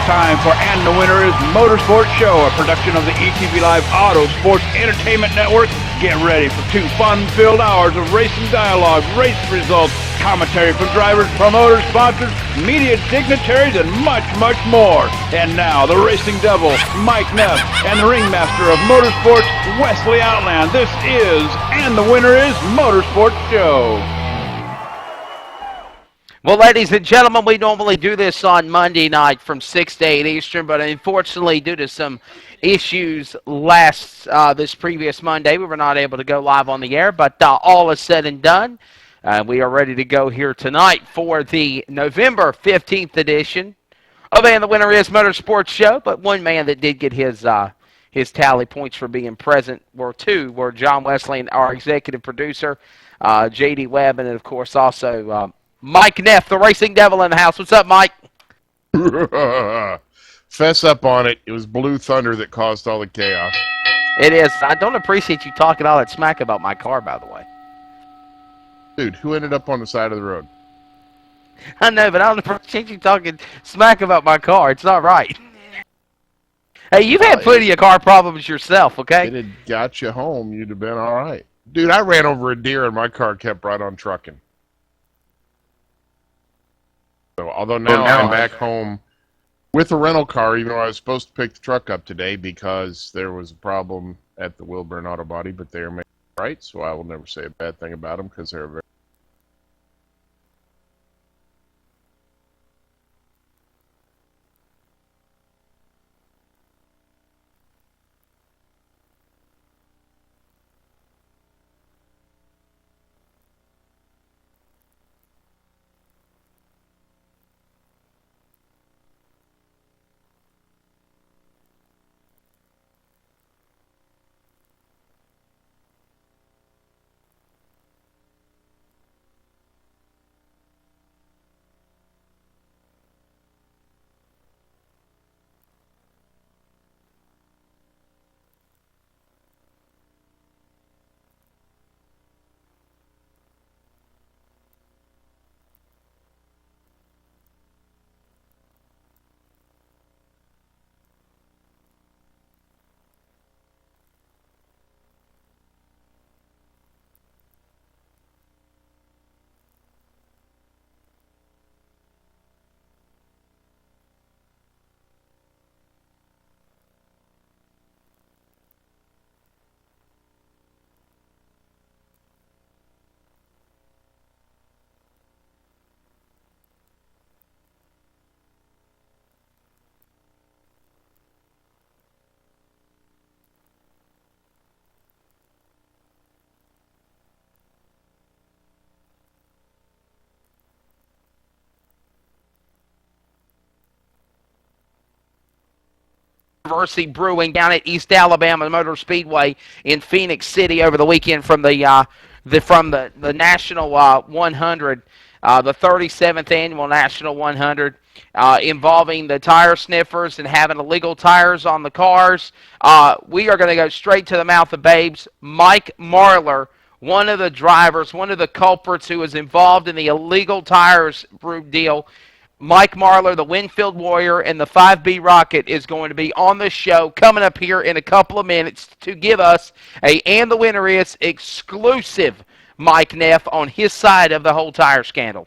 time for And the Winner is Motorsports Show, a production of the ETV Live Auto Sports Entertainment Network. Get ready for 2 fun-filled hours of racing dialogue, race results, commentary from drivers, promoters, sponsors, media dignitaries, and much, much more. And now, the racing devil, Mike Neff, and the ringmaster of motorsports, Wesley Outland. This is And the Winner is Motorsports Show. Well, ladies and gentlemen, we normally do this on Monday night from 6 to 8 Eastern, but unfortunately, due to some issues this previous Monday, we were not able to go live on the air, but all is said and done. We are ready to go here tonight for the November 15th edition of And the Winner is Motorsports Show, but one man that did get his tally points for being present were John Wesley, and our executive producer, J.D. Webb, and of course also Mike Neff, the racing devil in the house. What's up, Mike? Fess up on it. It was Blue Thunder that caused all the chaos. It is. I don't appreciate you talking all that smack about my car, by the way. Dude, who ended up on the side of the road? I know, but I don't appreciate you talking smack about my car. It's not right. Hey, you've had plenty of car problems yourself, okay? If it had got you home, you'd have been all right. Dude, I ran over a deer and my car kept right on trucking. So, although now I'm back home with a rental car, even though I was supposed to pick the truck up today because there was a problem at the Wilburn Auto Body, but they are made right, so I will never say a bad thing about them because they're very... Controversy brewing down at East Alabama Motor Speedway in Phoenix City over the weekend from the National 100, the 37th annual National 100, involving the tire sniffers and having illegal tires on the cars. We are going to go straight to the mouth of babes. Mike Marlar, one of the drivers, one of the culprits who was involved in the illegal tires deal. Mike Marlar, the Winfield Warrior, and the 5B Rocket is going to be on the show coming up here in a couple of minutes to give us And the Winner is exclusive Mike Neff on his side of the whole tire scandal.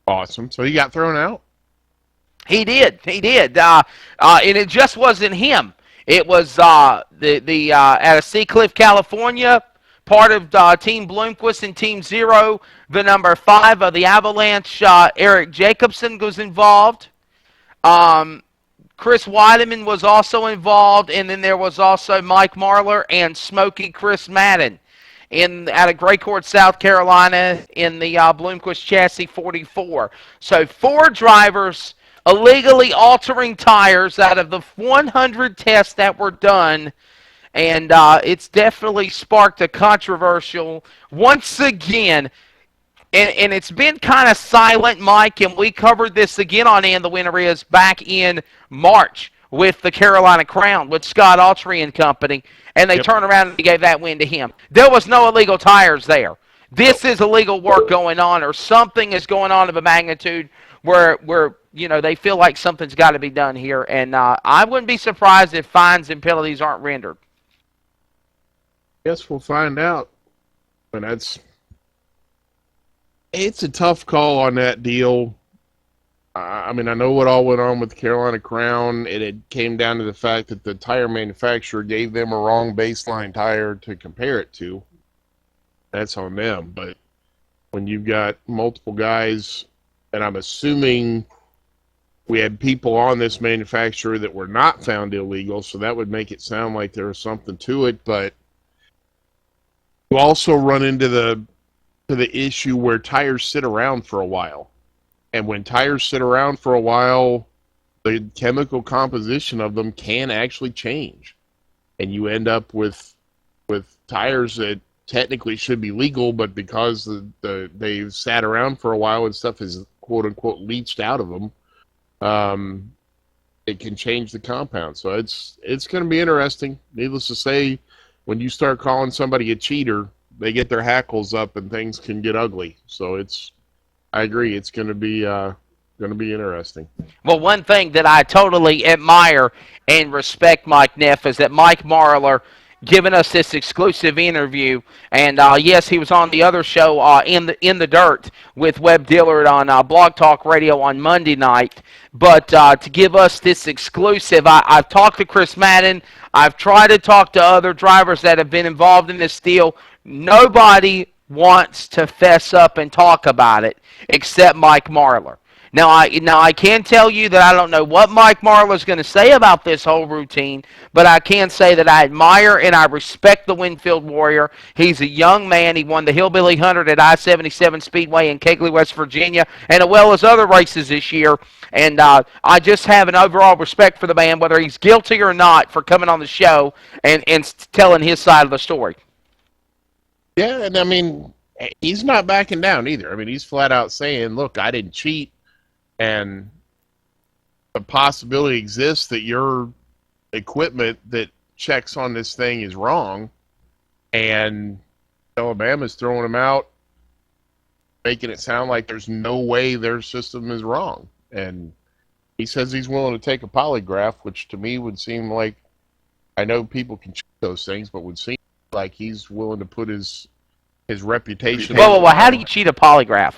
Awesome. So he got thrown out? He did. And it just wasn't him. It was out of Seacliff, California, part of Team Bloomquist and Team Zero, the number 5 of the Avalanche, Eric Jacobson was involved. Chris Weideman was also involved, and then there was also Mike Marlar and Smokey Chris Madden out of Gray Court, South Carolina, in the Bloomquist Chassis 44. So 4 drivers illegally altering tires out of the 100 tests that were done. And it's definitely sparked a controversial, once again, and it's been kind of silent, Mike, and we covered this again on And the Winner is back in March with the Carolina Crown, with Scott Autry and company, and they turned around and gave that win to him. There was no illegal tires there. This is illegal work going on, or something is going on of a magnitude where they feel like something's got to be done here, and I wouldn't be surprised if fines and penalties aren't rendered. Guess we'll find out. And it's a tough call on that deal. I mean, I know what all went on with the Carolina Crown. It came down to the fact that the tire manufacturer gave them a wrong baseline tire to compare it to. That's on them. But when you've got multiple guys, and I'm assuming we had people on this manufacturer that were not found illegal, so that would make it sound like there was something to it. But you also run into the issue where tires sit around for a while. And when tires sit around for a while, the chemical composition of them can actually change. And you end up with tires that technically should be legal, but because they've sat around for a while and stuff is quote-unquote leached out of them, it can change the compound. So it's going to be interesting. Needless to say, when you start calling somebody a cheater, they get their hackles up and things can get ugly. So I agree. It's going to be interesting. Well, one thing that I totally admire and respect Mike Neff is that Mike Marlar giving us this exclusive interview, and yes, he was on the other show in the dirt with Webb Dillard on Blog Talk Radio on Monday night. But to give us this exclusive, I've talked to Chris Madden. I've tried to talk to other drivers that have been involved in this deal. Nobody wants to fess up and talk about it except Mike Marlar. Now I can tell you that I don't know what Mike Marlar is going to say about this whole routine, but I can say that I admire and I respect the Winfield Warrior. He's a young man. He won the Hillbilly 100 at I-77 Speedway in Keighley, West Virginia, and as well as other races this year. And I just have an overall respect for the man, whether he's guilty or not, for coming on the show and telling his side of the story. Yeah, and I mean, he's not backing down either. I mean, he's flat out saying, look, I didn't cheat, and the possibility exists that your equipment that checks on this thing is wrong, and Alabama's throwing them out, making it sound like there's no way their system is wrong. And he says he's willing to take a polygraph, which to me would seem like, I know people can check those things, but would seem like he's willing to put his reputation. Well, how do you cheat a polygraph?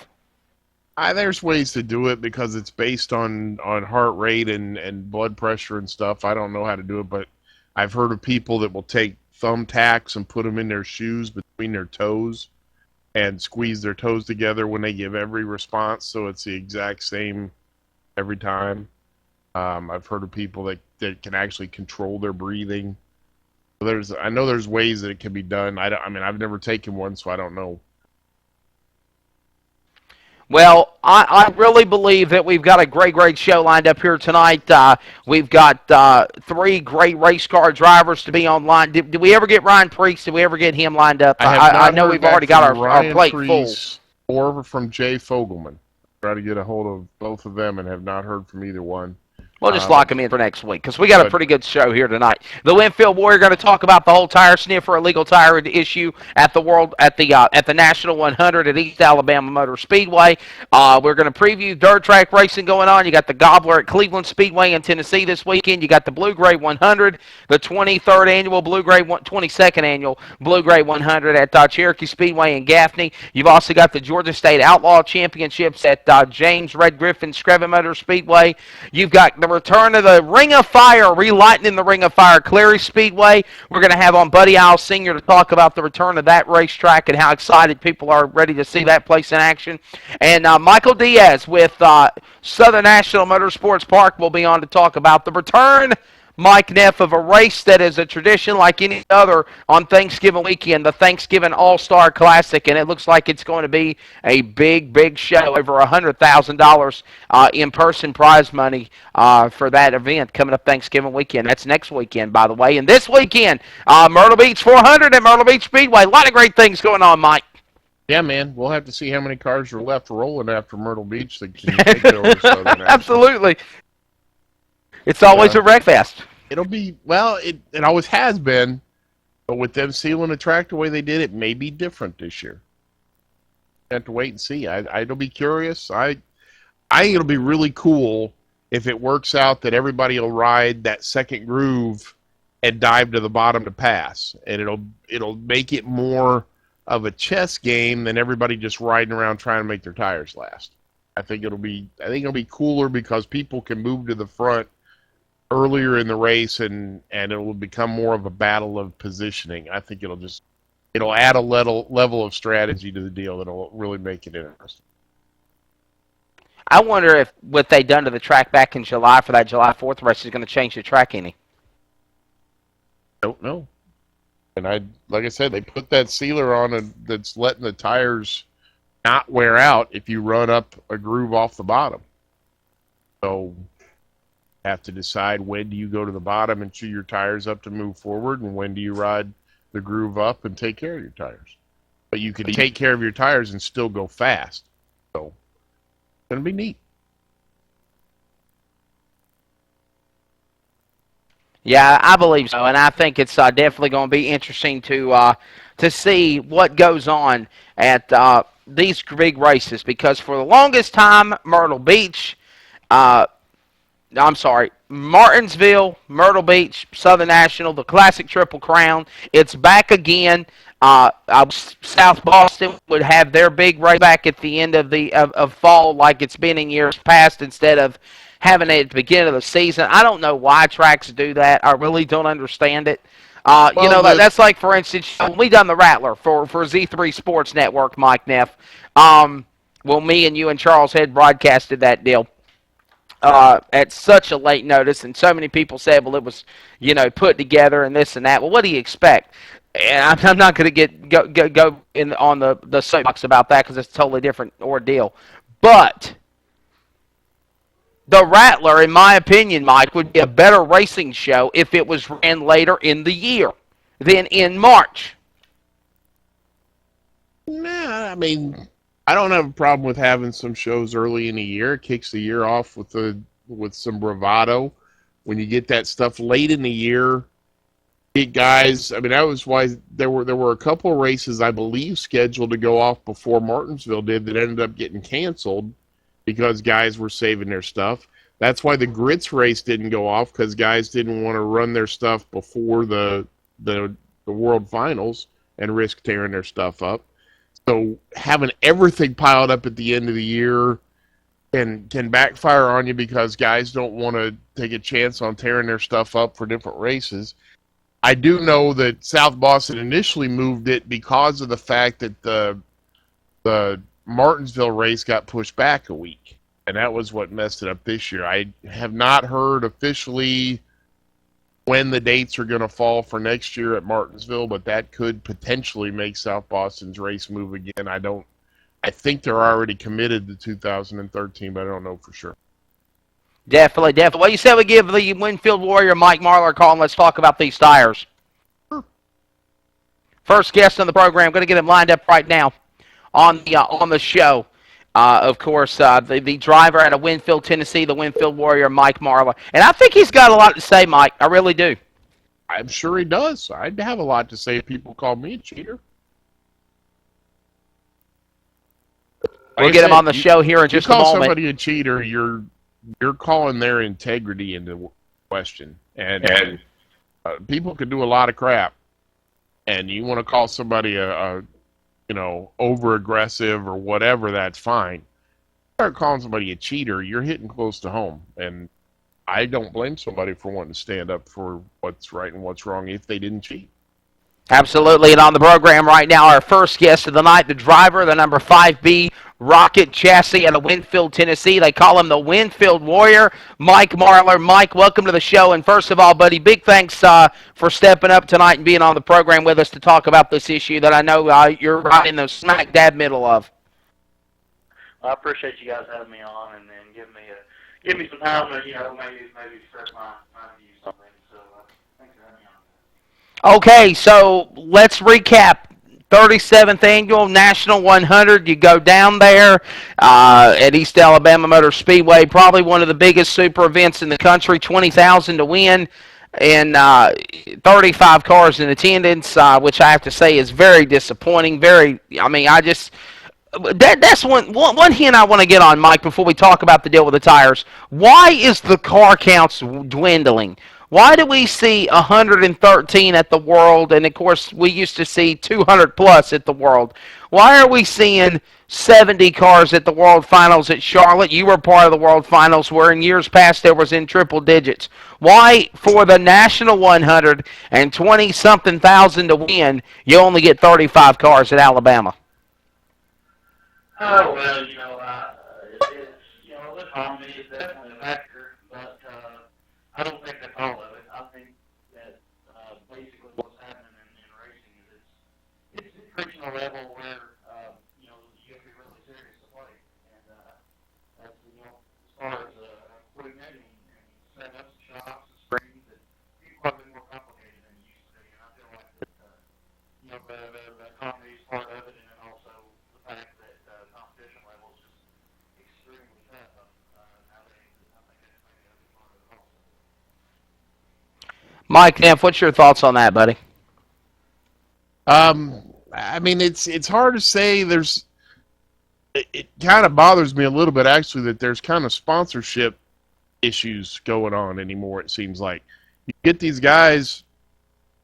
There's ways to do it because it's based on heart rate and blood pressure and stuff. I don't know how to do it, but I've heard of people that will take thumbtacks and put them in their shoes between their toes and squeeze their toes together when they give every response, so it's the exact same every time. I've heard of people that can actually control their breathing. I know there's ways that it can be done. I mean, I've never taken one, so I don't know. Well, I really believe that we've got a great show lined up here tonight. We've got 3 great race car drivers to be online. Did we ever get Ryan Preece? Did we ever get him lined up? I know we've already got our plate full. Or from Jay Fogelman. Try to get a hold of both of them and have not heard from either one. We'll just lock them in for next week because we got a pretty good show here tonight. The Winfield Warrior going to talk about the whole tire sniffer illegal tire issue at the National 100 at East Alabama Motor Speedway. We're going to preview dirt track racing going on. You got the Gobbler at Cleveland Speedway in Tennessee this weekend. You got the Blue Gray 100, the 23rd annual Blue Gray 22nd annual Blue Gray 100 at Cherokee Speedway in Gaffney. You've also got the Georgia State Outlaw Championships at James Red Griffin Screven Motor Speedway. You've got the return of the Ring of Fire, relighting the Ring of Fire, Cleary Speedway. We're going to have on Buddy Isle Sr. to talk about the return of that racetrack and how excited people are ready to see that place in action. And Michael Diaz with Southern National Motorsports Park will be on to talk about the return, Mike Neff, of a race that is a tradition like any other on Thanksgiving weekend, the Thanksgiving All-Star Classic, and it looks like it's going to be a big show, over $100,000 in-person prize money for that event coming up Thanksgiving weekend. That's next weekend, by the way. And this weekend, Myrtle Beach 400 at Myrtle Beach Speedway. A lot of great things going on, Mike. Yeah, man. We'll have to see how many cars are left rolling after Myrtle Beach that can take it over Southern. Absolutely. It's always a wreck fest. It'll be, well, it always has been, but with them sealing the track the way they did, it may be different this year. Have to wait and see. I'll be curious. I think it'll be really cool if it works out that everybody will ride that second groove and dive to the bottom to pass, and it'll make it more of a chess game than everybody just riding around trying to make their tires last. I think it'll be cooler because people can move to the front earlier in the race, and it will become more of a battle of positioning. I think it'll add a level of strategy to the deal that'll really make it interesting. I wonder if what they done to the track back in July for that July 4th race is going to change the track any. Don't know. And like I said, they put that sealer on that's letting the tires not wear out if you run up a groove off the bottom. So have to decide when do you go to the bottom and chew your tires up to move forward, and when do you ride the groove up and take care of your tires. But you can take care of your tires and still go fast. So it's going to be neat. Yeah, I believe so, and I think it's definitely going to be interesting to see what goes on at these big races, because for the longest time, Martinsville, Myrtle Beach, Southern National, the Classic Triple Crown, it's back again. South Boston would have their big race back at the end of fall like it's been in years past, instead of having it at the beginning of the season. I don't know why tracks do that. I really don't understand it. That's like, for instance, we done the Rattler for Z3 Sports Network, Mike Neff. Me and you and Charles had broadcasted that deal at such a late notice, and so many people said, well, it was, put together and this and that. Well, what do you expect? And I'm not going to go in on the soapbox about that, because it's a totally different ordeal. But the Rattler, in my opinion, Mike, would be a better racing show if it was ran later in the year than in March. Nah, I mean, I don't have a problem with having some shows early in the year. It kicks the year off with some bravado. When you get that stuff late in the year, guys, I mean, that was why there were a couple of races, I believe, scheduled to go off before Martinsville did, that ended up getting canceled because guys were saving their stuff. That's why the Grits race didn't go off, because guys didn't want to run their stuff before the World Finals and risk tearing their stuff up. So having everything piled up at the end of the year can backfire on you, because guys don't want to take a chance on tearing their stuff up for different races. I do know that South Boston initially moved it because of the fact that the Martinsville race got pushed back a week, and that was what messed it up this year. I have not heard officially when the dates are going to fall for next year at Martinsville, but that could potentially make South Boston's race move again. I think they're already committed to 2013, but I don't know for sure. Definitely. Well, you said we give the Winfield Warrior Mike Marlar a call, and let's talk about these tires. Sure. First guest on the program, going to get him lined up right now on the show. Of course, the driver out of Winfield, Tennessee, the Winfield Warrior, Mike Marlar. And I think he's got a lot to say, Mike. I really do. I'm sure he does. I'd have a lot to say if people called me a cheater. We'll get him on the show here in just a moment. You call somebody a cheater, you're calling their integrity into question. And people can do a lot of crap. And you want to call somebody a over-aggressive or whatever, that's fine. Start calling somebody a cheater, you're hitting close to home. And I don't blame somebody for wanting to stand up for what's right and what's wrong if they didn't cheat. Absolutely. And on the program right now, our first guest of the night, the driver, the number 5B Rocket Chassis out of Winfield, Tennessee. They call him the Winfield Warrior, Mike Marlar. Mike, welcome to the show. And first of all, buddy, big thanks for stepping up tonight and being on the program with us to talk about this issue that I know you're right in the smack dab middle of. I appreciate you guys having me on and give me some time to maybe express my views on things. So thanks for having me on. Okay, so let's recap. 37th Annual National 100. You go down there at East Alabama Motor Speedway, probably one of the biggest super events in the country, 20,000 to win, and 35 cars in attendance, which I have to say is very disappointing. That's one hint I want to get on, Mike, before we talk about the deal with the tires. Why is the car counts dwindling? Why do we see 113 at the World, and of course we used to see 200 plus at the World? Why are we seeing 70 cars at the World Finals at Charlotte? You were part of the World Finals, where in years past there was in triple digits. Why, for the National 100 and 20-something thousand to win, you only get 35 cars at Alabama? Oh, well, the economy is definitely a factor, but I don't think that's all of it. I think that basically what's happening in racing is it's reaching a level where, you have to be really serious to play. And that's, as far as equipment and setups, shops, and screens, that people have been more complicated than it used to be. And I feel like that, the economy is part of it, and then also the fact that competition level is just extremely tough nowadays. I think that's maybe a big part of it also. Mike Neff, what's your thoughts on that, buddy? I mean, it's hard to say. It kind of bothers me a little bit, actually, that there's kind of sponsorship issues going on anymore, it seems like. You get these guys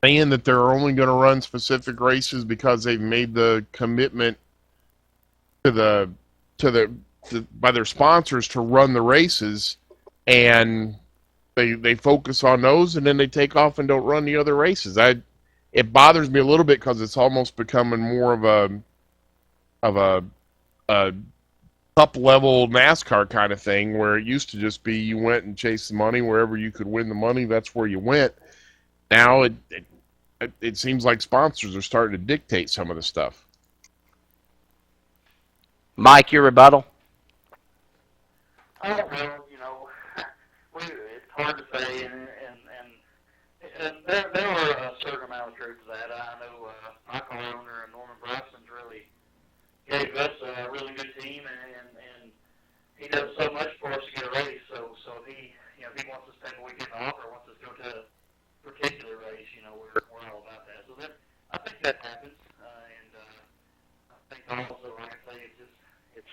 saying that they're only going to run specific races because they've made the commitment by their sponsors to run the races, and they focus on those, and then they take off and don't run the other races. It bothers me a little bit because it's almost becoming more of a top level NASCAR kind of thing, where it used to just be you went and chased the money wherever you could win the money. That's where you went. Now it seems like sponsors are starting to dictate some of the stuff. Mike, your rebuttal? Oh, well, it's hard to say, and there were a certain amount of truth to that. I know my car owner, Norman Bryson's, really gave us a really good team, and he does so much for us to get a race. So if he wants us to take a weekend off or wants us to go to a particular race, we're all about that. So I think that happens, and I think also, like I say,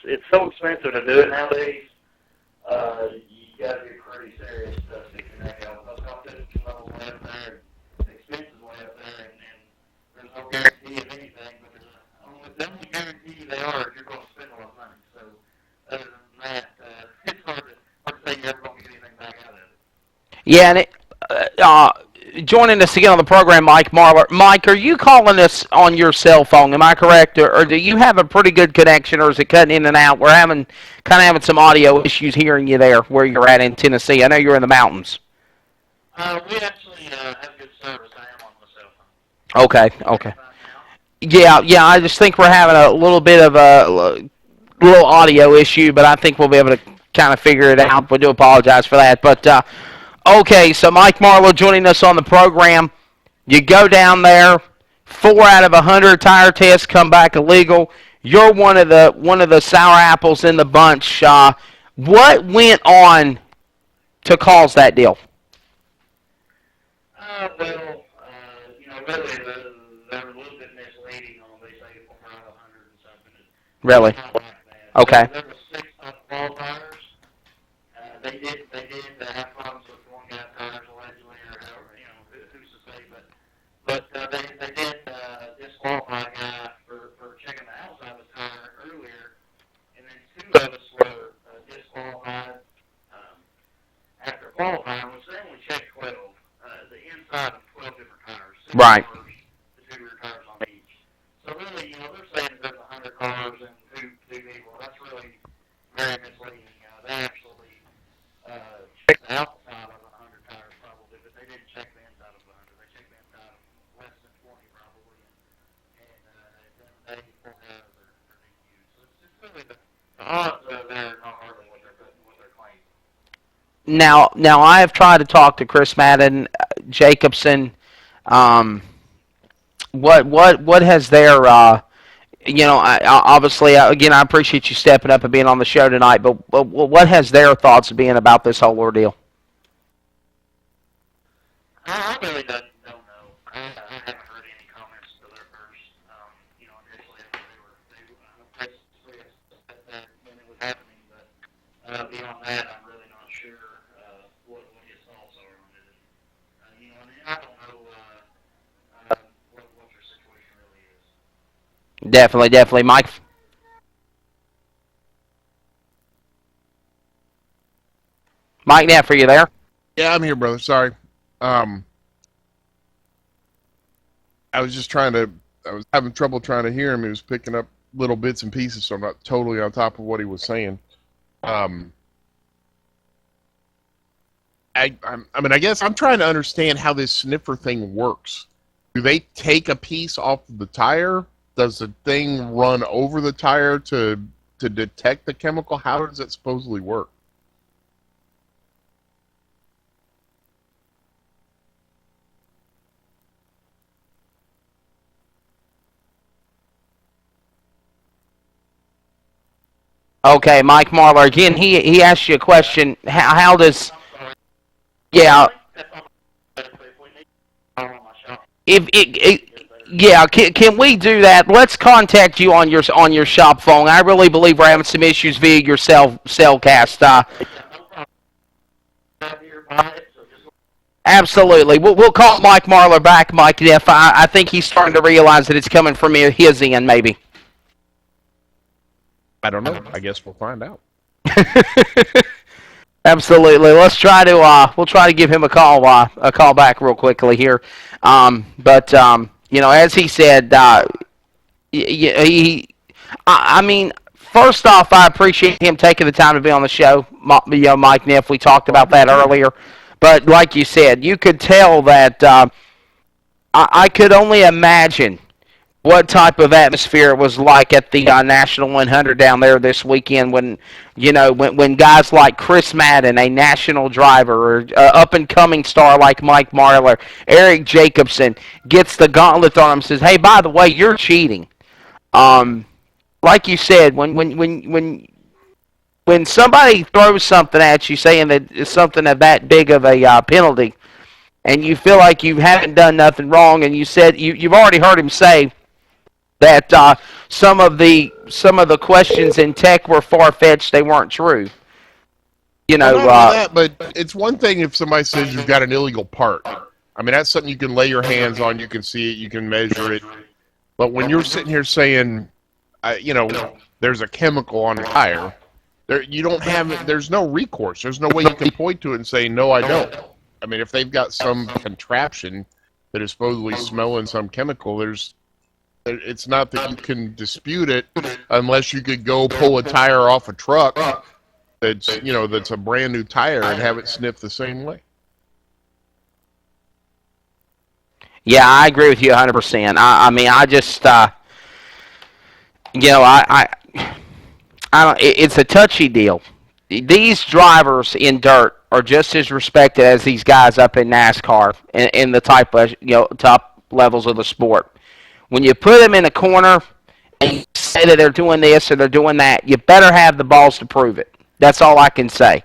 it's so expensive to do it nowadays. You got to be pretty serious to stick your neck out. Those competition levels way up there, and the expenses way up there, and there's no guarantee of anything. But the only guarantee they are is you're going to spend a lot of money. So other than that, it's hard to say you're ever going to get anything back out of it. Yeah, and joining us again on the program, Mike Marlar. Mike, are you calling us on your cell phone? Am I correct, or do you have a pretty good connection, or is it cutting in and out? We're having some audio issues hearing you there where you're at in Tennessee. I know you're in the mountains. We actually have good service. I am on my cell phone. Okay. Yeah. I just think we're having a little bit of a little audio issue, but I think we'll be able to kind of figure it out. We do apologize for that, but. Okay, so Mike Marlar joining us on the program. You go down there, 4 out of 100 tire tests come back illegal. You're one of the sour apples in the bunch. What went on to cause that deal? Well, really, they were a little bit misleading on they say 4 out of 100 and something. Really? Okay. There were 6 qualifiers. They did have problems with one guy's tires allegedly, or however, who's to say, but they did disqualify a guy for checking the outside of his tire earlier, and then 2 of us were disqualified after qualifying, which they only checked 12, the inside of 12 different tires. 6 right. Cars, the 2 rear tires on each. So really, they're saying that there's 100 cars and 2 people. That's really very misleading. They actually checked the outside of 100 tires probably, but they didn't check the inside of 100. They checked the inside of less than 20 probably, and then they pulled out of their DQs. So it's really the odds are there not hardly what they're claiming. Now I have tried to talk to Chris Madden, Jacobson. What has their obviously, again, I appreciate you stepping up and being on the show tonight, but what has their thoughts been about this whole ordeal? I really don't know. I haven't heard any comments to their first. Initially, they were Definitely, definitely. Mike? Mike Neff, are you there? Yeah, I'm here, brother. Sorry. Um, I was just trying to. I was having trouble trying to hear him. He was picking up little bits and pieces, so I'm not totally on top of what he was saying. Um, I mean, I guess I'm trying to understand how this sniffer thing works. Do they take a piece off of the tire? Does the thing run over the tire to detect the chemical? How does it supposedly work? Okay, Mike Marlar. Again, he asked you a question. How does... Yeah, if yeah, can we do that? Let's contact you on your shop phone. I really believe we're having some issues via your cellcast. Absolutely. We'll call Mike Marlar back, Mike Neff. I think he's starting to realize that it's coming from his end, maybe. I don't know. I guess we'll find out. Absolutely. Let's try to we'll try to give him a call back real quickly here. But as he said, I mean, first off, I appreciate him taking the time to be on the show. Mike Neff, we talked about that earlier. But like you said, you could tell that I could only imagine what type of atmosphere it was like at the National 100 down there this weekend when guys like Chris Madden, a national driver, or up-and-coming star like Mike Marlar, Eric Jacobson, gets the gauntlet on him and says, hey, by the way, you're cheating. Like you said, when somebody throws something at you saying that it's something of that big of a penalty, and you feel like you haven't done nothing wrong, and you've already heard him say that some of the questions in tech were far-fetched, they weren't true. Not only that, but it's one thing if somebody says you've got an illegal part. I mean, that's something you can lay your hands on, you can see it, you can measure it. But when you're sitting here saying, there's a chemical on the tire, there's no recourse. There's no way you can point to it and say, no, I don't. I mean, if they've got some contraption that is supposedly smelling some chemical, it's not that you can dispute it unless you could go pull a tire off a truck that's a brand new tire and have it sniff the same way. Yeah, I agree with you 100%. I mean, I just I don't. It's a touchy deal. These drivers in dirt are just as respected as these guys up in NASCAR in the top levels of the sport. When you put them in a corner and you say that they're doing this or they're doing that, you better have the balls to prove it. That's all I can say.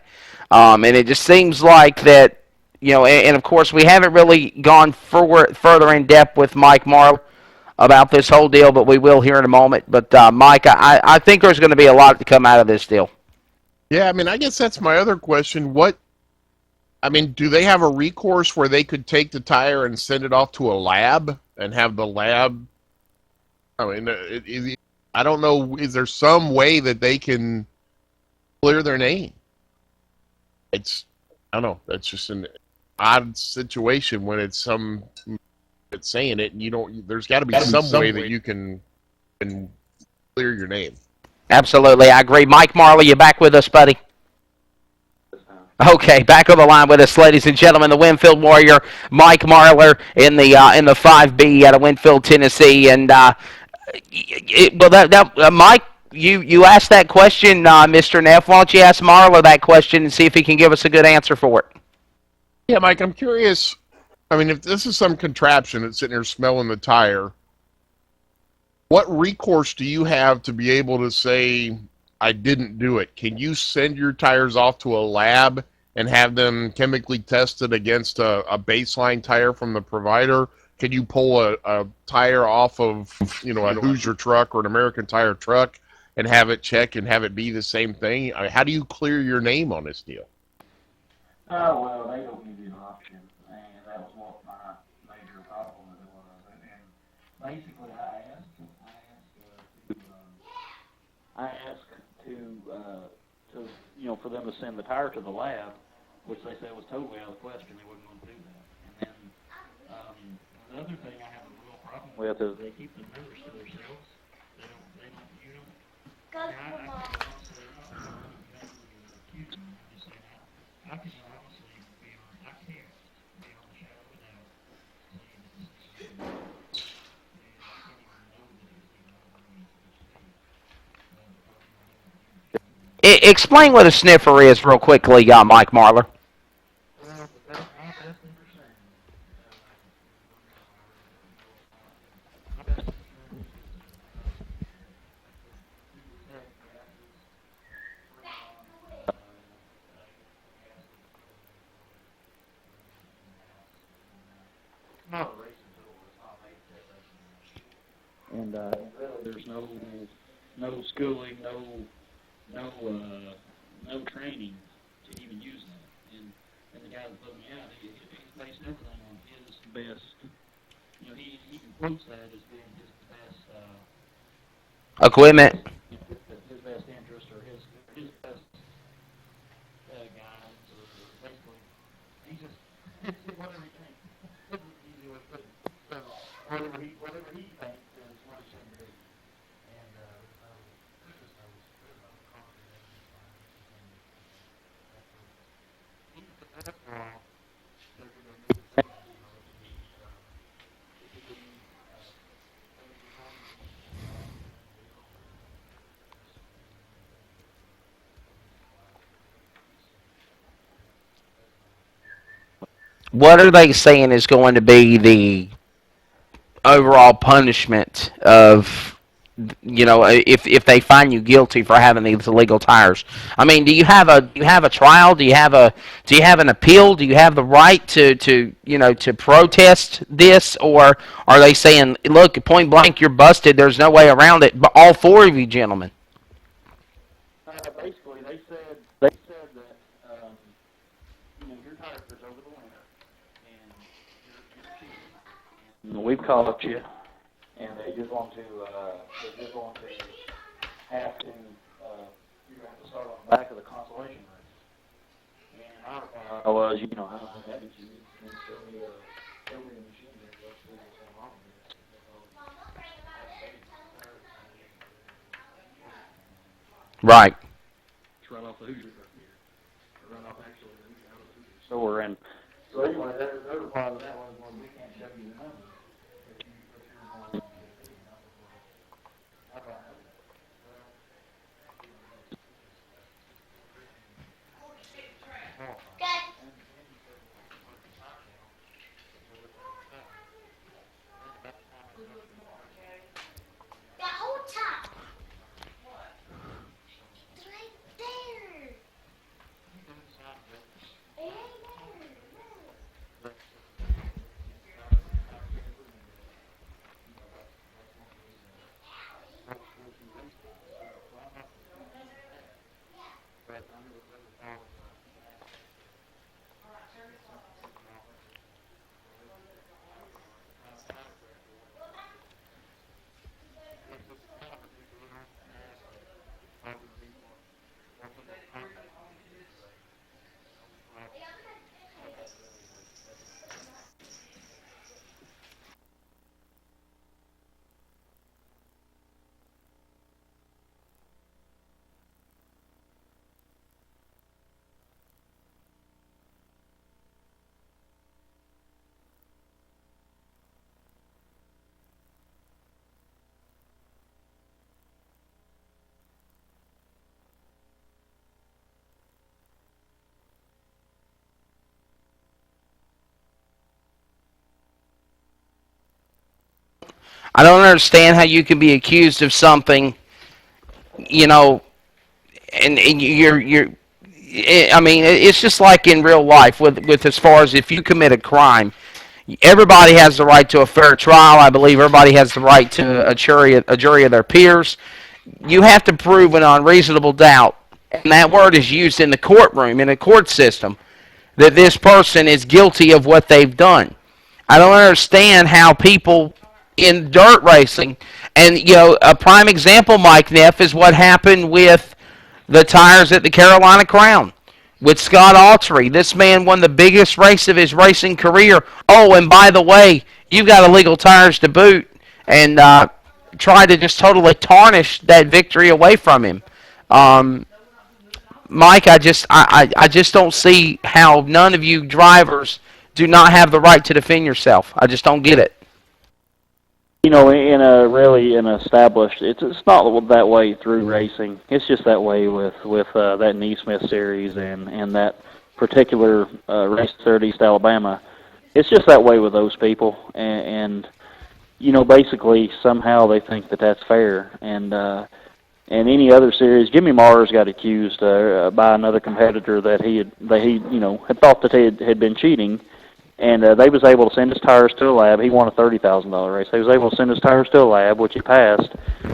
And it just seems like that, and of course we haven't really gone further in depth with Mike Marlar about this whole deal, but we will here in a moment. But Mike, I think there's going to be a lot to come out of this deal. Yeah, I mean, I guess that's my other question. Do they have a recourse where they could take the tire and send it off to a lab and have the lab? I mean, I don't know. Is there some way that they can clear their name? I don't know. That's just an odd situation when it's saying it, and there's got to be some way that you can clear your name. Absolutely, I agree. Mike Marlar, you back with us, buddy? Okay, back on the line with us, ladies and gentlemen, the Winfield Warrior, Mike Marlar in the 5B out of Winfield, Tennessee, and Mike, you asked that question, Mr. Neff. Why don't you ask Marlar that question and see if he can give us a good answer for it? Yeah, Mike, I'm curious. I mean, if this is some contraption that's sitting here smelling the tire, what recourse do you have to be able to say, I didn't do it? Can you send your tires off to a lab and have them chemically tested against a baseline tire from the provider? Can you pull a tire off of, a Hoosier truck or an American Tire truck and have it check and have it be the same thing? I mean, how do you clear your name on this deal? Well, they don't give you an option, and that was what my major problem was. And basically, I asked I asked for them to send the tire to the lab, which they said was totally out of the question. They wasn't going to do that. And then the other thing I have a real problem with is they keep the numbers to themselves. They don't use them. How can you honestly be on? I can't be on the show without saying that this is Explain what a sniffer is real quickly, Mike Marlar. And there's no schooling, no training to even use that. And the guy that put me out, he's based everything on his best. He even quotes that as being his best Equipment. his best interest or his best guidance or basically he just whatever he thinks. Easy way to put it. So whatever he thinks is what it should be. And that's why What are they saying is going to be the overall punishment of, if they find you guilty for having these illegal tires? I mean, do you have a trial? Do you have an appeal? Do you have the right to protest this, or are they saying, look, point blank, you're busted. There's no way around it. But all four of you gentlemen. basically they said that your tires over the winter and you're cheating. We've caught you, and they just want to have to you're going to have to start on the back of the consolation race. And our reply was, I don't think that means you can show me every machine that goes through the same wrong. Right. Run off the Hoosier run off actually the Hoosier out of the Hoosier store. And so anyway, their reply to that was, we can't show you the numbers. I don't understand how you can be accused of something, and you're. I mean, it's just like in real life with as far as if you commit a crime, everybody has the right to a fair trial. I believe everybody has the right to a jury of their peers. You have to prove an unreasonable doubt, and that word is used in the courtroom, in a court system, that this person is guilty of what they've done. I don't understand how people in dirt racing. And, a prime example, Mike Neff, is what happened with the tires at the Carolina Crown with Scott Autry. This man won the biggest race of his racing career. Oh, and by the way, you've got illegal tires to boot, and tried to just totally tarnish that victory away from him. Mike, I just don't see how none of you drivers do not have the right to defend yourself. I just don't get it. In an established, it's not that way through racing. It's just that way with that Neesmith series and that particular race there at East Alabama. It's just that way with those people, and basically somehow they think that that's fair. And any other series, Jimmy Mars got accused by another competitor that he had thought that he had been cheating. And they was able to send his tires to a lab. He won a $30,000 race. They was able to send his tires to a lab, which he passed.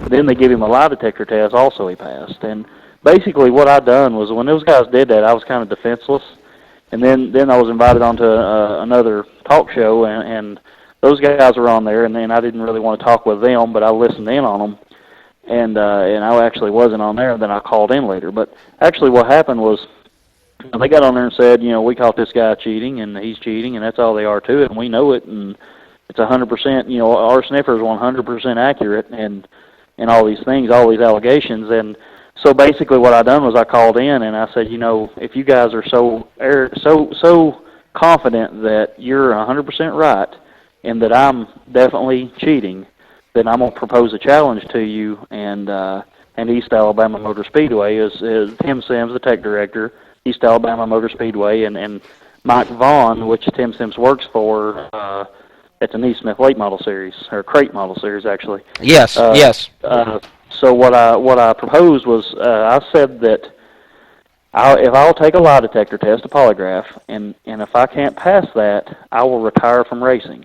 Then they give him a lie detector test, also he passed. And basically what I done was when those guys did that, I was kind of defenseless. And then I was invited onto another talk show, and those guys were on there, and then I didn't really want to talk with them, but I listened in on them. And I actually wasn't on there, and then I called in later. But actually what happened was, they got on there and said, we caught this guy cheating, and he's cheating, and that's all they are to it, and we know it, and it's 100%, our sniffer is 100% accurate, and all these things, all these allegations. And so basically what I done was I called in, and I said, if you guys are so confident that you're 100% right and that I'm definitely cheating, then I'm going to propose a challenge to you, and East Alabama Motor Speedway is Tim Sims, the tech director, East Alabama Motor Speedway, and Mike Vaughn, which Tim Sims works for at the Neesmith Late Model Series, or Crate Model Series, actually. Yes, yes. So what I proposed was I said that if I'll take a lie detector test, a polygraph, and if I can't pass that, I will retire from racing.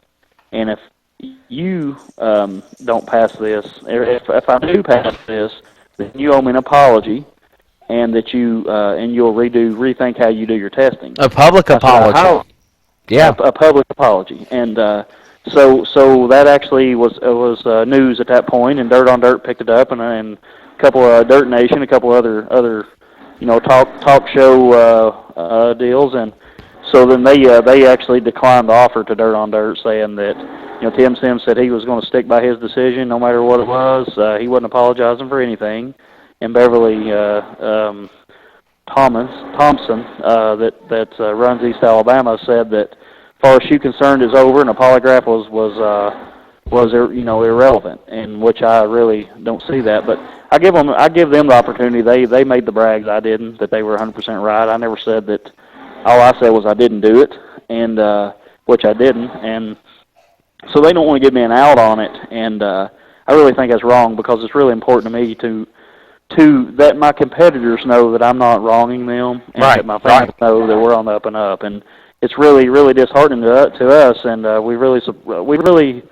And if you don't pass this, if I do pass this, then you owe me an apology. And that you'll rethink how you do your testing. A public apology. Yeah. A public apology. And so that actually was news at that point, and Dirt on Dirt picked it up, and a couple of Dirt Nation, a couple of other talk show deals, and so then they actually declined the offer to Dirt on Dirt, saying that Tim Sims said he was going to stick by his decision no matter what it was. He wasn't apologizing for anything. And Beverly Thompson, that runs East Alabama, said that as far as she's concerned, is over, and a polygraph was irrelevant. And which I really don't see that. But I give them the opportunity. They made the brags. I didn't. That they were 100% right. I never said that. All I said was I didn't do it, and which I didn't. And so they don't want to give me an out on it. And I really think that's wrong, because it's really important to me to that my competitors know that I'm not wronging them, and that my fans know that we're on the up and up. And it's really, really disheartening to us, and we really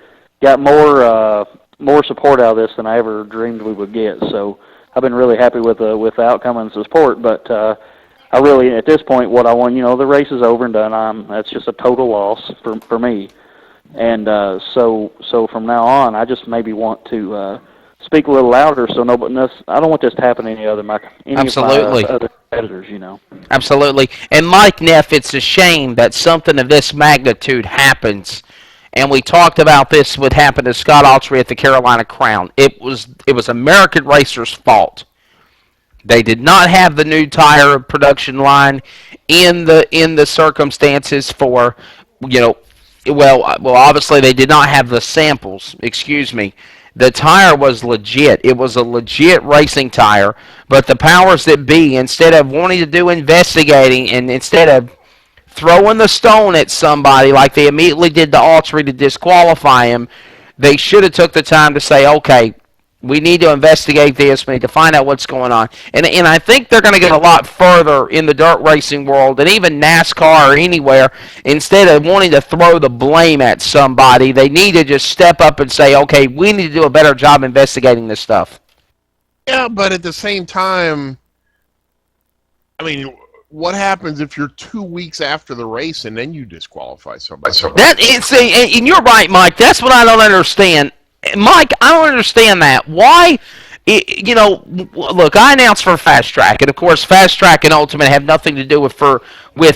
got more support out of this than I ever dreamed we would get. So I've been really happy with the outcome and the support. But I really, at this point, what I want, the race is over and done. That's just a total loss for me. And so from now on, I just maybe want to speak a little louder, so nobody. I don't want this to happen to any of my other competitors. Absolutely. And Mike Neff, it's a shame that something of this magnitude happens. And we talked about this would happen to Scott Autry at the Carolina Crown. It was American Racers' fault. They did not have the new tire production line in the circumstances for, well, obviously they did not have the samples. Excuse me. The tire was legit. It was a legit racing tire, but the powers that be, instead of wanting to do investigating and instead of throwing the stone at somebody like they immediately did to Autry to disqualify him, they should have took the time to say, okay, we need to investigate this. We need to find out what's going on. And I think they're going to get a lot further in the dirt racing world and even NASCAR or anywhere. Instead of wanting to throw the blame at somebody, they need to just step up and say, okay, we need to do a better job investigating this stuff. Yeah, but at the same time, I mean, what happens if you're 2 weeks after the race and then you disqualify somebody? And you're right, Mike. That's what I don't understand. Mike, I don't understand that. Why? Look, I announce for Fast Track, and of course, Fast Track and Ultimate have nothing to do with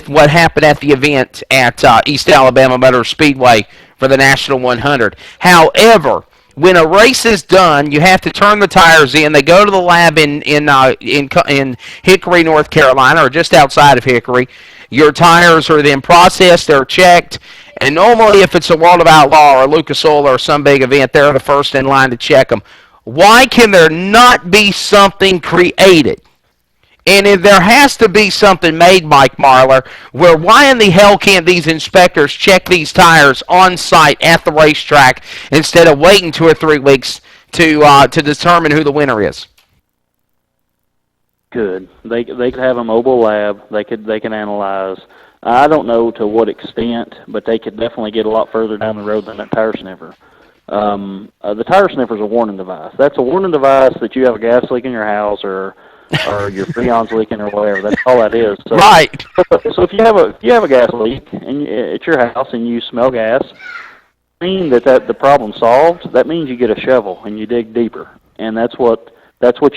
what happened at the event at East Alabama Motor Speedway for the National 100. However, when a race is done, you have to turn the tires in. They go to the lab in Hickory, North Carolina, or just outside of Hickory. Your tires are then processed. They're checked. And normally, if it's a World of Outlaw or Lucas Oil or some big event, they're the first in line to check them. Why can there not be something created? And if there has to be something made, Mike Marlar, where why in the hell can't these inspectors check these tires on site at the racetrack instead of waiting 2 or 3 weeks to determine who the winner is? Good. They could have a mobile lab. They can analyze. I don't know to what extent, but they could definitely get a lot further down the road than that tire sniffer. The tire sniffer is a warning device. That's a warning device that you have a gas leak in your house or your freon's leaking or whatever. That's all that is. So, right. So if you have a gas leak at your house and you smell gas, mean that the problem's solved. That means you get a shovel and you dig deeper, and that's what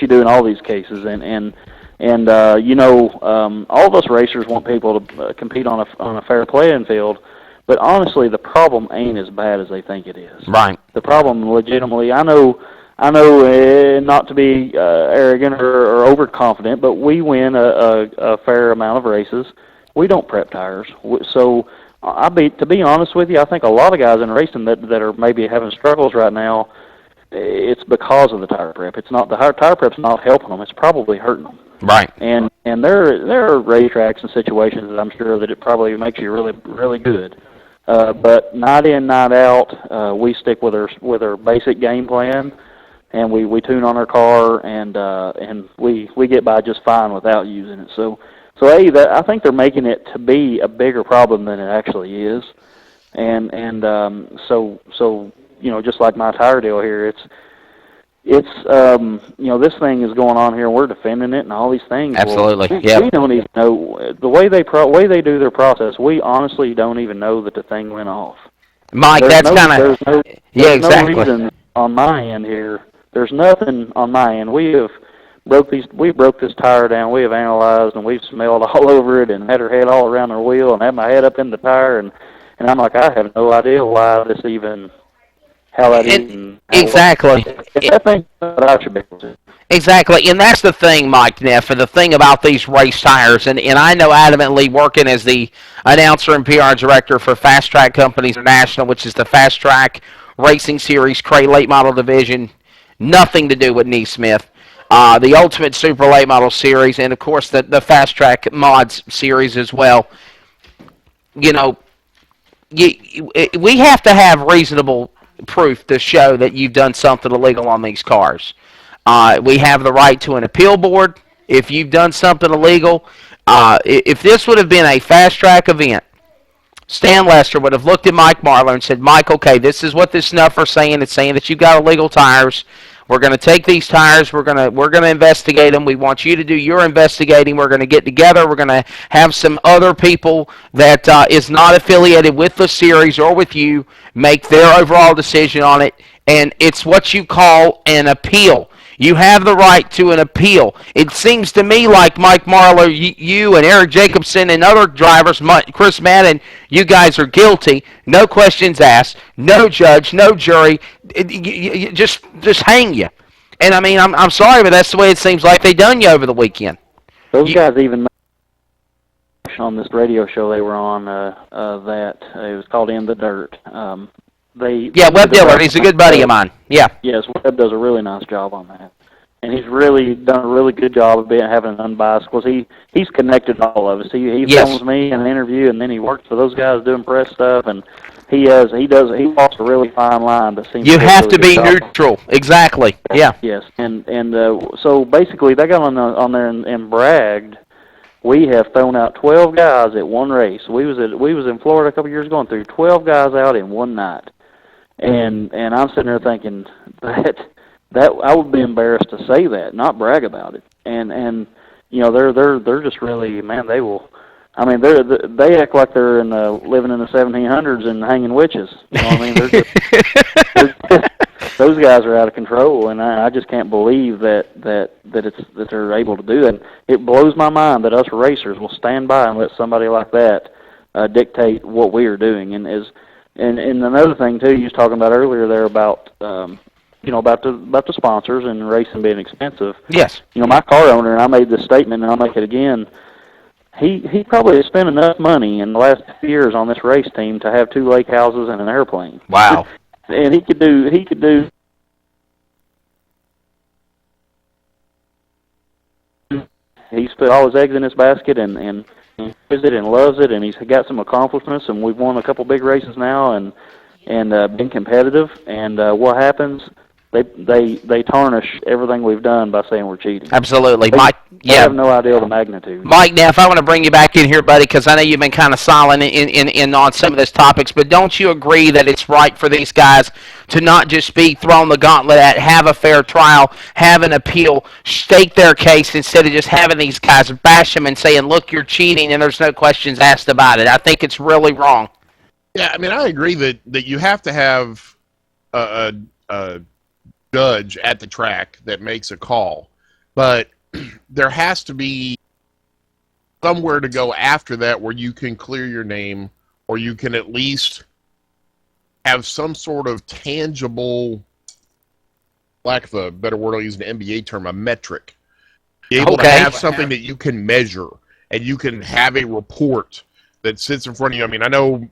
you do in all these cases. And all of us racers want people to compete on a fair playing field. But honestly, the problem ain't as bad as they think it is. Right. The problem, legitimately, I know, not to be arrogant or overconfident, but we win a fair amount of races. We don't prep tires, so to be honest with you, I think a lot of guys in racing that are maybe having struggles right now, it's because of the tire prep. It's not the tire prep's not helping them. It's probably hurting them. Right. And there are racetracks and situations that I'm sure that it probably makes you really, really good. But night in, night out, we stick with our basic game plan, and we tune on our car, and we get by just fine without using it. So I think they're making it to be a bigger problem than it actually is, and so just like my tire deal here, it's this thing is going on here, and we're defending it, and all these things. Absolutely, We don't even know the way they do their process. We honestly don't even know that the thing went off. Mike, There's that's kind of exactly. No reason on my end here. There's nothing on my end. We broke this tire down. We have analyzed, and we've smelled all over it, and had her head all around her wheel, and had my head up in the tire, and I'm like, I have no idea why this even. Exactly. I think that I should be able to. Exactly, and that's the thing, Mike Neff, and the thing about these race tires, and I know adamantly working as the announcer and PR director for Fast Track Companies International, which is the Fast Track Racing Series, Cray Late Model Division, nothing to do with Neesmith. The Ultimate Super Late Model Series, and of course the Fast Track Mods Series as well. We have to have reasonable proof to show that you've done something illegal on these cars. We have the right to an appeal board if you've done something illegal. If this would have been a fast track event, Stan Lester would have looked at Mike Marlar and said, Mike, okay, this is what this snuffer's saying. It's saying that you've got illegal tires. We're going to take these tires. We're going to investigate them. We want you to do your investigating. We're going to get together. We're going to have some other people that is not affiliated with the series or with you make their overall decision on it. And it's what you call an appeal. You have the right to an appeal. It seems to me like Mike Marlar, you and Eric Jacobson and other drivers, Chris Madden, you guys are guilty. No questions asked. No judge. No jury. Just hang you. And I mean, I'm sorry, but that's the way it seems like they done you over the weekend. Those guys even on this radio show they were on that it was called In the Dirt. Webb Dillard. He's a good buddy of mine. Yeah. Yes, Webb does a really nice job on that, and he's really done a really good job of having an unbiased. Because he's connected to all of us. He films me in an interview, and then he works for those guys doing press stuff, and he walks a really fine line. That seems. You have really to be neutral. Exactly. Yeah. Yes, and so basically they got on there and bragged. We have thrown out 12 guys at one race. We was in Florida a couple years ago and threw 12 guys out in one night. And I'm sitting there thinking that I would be embarrassed to say that, not brag about it. And they're just really, man, they will. I mean, they act like they're living in the 1700s and hanging witches. You know what I mean? those guys are out of control, and I just can't believe that they're able to do that. It blows my mind that us racers will stand by and let somebody like that dictate what we are doing. And another thing too, you was talking about earlier there about about the sponsors and racing being expensive. Yes. My car owner, and I made this statement, and I'll make it again. He probably has spent enough money in the last 2 years on this race team to have 2 lake houses and an airplane. Wow. And he could do. He's put all his eggs in his basket and loves it and loves it, and he's got some accomplishments, and we've won a couple big races now and been competitive. And what happens? They tarnish everything we've done by saying we're cheating. Absolutely. Mike, yeah. I have no idea the magnitude. Mike, now if I want to bring you back in here, buddy, because I know you've been kind of silent in on some of these topics, but don't you agree that it's right for these guys to not just be thrown the gauntlet at, have a fair trial, have an appeal, stake their case, instead of just having these guys bash them and saying, look, you're cheating, and there's no questions asked about it? I think it's really wrong. Yeah, I mean, I agree that you have to have a judge at the track that makes a call, but there has to be somewhere to go after that where you can clear your name, or you can at least have some sort of tangible, lack of a better word, I'll use an NBA term, a metric. Be able to have something that you can measure, and you can have a report that sits in front of you. I mean, I know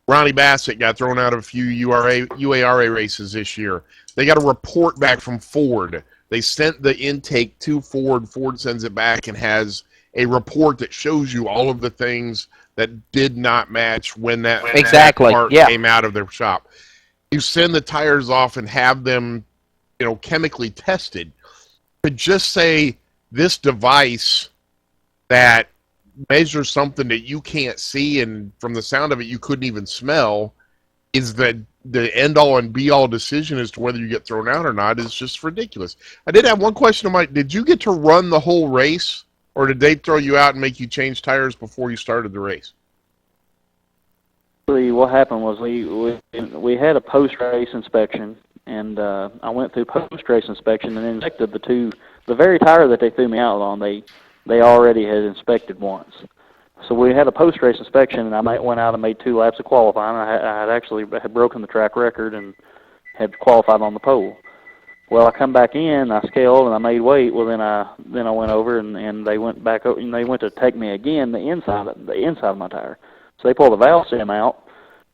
Ronnie Bassett got thrown out of a few UARA races this year. They got a report back from Ford. They sent the intake to Ford. Ford sends it back and has a report that shows you all of the things that did not match when that part came out of their shop. You send the tires off and have them, chemically tested. To just say this device that measures something that you can't see, and from the sound of it you couldn't even smell, is the end-all and be-all decision as to whether you get thrown out or not, is just ridiculous. I did have one question, Mike. Did you get to run the whole race, or did they throw you out and make you change tires before you started the race? What happened was we had a post-race inspection, and I went through post-race inspection and inspected the very tire that they threw me out on. They already had inspected once. So we had a post-race inspection, and I went out and made 2 laps of qualifying. I had actually broken the track record and had qualified on the pole. Well, I come back in, I scaled, and I made weight. Well, then I went over, and they went back over, and they went to take me again the inside of my tire. So they pulled the valve stem out,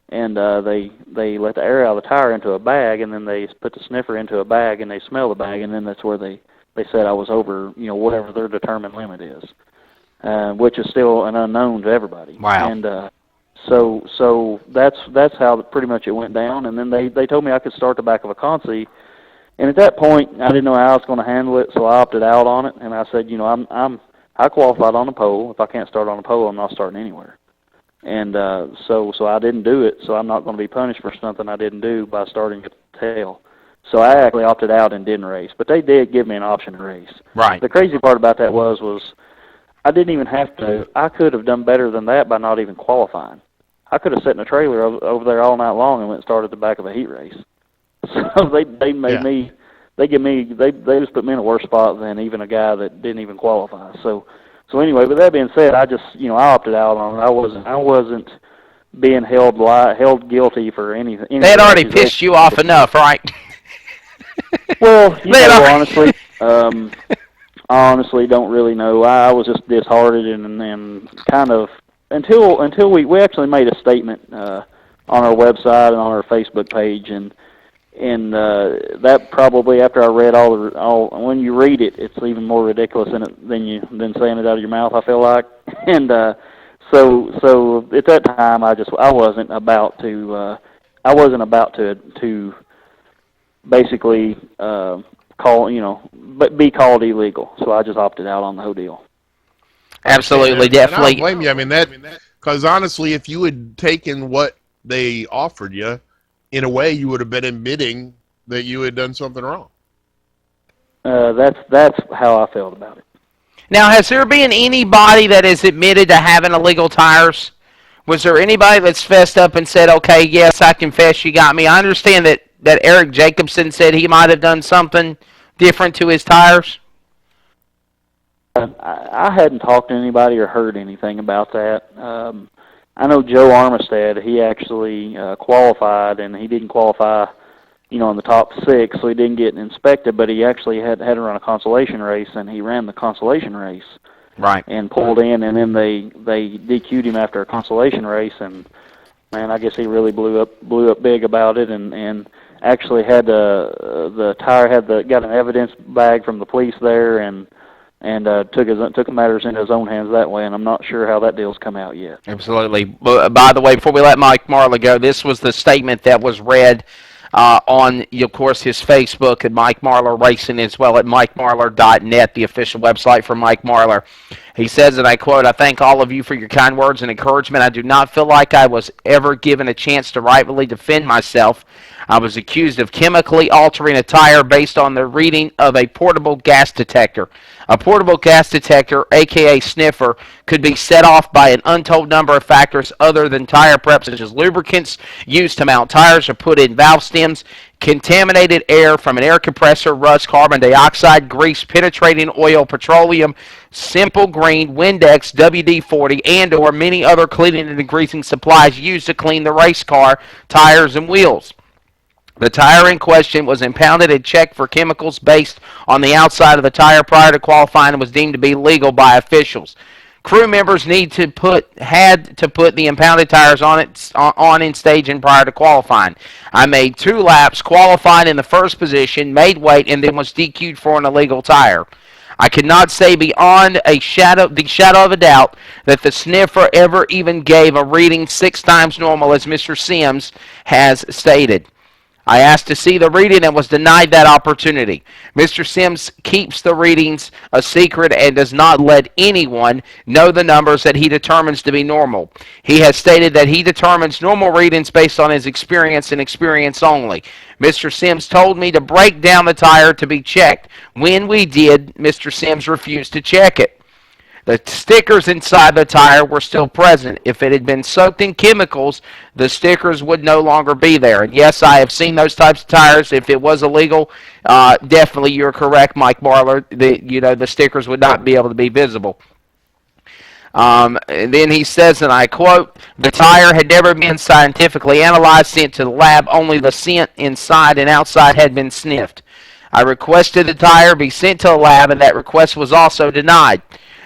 and they let the air out of the tire into a bag, and then they put the sniffer into a bag, and they smell the bag, and then that's where they said I was over, whatever their determined limit is, which is still an unknown to everybody. Wow. And so that's how pretty much it went down. And then they told me I could start the back of a Consi, and at that point I didn't know how I was going to handle it, so I opted out on it. And I said, I qualified on the pole. If I can't start on the pole, I'm not starting anywhere. And so I didn't do it. So I'm not going to be punished for something I didn't do by starting at the tail. So I actually opted out and didn't race. But they did give me an option to race. Right. The crazy part about that was I didn't even have to. I could have done better than that by not even qualifying. I could have sat in a trailer over there all night long and went and started the back of a heat race. So they made me. They just put me in a worse spot than even a guy that didn't even qualify. So anyway, with that being said, I just I opted out on it. I wasn't being held guilty for anything. They had already pissed you off enough, right? Well, honestly, I honestly don't really know. I was just disheartened and kind of until we actually made a statement on our website and on our Facebook page, and that probably after I read all when you read it, it's even more ridiculous than saying it out of your mouth, I feel like. And so at that time I wasn't about to basically be called illegal. So I just opted out on the whole deal. Absolutely, definitely. I don't blame you. I mean, because honestly, if you had taken what they offered you, in a way, you would have been admitting that you had done something wrong. That's how I felt about it. Now, has there been anybody that has admitted to having illegal tires? Was there anybody that's fessed up and said, okay, yes, I confess you got me? I understand that that Eric Jacobson said he might have done something different to his tires? I hadn't talked to anybody or heard anything about that. I know Joe Armistead, he actually qualified, and he didn't qualify, in the top 6, so he didn't get inspected, but he actually had to run a consolation race, and he ran the consolation race. Right. And pulled in, and then they DQ'd him after a consolation race, and man, I guess he really blew up big about it, and actually had the tire got an evidence bag from the police there, and took matters into his own hands that way, and I'm not sure how that deal's come out yet. Absolutely. By the way, before we let Mike Marlar go, this was the statement that was read on, of course, his Facebook at Mike Marlar Racing, as well at MikeMarlar.net, the official website for Mike Marlar. He says, and I quote, "I thank all of you for your kind words and encouragement. I do not feel like I was ever given a chance to rightfully defend myself. I was accused of chemically altering a tire based on the reading of a portable gas detector. A portable gas detector, aka sniffer, could be set off by an untold number of factors other than tire prep, such as lubricants used to mount tires or put in valve stems, contaminated air from an air compressor, rust, carbon dioxide, grease, penetrating oil, petroleum, simple green, Windex, WD-40, and or many other cleaning and degreasing supplies used to clean the race car, tires, and wheels. The tire in question was impounded and checked for chemicals based on the outside of the tire prior to qualifying and was deemed to be legal by officials. Crew members had to put the impounded tires on in staging prior to qualifying. I made 2 laps, qualified in the first position, made weight, and then was DQ'd for an illegal tire. I could not say beyond the shadow of a doubt that the sniffer ever even gave a reading 6 times normal, as Mr. Sims has stated. I asked to see the reading and was denied that opportunity. Mr. Sims keeps the readings a secret and does not let anyone know the numbers that he determines to be normal. He has stated that he determines normal readings based on his experience and experience only. Mr. Sims told me to break down the tire to be checked. When we did, Mr. Sims refused to check it. The stickers inside the tire were still present. If it had been soaked in chemicals, the stickers would no longer be there. And yes, I have seen those types of tires. If it was illegal, definitely you're correct, Mike Marlar. The stickers would not be able to be visible. And then he says, and I quote, "The tire had never been scientifically analyzed, sent to the lab. Only the scent inside and outside had been sniffed. I requested the tire be sent to the lab, and that request was also denied.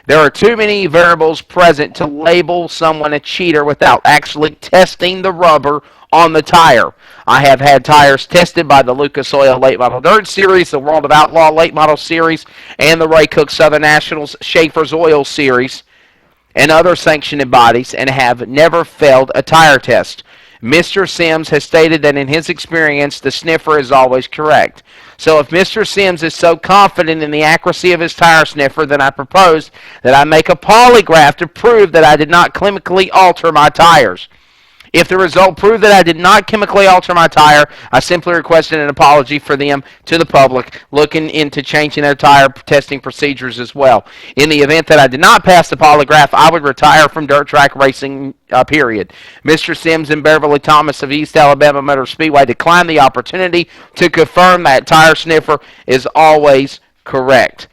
There are too many variables present to label someone a cheater without actually testing the rubber on the tire. I have had tires tested by the Lucas Oil Late Model Dirt Series, the World of Outlaw Late Model Series, and the Ray Cook Southern Nationals Schaefer's Oil Series and other sanctioned bodies, and have never failed a tire test. Mr. Sims has stated that in his experience, the sniffer is always correct. So if Mr. Sims is so confident in the accuracy of his tire sniffer, then I propose that I make a polygraph to prove that I did not chemically alter my tires. If the result proved that I did not chemically alter my tire, I simply requested an apology for them to the public, looking into changing their tire testing procedures as well. In the event that I did not pass the polygraph, I would retire from dirt track racing, period." Mr. Sims and Beverly Thomas of East Alabama Motor Speedway declined the opportunity to confirm that tire sniffer is always correct.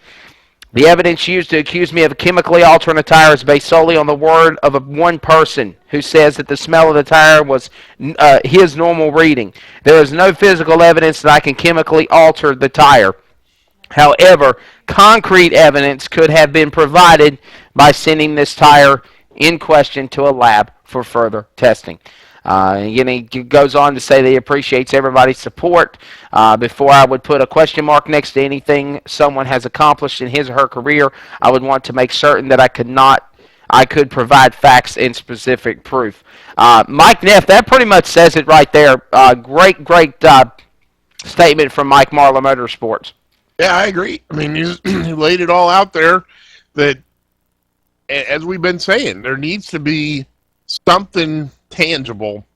The evidence used to accuse me of chemically altering a tire is based solely on the word of one person who says that the smell of the tire was his normal reading. There is no physical evidence that I can chemically alter the tire. However, concrete evidence could have been provided by sending this tire in question to a lab for further testing. He goes on to say that he appreciates everybody's support. Before I would put a question mark next to anything someone has accomplished in his or her career, I would want to make certain that I could provide facts and specific proof. Mike Neff, that pretty much says it right there. Great statement from Mike Marlar Motorsports. Yeah, I agree. I mean, you laid it all out there that, as we've been saying, there needs to be something tangible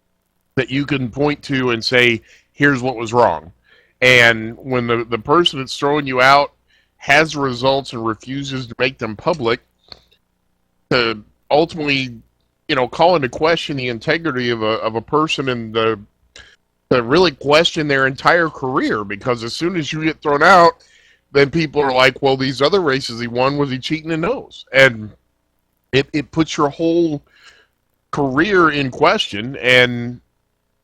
that you can point to and say, here's what was wrong. And when the person that's throwing you out has results and refuses to make them public, to ultimately, call into question the integrity of a person and the to really question their entire career, because as soon as you get thrown out, then people are like, well, these other races he won, was he cheating in those? And it puts your whole career in question, and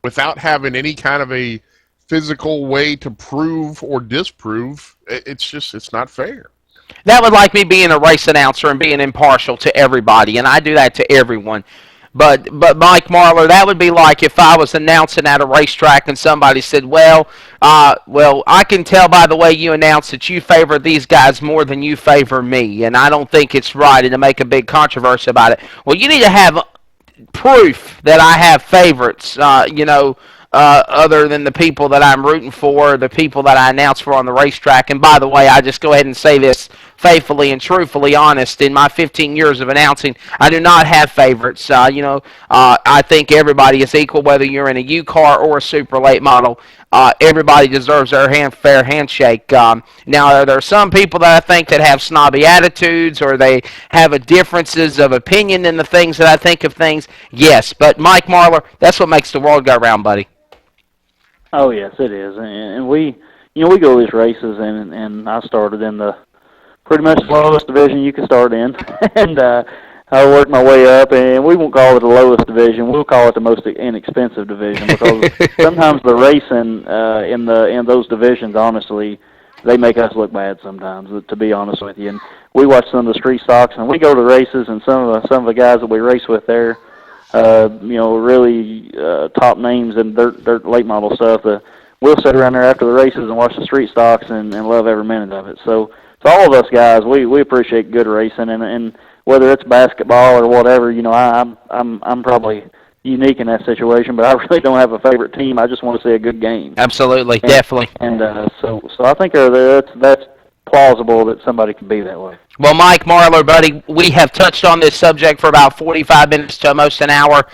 without having any kind of a physical way to prove or disprove, it's not fair. That would like me being a race announcer and being impartial to everybody, and I do that to everyone. But Mike Marlar, that would be like if I was announcing at a racetrack and somebody said, well, I can tell by the way you announce that you favor these guys more than you favor me, and I don't think it's right, and to make a big controversy about it. Well, you need to have proof that I have favorites, other than the people that I'm rooting for, the people that I announce for on the racetrack. And by the way, I just go ahead and say this faithfully and truthfully honest. In my 15 years of announcing, I do not have favorites. I think everybody is equal, whether you're in a U car or a super late model. Everybody deserves their fair handshake. Now, there are some people that I think that have snobby attitudes, or they have differences of opinion in the things that I think of things. Yes, but Mike Marlar, that's what makes the world go round, buddy. Oh yes, it is, and we go to these races, and I started in the pretty much the lowest division you can start in, and I worked my way up, and we won't call it the lowest division. We'll call it the most inexpensive division, because sometimes the racing in those divisions, honestly, they make us look bad sometimes, to be honest with you. And we watch some of the street stocks, and we go to races, and some of the guys that we race with there, really top names in dirt late model stuff. We'll sit around there after the races and watch the street stocks and love every minute of it. So all of us guys, we appreciate good racing, and whether it's basketball or whatever, I'm probably unique in that situation, but I really don't have a favorite team. I just want to see a good game. Absolutely, definitely. And so I think that's plausible that somebody can be that way. Well, Mike Marlar, buddy, we have touched on this subject for about 45 minutes to almost an hour.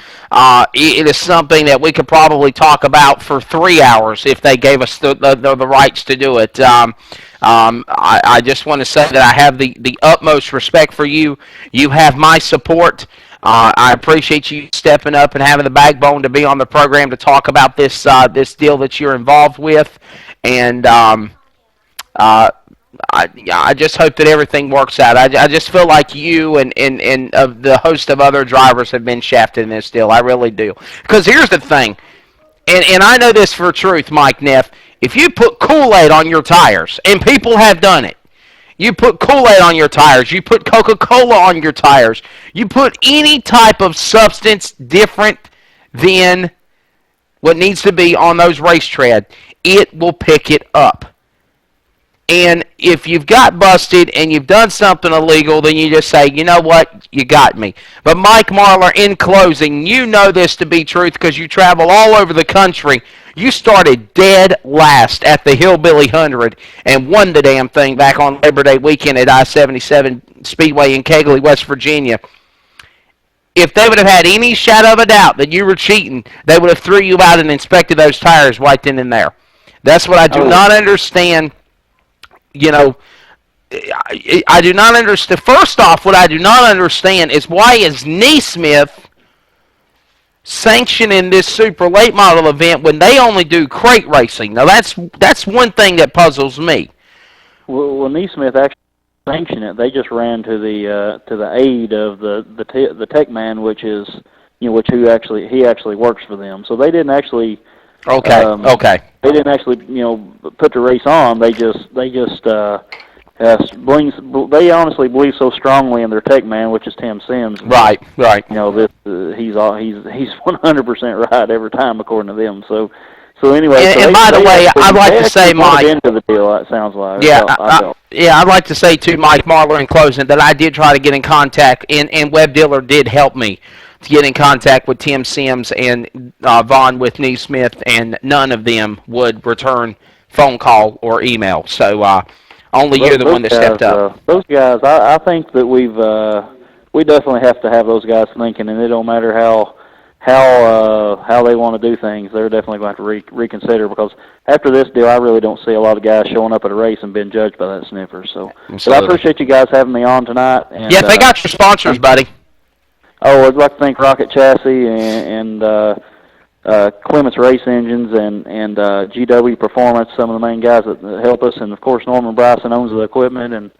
It is something that we could probably talk about for 3 hours if they gave us the rights to do it. I just want to say that I have the utmost respect for you. You have my support. I appreciate you stepping up and having the backbone to be on the program to talk about this deal that you're involved with. And I just hope that everything works out. I just feel like you and the host of other drivers have been shafted in this deal. I really do. Because here's the thing, and I know this for truth, Mike Neff. If you put Kool-Aid on your tires, and people have done it, you put Kool-Aid on your tires, you put Coca-Cola on your tires, you put any type of substance different than what needs to be on those race tread, it will pick it up. And if you've got busted and you've done something illegal, then you just say, you know what, you got me. But Mike Marlar, in closing, you know this to be truth because you travel all over the country. You started dead last at the Hillbilly 100 and won the damn thing back on Labor Day weekend at I-77 Speedway in Kegley, West Virginia. If they would have had any shadow of a doubt that you were cheating, they would have threw you out and inspected those tires right then and there. That's what I do not understand. I do not understand. First off, what I do not understand is why is Neesmith sanctioning this super late model event when they only do crate racing? Now that's one thing that puzzles me. Well, Neesmith actually sanctioned it. They just ran to the aid of the tech man, which is he actually works for them. So they didn't actually. Okay. They didn't actually, put the race on. They honestly believe so strongly in their tech man, which is Tim Sims. Right. He's 100% right every time, according to them. So anyway. And by the way, I'd like to say, Mike. Into the deal, it sounds like. Yeah, I'd like to say to Mike Marlar in closing that I did try to get in contact, and Web Dealer did help me to get in contact with Tim Sims and Vaughn with Neesmith, and none of them would return phone call or email. So only you're the one that stepped up. Those guys, I think that we definitely have to have those guys thinking, and it don't matter how they want to do things. They're definitely going to have to reconsider, because after this deal, I really don't see a lot of guys showing up at a race and being judged by that sniffer. So I appreciate you guys having me on tonight. And, they got your sponsors, buddy. Oh, I'd like to thank Rocket Chassis and Clements Race Engines and GW Performance, some of the main guys that help us, and of course Norman Bryson owns the equipment and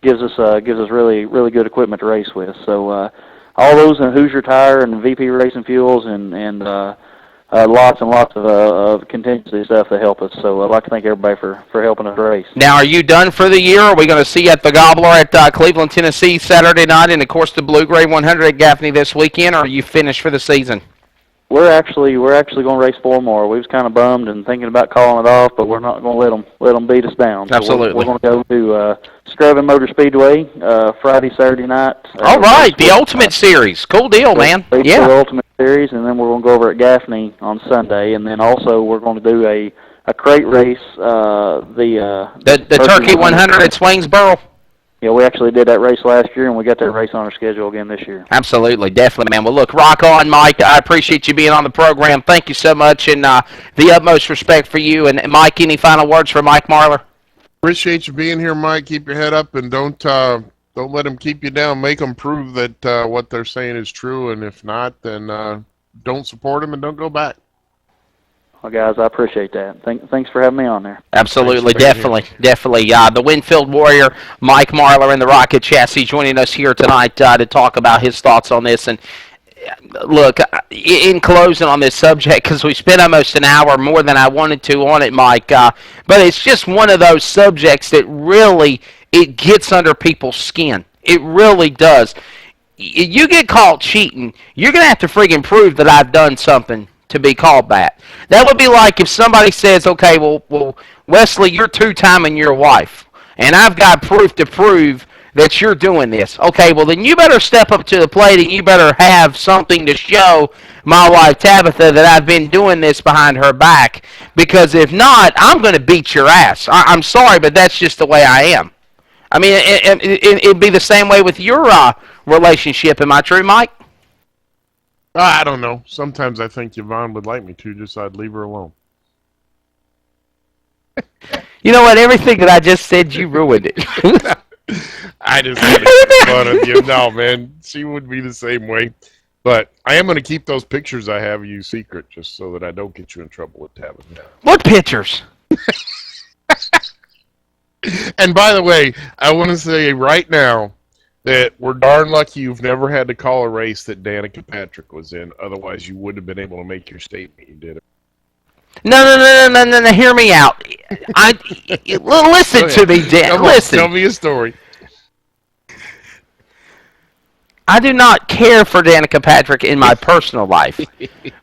gives us really good equipment to race with. So all those in Hoosier Tire and VP Racing Fuels and lots and lots of contingency stuff that help us. So I'd like to thank everybody for helping us race. Now, are you done for the year? Are we going to see you at the Gobbler at Cleveland, Tennessee Saturday night, and of course the Blue Gray 100 at Gaffney this weekend? Or are you finished for the season? We're actually going to race 4 more. We was kind of bummed and thinking about calling it off, but we're not going to let them beat us down. So Absolutely. We're going to go to Scrubbin Motor Speedway Friday, Saturday night. All right, the Ultimate Series. Cool deal, man. Yeah. The Ultimate Series, and then we're going to go over at Gaffney on Sunday, and then also we're going to do a crate race. The Turkey 100 at Swainsboro. Yeah, we actually did that race last year, and we got that race on our schedule again this year. Absolutely, definitely, man. Well, look, rock on, Mike. I appreciate you being on the program. Thank you so much, and the utmost respect for you. And Mike, any final words for Mike Marlar? Appreciate you being here, Mike. Keep your head up, and don't let them keep you down. Make them prove that what they're saying is true, and if not, then don't support them and don't go back. Well, guys, I appreciate that. Thanks for having me on there. Absolutely, definitely. The Winfield Warrior, Mike Marlar, and the Rocket Chassis joining us here tonight to talk about his thoughts on this. And look, in closing on this subject, because we spent almost an hour more than I wanted to on it, Mike, but it's just one of those subjects that really, it gets under people's skin. It really does. You get caught cheating, you're going to have to friggin' prove that I've done something to be called that. That would be like if somebody says, okay, well, Wesley, you're two-timing your wife, and I've got proof to prove that you're doing this. Okay, well, then you better step up to the plate, and you better have something to show my wife, Tabitha, that I've been doing this behind her back, because if not, I'm going to beat your ass. I'm sorry, but that's just the way I am. I mean, it'd be the same way with your relationship. Am I true, Mike? I don't know. Sometimes I think Yvonne would like me to, just I'd leave her alone. You know what? Everything that I just said, you ruined it. I just had to make fun of you. No, man, she would be the same way. But I am going to keep those pictures I have of you secret, just so that I don't get you in trouble with Tabitha. What pictures? And by the way, I want to say right now that we're darn lucky you've never had to call a race that Danica Patrick was in. Otherwise, you wouldn't have been able to make your statement. You did it. No. Hear me out. Listen to me, Dan. Listen. Tell me a story. I do not care for Danica Patrick in my personal life.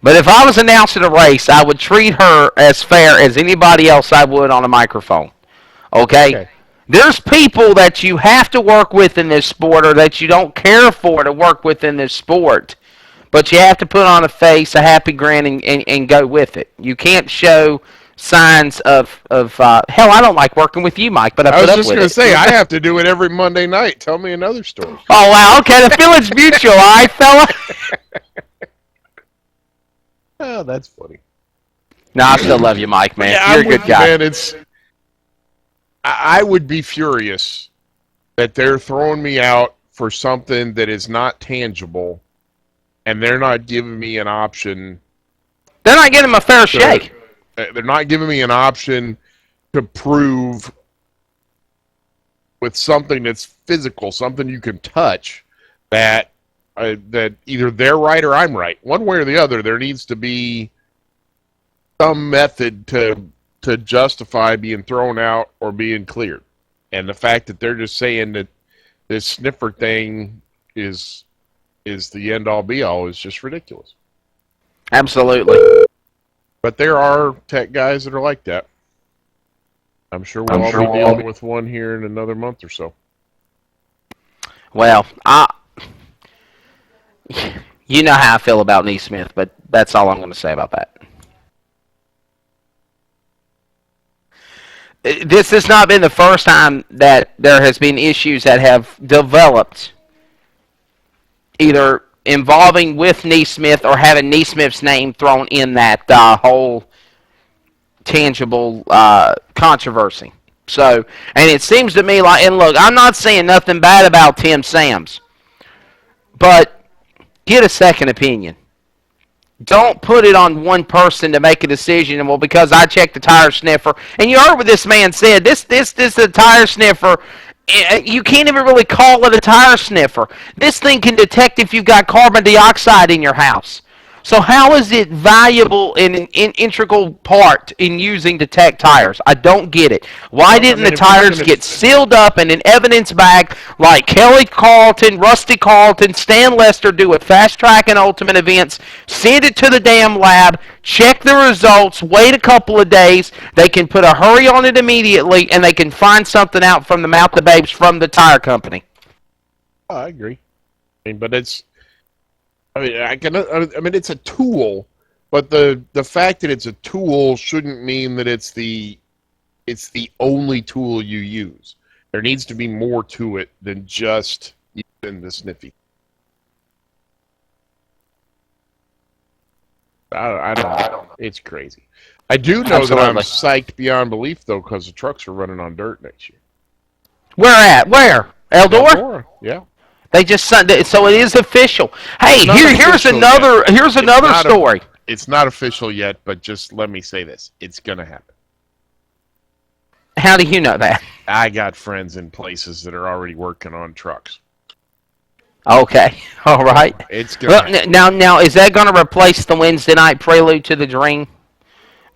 But if I was announcing a race, I would treat her as fair as anybody else I would on a microphone. Okay? There's people that you have to work with in this sport or that you don't care for to work with in this sport. But you have to put on a face, a happy grin, and go with it. You can't show signs of hell, I don't like working with you, Mike, but I put up with it. I was just going to say, I have to do it every Monday night. Tell me another story. Oh, wow. Okay, the feeling's mutual, all right, fella? Oh, that's funny. No, I still love you, Mike, man. Yeah, you're a good guy. Man, I would be furious that they're throwing me out for something that is not tangible, and they're not giving me an option. They're not giving him a fair shake. They're not giving me an option to prove with something that's physical, something you can touch, that either they're right or I'm right. One way or the other, there needs to be some method to justify being thrown out or being cleared. And the fact that they're just saying that this sniffer thing is the end-all be-all is just ridiculous. Absolutely. But there are tech guys that are like that. I'm sure we'll all be dealing with one here in another month or so. Well, you know how I feel about Neesmith, but that's all I'm going to say about that. This has not been the first time that there has been issues that have developed either involving with Neesmith or having Neesmith's name thrown in that whole tangible controversy. So, and it seems to me like, and look, I'm not saying nothing bad about Tim Sams, but get a second opinion. Don't put it on one person to make a decision. And well, because I checked the tire sniffer, and you heard what this man said. This is a tire sniffer. You can't even really call it a tire sniffer. This thing can detect if you've got carbon dioxide in your house. So how is it valuable and an integral part in using Detect tires? I don't get it. Why didn't the tires get sealed up in an evidence bag like Kelly Carlton, Rusty Carlton, Stan Lester do at Fast Track and Ultimate Events, send it to the damn lab, check the results, wait a couple of days, they can put a hurry on it immediately, and they can find something out from the mouth of babes from the tire company. Oh, I agree. But it's... I mean, it's a tool, but the fact that it's a tool shouldn't mean that it's the only tool you use. There needs to be more to it than just using the sniffy. I don't know. It's crazy. I do know that I'm psyched beyond belief, though, because the trucks are running on dirt next year. Where at? Where? Eldora? Yeah. They just so it is official. Hey, here's another story. It's not official yet, but just let me say this: it's gonna happen. How do you know that? I got friends in places that are already working on trucks. Okay, all right. It's gonna now is that going to replace the Wednesday night prelude to the Dream?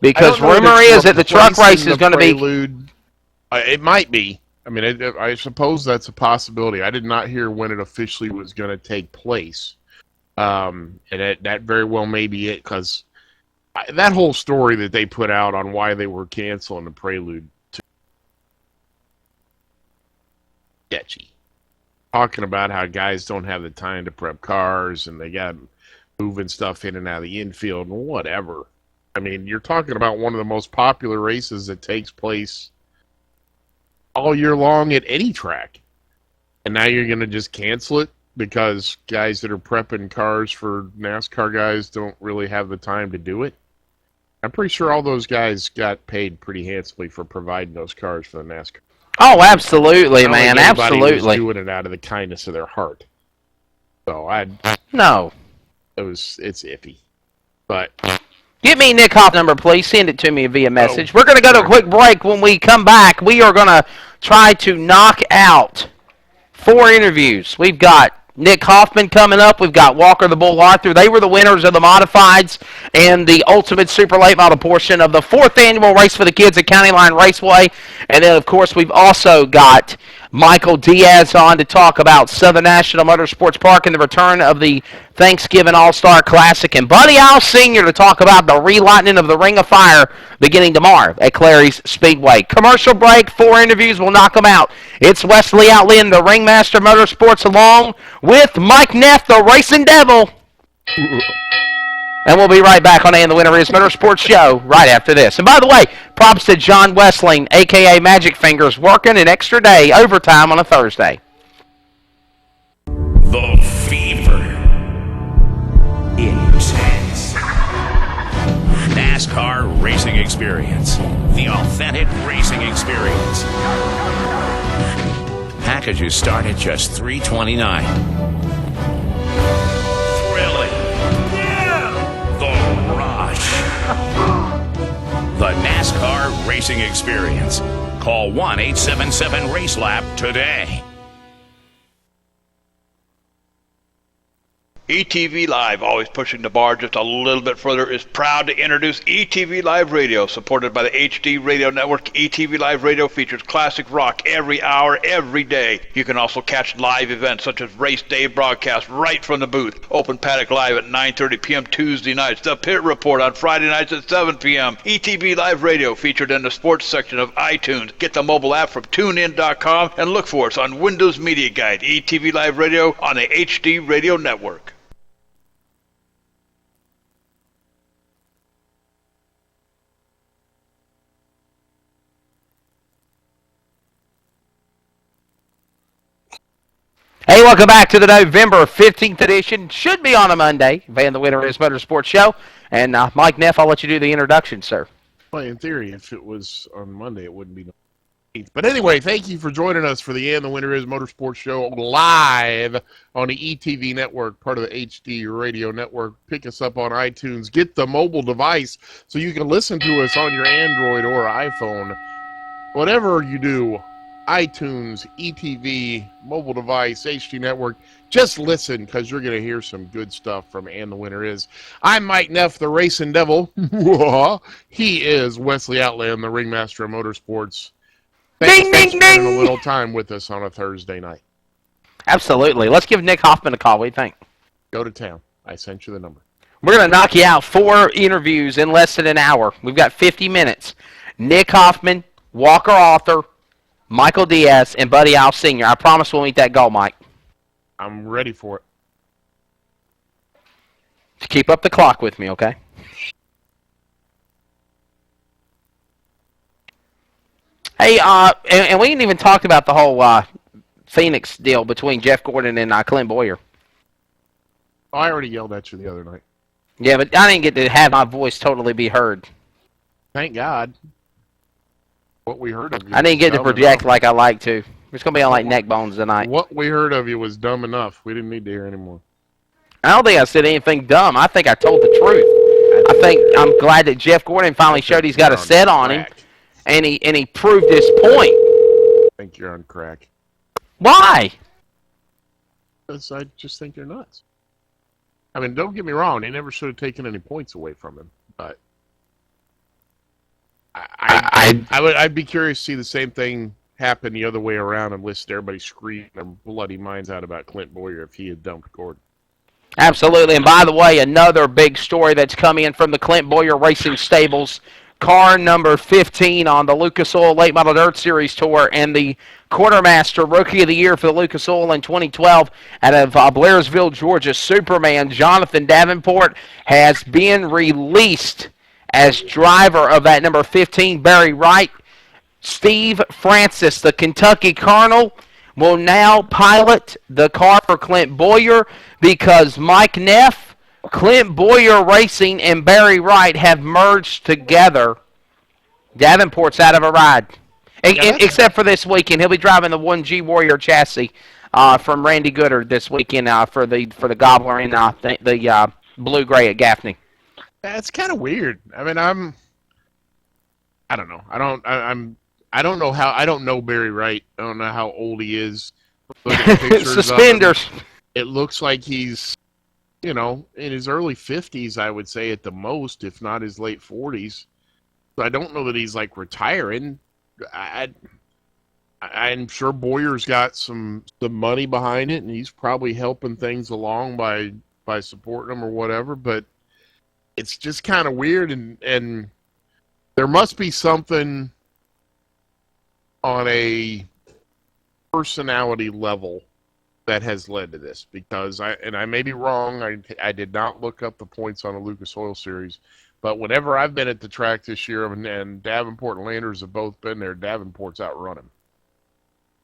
Because rumor is that the truck race is going to be. It might be. I mean, I suppose that's a possibility. I did not hear when it officially was going to take place. And that very well may be it, because that whole story that they put out on why they were canceling the Prelude to sketchy. Talking about how guys don't have the time to prep cars and they got moving stuff in and out of the infield and whatever. I mean, you're talking about one of the most popular races that takes place all year long at any track. And now you're going to just cancel it because guys that are prepping cars for NASCAR guys don't really have the time to do it. I'm pretty sure all those guys got paid pretty handsomely for providing those cars for the NASCAR. Oh, absolutely, man, absolutely. Was doing it out of the kindness of their heart. So it's iffy. But get me Nick Hoff's number, please. Send it to me via message. We're going to go to a quick break. When we come back, we are going to try to knock out 4 interviews. We've got Nick Hoffman coming up. We've got Walker the Bull Arthur. They were the winners of the modifieds and the ultimate super late model portion of the 4th annual Race for the Kids at County Line Raceway. And then, of course, we've also got Michael Diaz on to talk about Southern National Motorsports Park and the return of the Thanksgiving All-Star Classic, and Buddy Al Sr. to talk about the relighting of the Ring of Fire beginning tomorrow at Clary's Speedway. Commercial break, 4 interviews, we'll knock them out. It's Wesley Outland, the Ringmaster Motorsports, along with Mike Neff, the Racing Devil. And we'll be right back on A and the Winner Is Motorsports Show right after this. And by the way, props to John Wessling, a.k.a. Magic Fingers, working an extra day, overtime on a Thursday. The fever. Intense. NASCAR racing experience. The authentic racing experience. Packages start at just $329. Thrilling. The Rush. The NASCAR racing experience. Call 1-877-RACE-LAP today. ETV Live, always pushing the bar just a little bit further, is proud to introduce ETV Live Radio, supported by the HD Radio Network. ETV Live Radio features classic rock every hour, every day. You can also catch live events such as Race Day broadcast right from the booth, Open Paddock Live at 9:30 p.m. Tuesday nights, The Pit Report on Friday nights at 7 p.m. ETV Live Radio featured in the sports section of iTunes. Get the mobile app from TuneIn.com and look for us on Windows Media Guide. ETV Live Radio on the HD Radio Network. Hey, welcome back to the November 15th edition. Should be on a Monday, Van the Winner Is Motorsports Show. And Mike Neff, I'll let you do the introduction, sir. Well, in theory, if it was on Monday, it wouldn't be. But anyway, thank you for joining us for the And the Winner Is Motorsports Show live on the ETV network, part of the HD Radio Network. Pick us up on iTunes. Get the mobile device so you can listen to us on your Android or iPhone. Whatever you do, iTunes, ETV, mobile device, HD Network, just listen because you're going to hear some good stuff from And the Winner Is. I'm Mike Neff, the Racing Devil. He is Wesley Outland, the Ringmaster of Motorsports. Thanks for spending a little time with us on a Thursday night. Absolutely. Let's give Nick Hoffman a call. What do you think? Go to town. I sent you the number. We're going to knock you out 4 interviews in less than an hour. We've got 50 minutes. Nick Hoffman, Walker Arthur, Michael Diaz, and Buddy Al Sr. I promise we'll meet that goal, Mike. I'm ready for it. Just keep up the clock with me, okay? Hey, and we didn't even talk about the whole Phoenix deal between Jeff Gordon and Clint Boyer. I already yelled at you the other night. Yeah, but I didn't get to have my voice totally be heard. Thank God. What we heard of you. I didn't get to project like I like to. It's going to be on like neck bones tonight. What we heard of you was dumb enough. We didn't need to hear anymore. I don't think I said anything dumb. I think I told the truth. I think I'm glad that Jeff Gordon finally showed he's got a set on him, and he proved his point. I think you're on crack. Why? Because I just think you're nuts. I mean, don't get me wrong. They never should have taken any points away from him, but I'd be curious to see the same thing happen the other way around and listen to everybody scream their bloody minds out about Clint Boyer if he had dumped Gordon. Absolutely. And by the way, another big story that's coming in from the Clint Boyer Racing Stables. Car number 15 on the Lucas Oil Late Model Dirt Series Tour and the Quartermaster Rookie of the Year for the Lucas Oil in 2012 out of Blairsville, Georgia, Superman Jonathan Davenport has been released as driver of that number 15 Barry Wright. Steve Francis, the Kentucky Colonel, will now pilot the car for Clint Boyer because Mike Neff, Clint Boyer Racing, and Barry Wright have merged together. Davenport's out of a ride. Except for this weekend. He'll be driving the 1G Warrior chassis from Randy Goodard this weekend for the Gobbler and the Blue Gray at Gaffney. That's kind of weird. I mean, I don't know. I don't know how. I don't know Barry Wright. I don't know how old he is. Look at the pictures Suspenders. It looks like he's, in his early 50s, I would say at the most, if not his late 40s. So I don't know that he's like retiring. I'm sure Boyer's got some money behind it, and he's probably helping things along by supporting them or whatever. But it's just kind of weird, and there must be something on a personality level that has led to this, because I may be wrong. I did not look up the points on the Lucas Oil Series, but whenever I've been at the track this year and Davenport and Landers have both been there, Davenport's outrun him.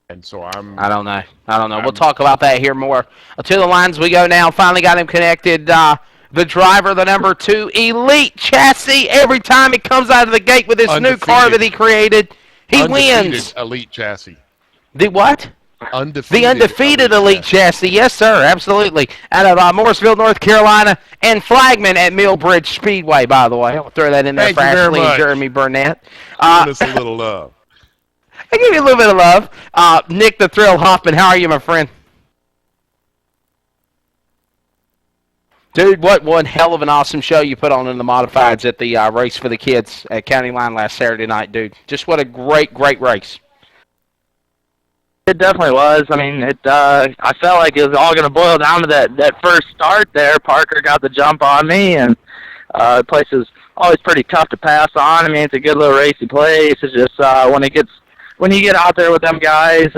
And so I don't know. We'll talk about that here more. To the lines we go now. Finally got him connected. The driver, the number 2 Elite Chassis. Every time he comes out of the gate with this new car that he created, he wins. Elite Chassis. The what? Undefeated. The undefeated Elite Chassis. Yes, sir. Absolutely. Out of Morrisville, North Carolina, and flagman at Millbridge Speedway, by the way. I'll throw that in there for Ashley and Jeremy Burnett. Give us a little love. I give you a little bit of love. Nick the Thrill Hoffman, how are you, my friend? Dude, what one hell of an awesome show you put on in the modifieds at the race for the kids at County Line last Saturday night, dude. Just what a great, great race. It definitely was. I mean, I felt like it was all going to boil down to that first start there. Parker got the jump on me, and the place is always pretty tough to pass on. I mean, it's a good little racy place. It's just when you get out there with them guys,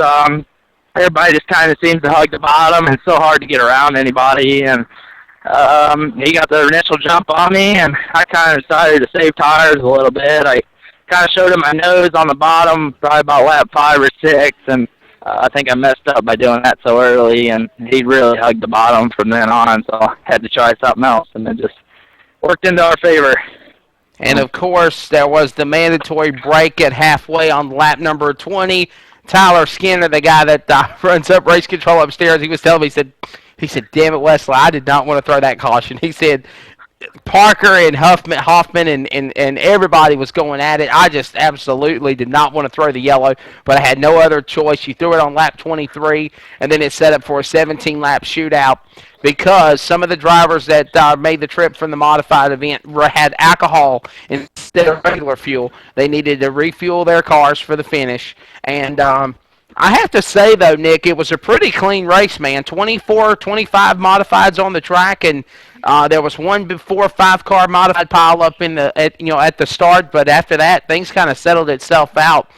everybody just kind of seems to hug the bottom, and it's so hard to get around anybody. And he got the initial jump on me, and I kind of decided to save tires a little bit. I kind of showed him my nose on the bottom, probably about lap 5 or 6, and I think I messed up by doing that so early, and he really hugged the bottom from then on, so I had to try something else, and it just worked into our favor. And, of course, there was the mandatory break at halfway on lap number 20. Tyler Skinner, the guy that runs up race control upstairs, he was telling me, he said, damn it, Wesley, I did not want to throw that caution. He said, Parker and Hoffman and everybody was going at it. I just absolutely did not want to throw the yellow, but I had no other choice. You threw it on lap 23, and then it set up for a 17-lap shootout because some of the drivers that made the trip from the modified event had alcohol instead of regular fuel. They needed to refuel their cars for the finish, and I have to say, though, Nick, it was a pretty clean race, man. 24, 25 modifieds on the track, and there was one before 5-car modified pile up at the start, but after that, things kind of settled itself out.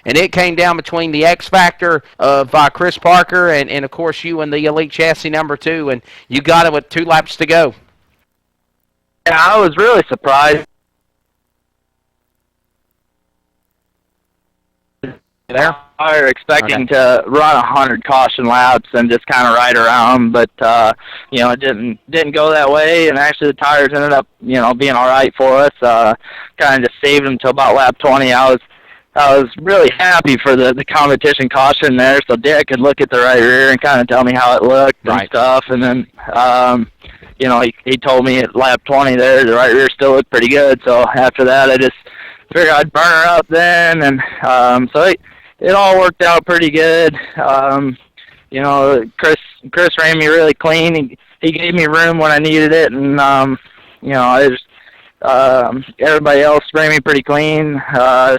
And it came down between the X Factor of Chris Parker and, of course, you and the Elite Chassis number 2, and you got it with 2 laps to go. Yeah, I was really surprised. There? We were expecting to run 100 caution laps and just kind of ride around, but it didn't go that way. And actually, the tires ended up being all right for us. Kind of just saved them till about lap 20. I was really happy for the competition caution there, so Dick could look at the right rear and kind of tell me how it looked and stuff. And then he told me at lap 20 there the right rear still looked pretty good. So after that, I just figured I'd burn her up then, and so it all worked out pretty good. Chris ran me really clean. He gave me room when I needed it, and everybody else ran me pretty clean. I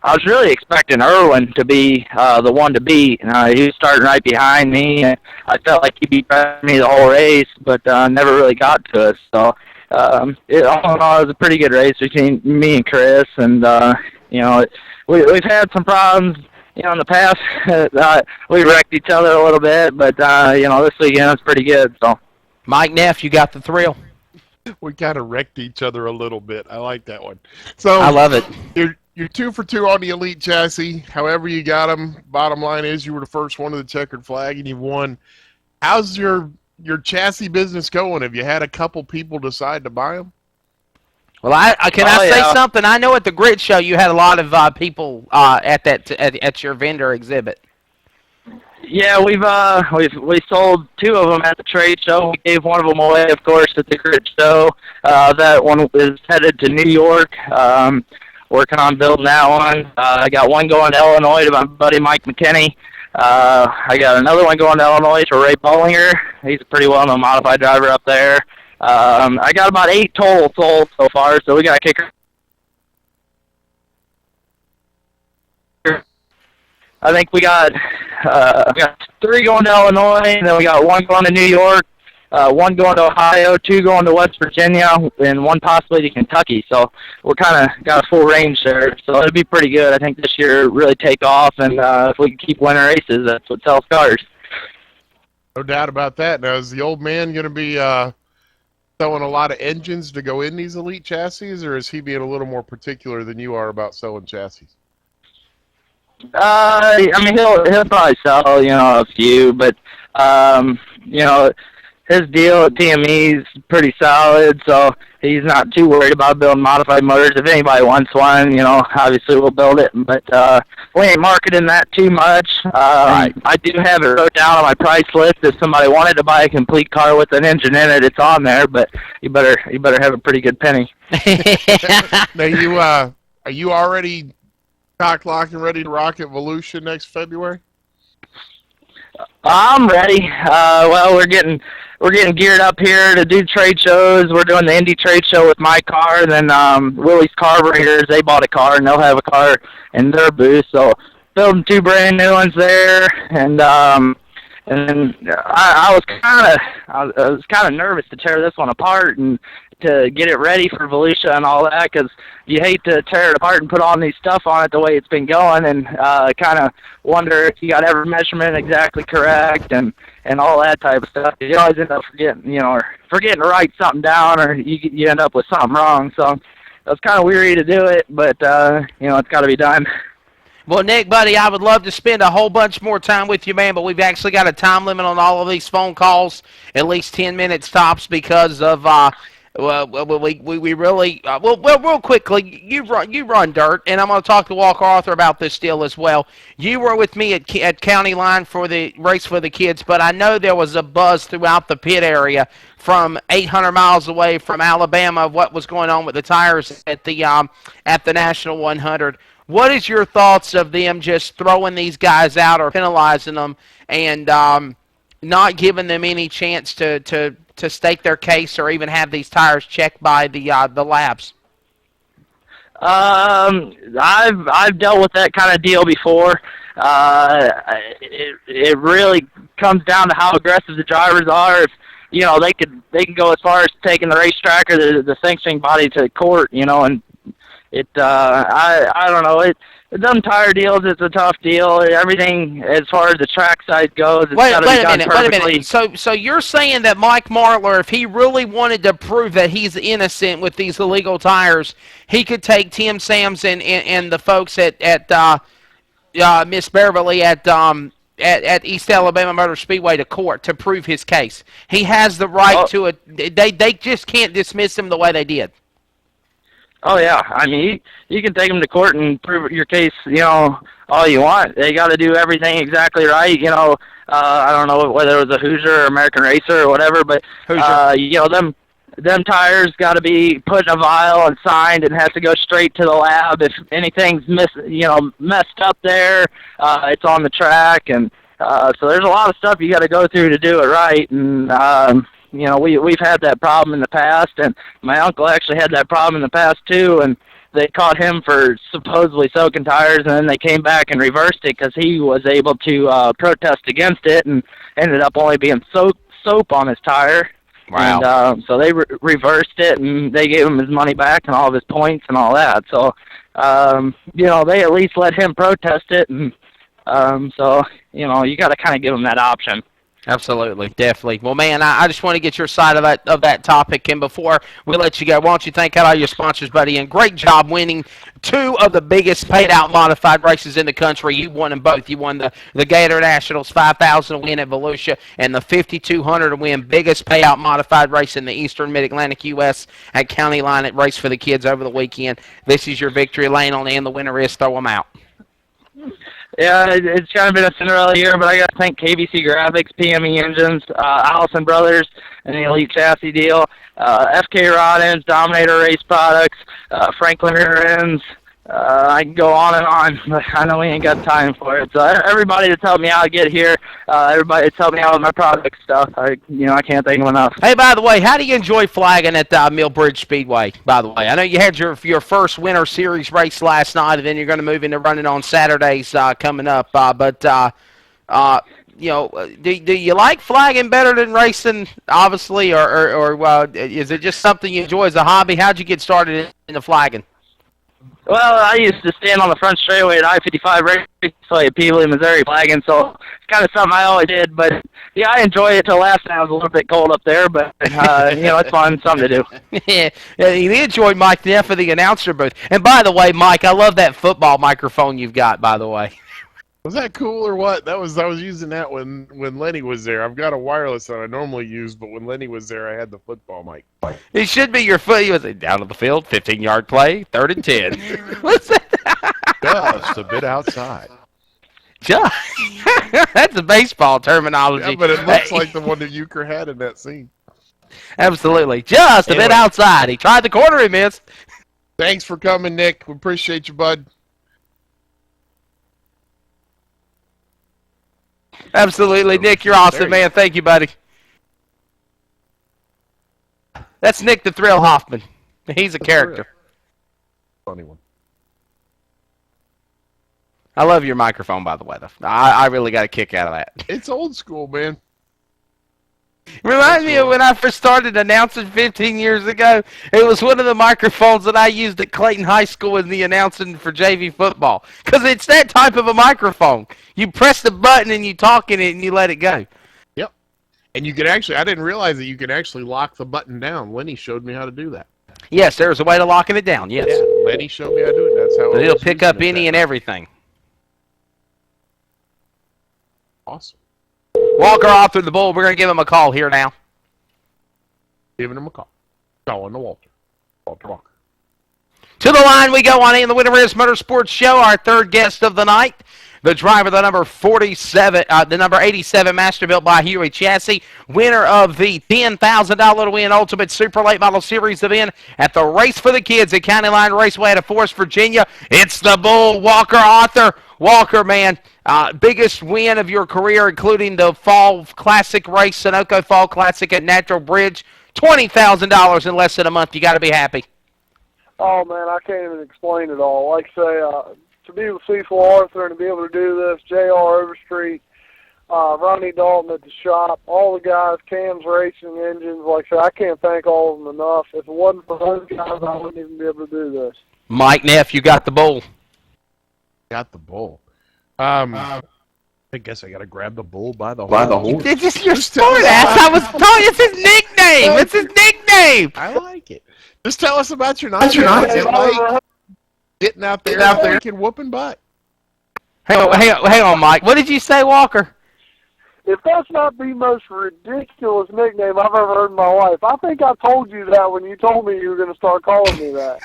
was really expecting Irwin to be the one to beat. He was starting right behind me, and I felt like he beat me the whole race, but never really got to us. So all in all, it was a pretty good race between me and Chris, and we've had some problems, in the past. We wrecked each other a little bit, but this weekend it's pretty good. So, Mike Neff, you got the thrill. We kind of wrecked each other a little bit. I like that one. So I love it. You're 2 for 2 on the Elite Chassis. However you got them. Bottom line is you were the first one to the checkered flag and you won. How's your chassis business going? Have you had a couple people decide to buy them? Well, I say something? I know at the Grid Show you had a lot of people at your vendor exhibit. Yeah, we sold 2 of them at the trade show. We gave one of them away, of course, at the Grid Show. That one is headed to New York. Working on building that one. I got one going to Illinois to my buddy Mike McKinney. I got another one going to Illinois to Ray Bollinger. He's a pretty well-known modified driver up there. I got about 8 total sold so far, so we got a kicker. I think we got 3 going to Illinois, and then we got 1 going to New York, 1 going to Ohio, 2 going to West Virginia, and 1 possibly to Kentucky. So we're kind of got a full range there. So it'll be pretty good. I think this year really take off, and if we can keep winning races, that's what sells cars. No doubt about that. Now, is the old man going to be selling a lot of engines to go in these Elite chassis, or is he being a little more particular than you are about selling chassis? He'll probably sell, a few, but, his deal at TME is pretty solid, so he's not too worried about building modified motors. If anybody wants one, obviously we'll build it, but we ain't marketing that too much. I do have it wrote down on my price list. If somebody wanted to buy a complete car with an engine in it, it's on there, but you better have a pretty good penny. Now, are you already cock, lock, and ready to rock at Volusia next February? I'm ready. We're getting geared up here to do trade shows. We're doing the Indy trade show with my car, and then Willie's Carburetors, they bought a car, and they'll have a car in their booth. So building 2 brand new ones there, and then I was kind of nervous to tear this one apart and to get it ready for Volusia and all that, because you hate to tear it apart and put all these stuff on it the way it's been going, and kind of wonder if you got every measurement exactly correct and all that type of stuff. You always end up forgetting to write something down, or you end up with something wrong. So I was kind of weary to do it, but it's got to be done. Well, Nick, buddy, I would love to spend a whole bunch more time with you, man, but we've actually got a time limit on all of these phone calls, at least 10 minutes tops, because of Well, we really well real quickly. You run dirt, and I'm going to talk to Walker Arthur about this deal as well. You were with me at County Line for the race for the kids, but I know there was a buzz throughout the pit area from 800 miles away from Alabama of what was going on with the tires at the National 100. What is your thoughts of them just throwing these guys out or penalizing them and not giving them any chance to stake their case or even have these tires checked by the labs? I've dealt with that kind of deal before. It really comes down to how aggressive the drivers are. If they can go as far as taking the racetrack or the sanctioning body to court. And I don't know. Them tire deals, it's a tough deal. Everything as far as the track side goes, it's got to be done perfectly. Wait a minute. So you're saying that Mike Martler, if he really wanted to prove that he's innocent with these illegal tires, he could take Tim Sams and the folks at Miss Beverly at East Alabama Motor Speedway to court to prove his case. He has the right to it. They just can't dismiss him the way they did. Oh yeah, I mean you can take them to court and prove your case, all you want. They got to do everything exactly right. I don't know whether it was a Hoosier or American Racer or whatever, but them tires got to be put in a vial and signed and has to go straight to the lab. If anything's messed up there, it's on the track, and so there's a lot of stuff you got to go through to do it right. And we've had that problem in the past, and my uncle actually had that problem in the past too, and they caught him for supposedly soaking tires, and then they came back and reversed it because he was able to protest against it and ended up only being soap on his tire. Wow. And so they reversed it, and they gave him his money back and all of his points and all that. So, they at least let him protest it, and so, you got to kind of give him that option. Absolutely, definitely. Well, man, I just want to get your side of that topic, and before we let you go, why don't you thank out all your sponsors, buddy? And great job winning two of the biggest paid-out modified races in the country. You won them both. You won the Gator Nationals 5,000 win at Volusia and the 5,200 win biggest payout modified race in the Eastern Mid-Atlantic U.S. at County Line at Race for the Kids over the weekend. This is your victory lane on, and the winner is Throw 'em Out. Yeah, it's kind of been a Cinderella year, but I got to thank KBC Graphics, PME Engines, Allison Brothers, and the Elite Chassis deal, FK Rod Ends, Dominator Race Products, Franklin Rear Ends. I can go on and on, but I know we ain't got time for it. So everybody that's helped me out get here, everybody that's helped me out with my product stuff, I can't thank them enough. Hey, by the way, how do you enjoy flagging at Millbridge Speedway, by the way? I know you had your first Winter Series race last night, and then you're going to move into running on Saturdays coming up. But do you like flagging better than racing, obviously, or is it just something you enjoy as a hobby? How'd you get started in the flagging? Well, I used to stand on the front straightaway at I-55 Raceway at Peabody, Missouri, flagging, so it's kind of something I always did. But, yeah, I enjoy it till last night. It was a little bit cold up there, but, it's fun, something to do. Yeah, you enjoyed Mike Neff for the announcer booth. And, by the way, Mike, I love that football microphone you've got, by the way. Was that cool or what? I was using that when Lenny was there. I've got a wireless that I normally use, but when Lenny was there, I had the football mic. It should be your foot. He was down to the field, 15-yard play, 3rd and 10. What's that? Just a bit outside. Just. That's a baseball terminology. Yeah, but it looks like the one that Euchre had in that scene. Absolutely. Just a bit outside. He tried the corner, he missed. Thanks for coming, Nick. We appreciate you, bud. Absolutely. Nick, you're awesome, man. Thank you, buddy. That's Nick the Thrill Hoffman. He's a character. Funny one. I love your microphone, by the way, though. I really got a kick out of that. It's old school, man. Reminds me of when I first started announcing 15 years ago. It was one of the microphones that I used at Clayton High School in the announcing for JV football. Because it's that type of a microphone. You press the button and you talk in it and you let it go. Yep. And you can actually, I didn't realize that you can actually lock the button down. Lenny showed me how to do that. Yes, there's a way to locking it down, yes. Yeah, Lenny showed me how to do it. That's how it'll pick up any and everything. Awesome. Walker Arthur the Bull, we're going to give him a call here now. Giving him a call. Calling to Walter. Walter Walker. To the line we go on in the Winter Is Motorsports Show. Our third guest of the night, the driver, the number 47, the number 87 Masterbuilt by Huey chassis, winner of the $10,000 to win Ultimate Super Late Model Series event at the Race for the Kids at County Line Raceway out of Forest, Virginia. It's the Bull, Walker Arthur. Walker, man, biggest win of your career, including the Fall Classic race, Sunoco Fall Classic at Natural Bridge. $20,000 in less than a month. You got to be happy. Oh, man, I can't even explain it all. Like I say, to be with Cecil Arthur and to be able to do this, J.R. Overstreet, Ronnie Dalton at the shop, all the guys, Cam's Racing Engines, like I say, I can't thank all of them enough. If it wasn't for those guys, I wouldn't even be able to do this. Mike Neff, you got the bull. Got the bull. I guess I got to grab the bull by the horn. It's just your sport ass. I was told it's his nickname. It's his nickname. I like it. Just tell us about your night. Like getting out there, and whooping butt. Hang on, Mike. What did you say, Walker? If that's not the most ridiculous nickname I've ever heard in my life, I think I told you that when you told me you were going to start calling me that.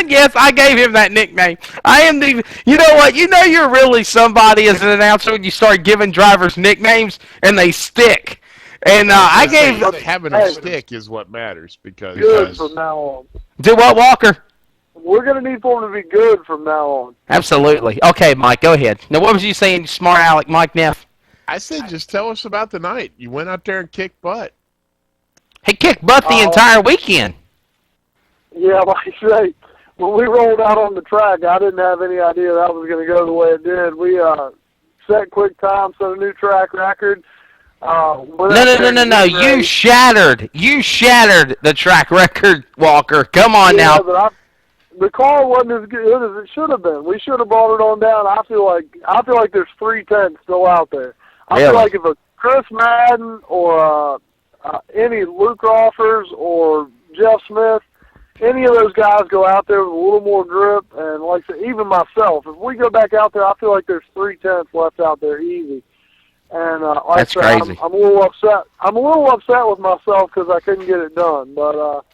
Yes, I gave him that nickname. I am the. You know what? You know you're really somebody as an announcer when you start giving drivers nicknames and they stick. And I gave having a stick is what matters because good from now on. Do what, Walker? We're going to need for them to be good from now on. Absolutely. Okay, Mike, go ahead. Now, what was you saying, smart Alec, Mike Neff? I said just tell us about the night. You went out there and kicked butt. He kicked butt the entire weekend. Yeah, like I say, when we rolled out on the track, I didn't have any idea that was going to go the way it did. We set quick time, set a new track record. No. You shattered the track record, Walker. Come on now. But the car wasn't as good as it should have been. We should have brought it on down. I feel like there's 310 still out there. I feel like if a Chris Madden or any Luke Offers or Jeff Smith, any of those guys go out there with a little more grip, and like I said, even myself, if we go back out there, I feel like there's 3/10 left out there easy. And like that's I said, crazy. I'm a little upset. I'm a little upset with myself because I couldn't get it done. But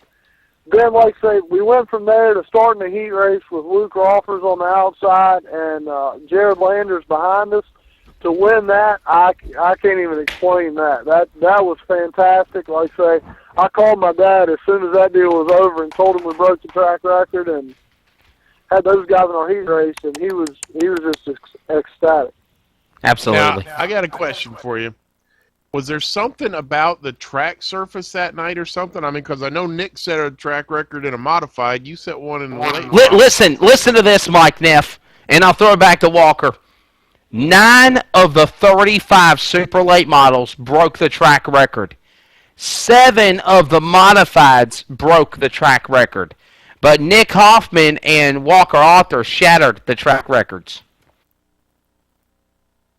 then, like I say, we went from there to starting the heat race with Luke Offers on the outside and Jared Landers behind us. To win that, I can't even explain that. That was fantastic. Like I say, I called my dad as soon as that deal was over and told him we broke the track record and had those guys in our heat race, and he was just ecstatic. Absolutely. Now, I got a question for you. Was there something about the track surface that night or something? I mean, because I know Nick set a track record in a modified. You set one in the late. Listen to this, Mike Neff, and I'll throw it back to Walker. 9 of the 35 super late models broke the track record. 7 of the modifieds broke the track record. But Nick Hoffman and Walker Arthur shattered the track records.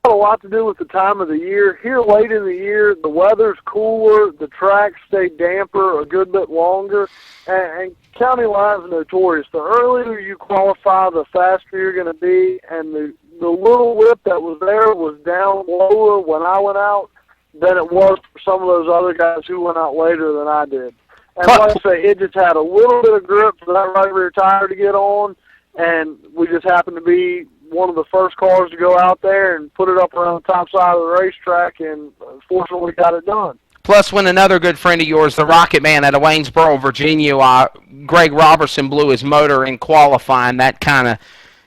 A lot to do with the time of the year. Here late in the year, the weather's cooler, the tracks stay damper a good bit longer, and County Line's notorious. The earlier you qualify, the faster you're going to be, and the little whip that was there was down lower when I went out than it was for some of those other guys who went out later than I did. And like I say, it just had a little bit of grip for that right rear tire to get on, and we just happened to be one of the first cars to go out there and put it up around the top side of the racetrack, and fortunately got it done. Plus, when another good friend of yours, the Rocket Man out of Waynesboro, Virginia, Greg Robertson blew his motor in qualifying, that kind of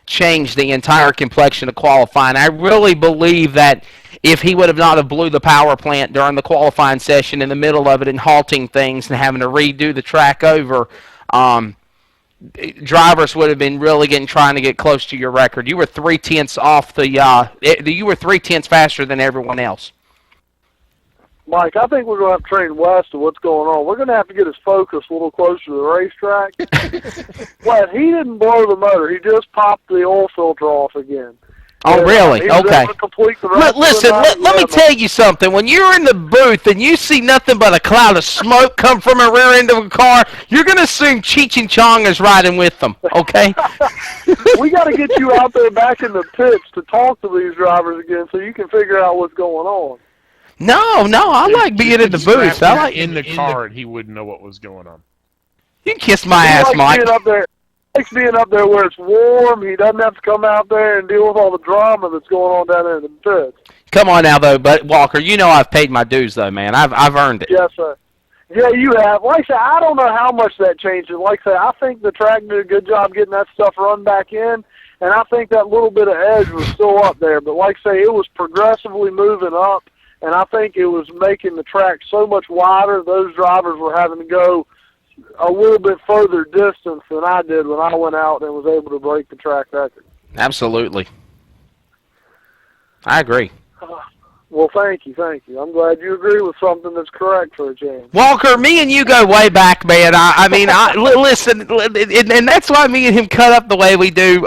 changed the entire complexion of qualifying. I really believe that if he would have not have blew the power plant during the qualifying session in the middle of it and halting things and having to redo the track over, drivers would have been really trying to get close to your record. You were 3/10 off you were 3/10 faster than everyone else. Mike, I think we're going to have to train West of what's going on. We're going to have to get his focus a little closer to the racetrack. But he didn't blow the motor. He just popped the oil filter off again. Oh, really? Okay. Listen, let me tell you something. When you're in the booth and you see nothing but a cloud of smoke come from a rear end of a car, you're going to assume Cheech and Chong is riding with them, okay? We got to get you out there back in the pits to talk to these drivers again so you can figure out what's going on. No, I like being in the booth. I like in the car, and he wouldn't know what was going on. You can kiss my He ass, likes Mike. being up there. He likes being up there where it's warm. He doesn't have to come out there and deal with all the drama that's going on down there in the pits. Come on now, though, but Walker, you know I've paid my dues, though, man. I've earned it. Yes, sir. Yeah, you have. Like I say, I don't know how much that changes. Like I say, I think the track did a good job getting that stuff run back in, and I think that little bit of edge was still up there. But like I say, it was progressively moving up, and I think it was making the track so much wider, those drivers were having to go a little bit further distance than I did when I went out and was able to break the track record. Absolutely. I agree. Well, thank you. I'm glad you agree with something that's correct for a change. Walker, me and you go way back, man. Listen, and that's why me and him cut up the way we do.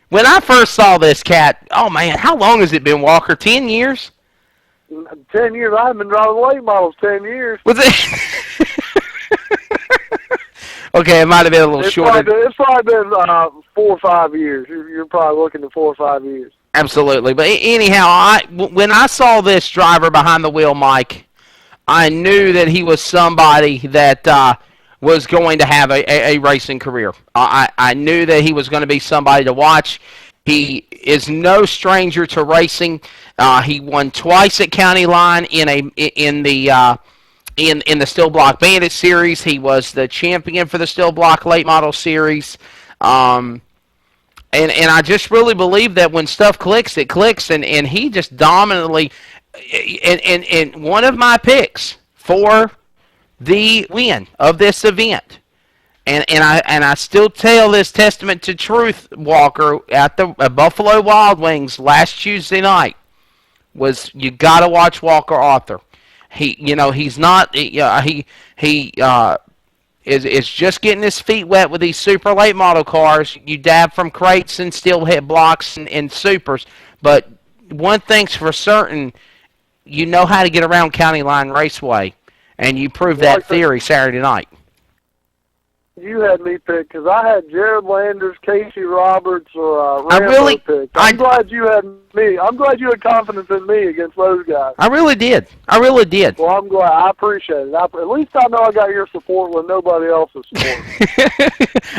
When I first saw this cat, oh, man, how long has it been, Walker? 10 years? 10 years. I've been driving late models 10 years. Was it? Okay, it might have been a little shorter. It's probably been 4 or 5 years. You're probably looking at 4 or 5 years. Absolutely. But anyhow, when I saw this driver behind the wheel, Mike, I knew that he was somebody that was going to have a racing career. I knew that he was going to be somebody to watch. He is no stranger to racing. He won twice at County Line in the Steel Block Bandit Series. He was the champion for the Steel Block Late Model Series. And I just really believe that when stuff clicks, it clicks, and he just dominantly, and one of my picks for the win of this event, and I still tell this testament to truth, Walker, at the Buffalo Wild Wings last Tuesday night, was you got to watch Walker Arthur. He's not is just getting his feet wet with these super late model cars. You dab from crates and steel hit blocks and supers. But one thing's for certain, you know how to get around County Line Raceway, and you proved that theory Saturday night. You had me picked because I had Jared Landers, Casey Roberts, or Rambo picked. I'm glad you had me. I'm glad you had confidence in me against those guys. I really did. Well, I'm glad. I appreciate it. At least I know I got your support when nobody else's support.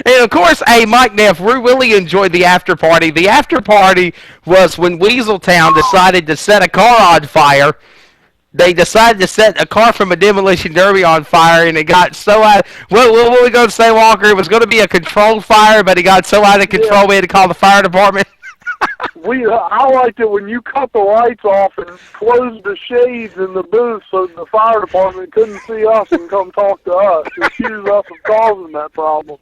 And, of course, hey, Mike Neff, we really enjoyed the after party. The after party was when Weaseltown decided to set a car on fire. They decided to set a car from a demolition derby on fire, and it got so out. What were we going to say, Walker? It was going to be a controlled fire, but it got so out of control we had to call the fire department. I liked it when you cut the lights off and closed the shades in the booth so the fire department couldn't see us and come talk to us. Accuse us of causing that problem.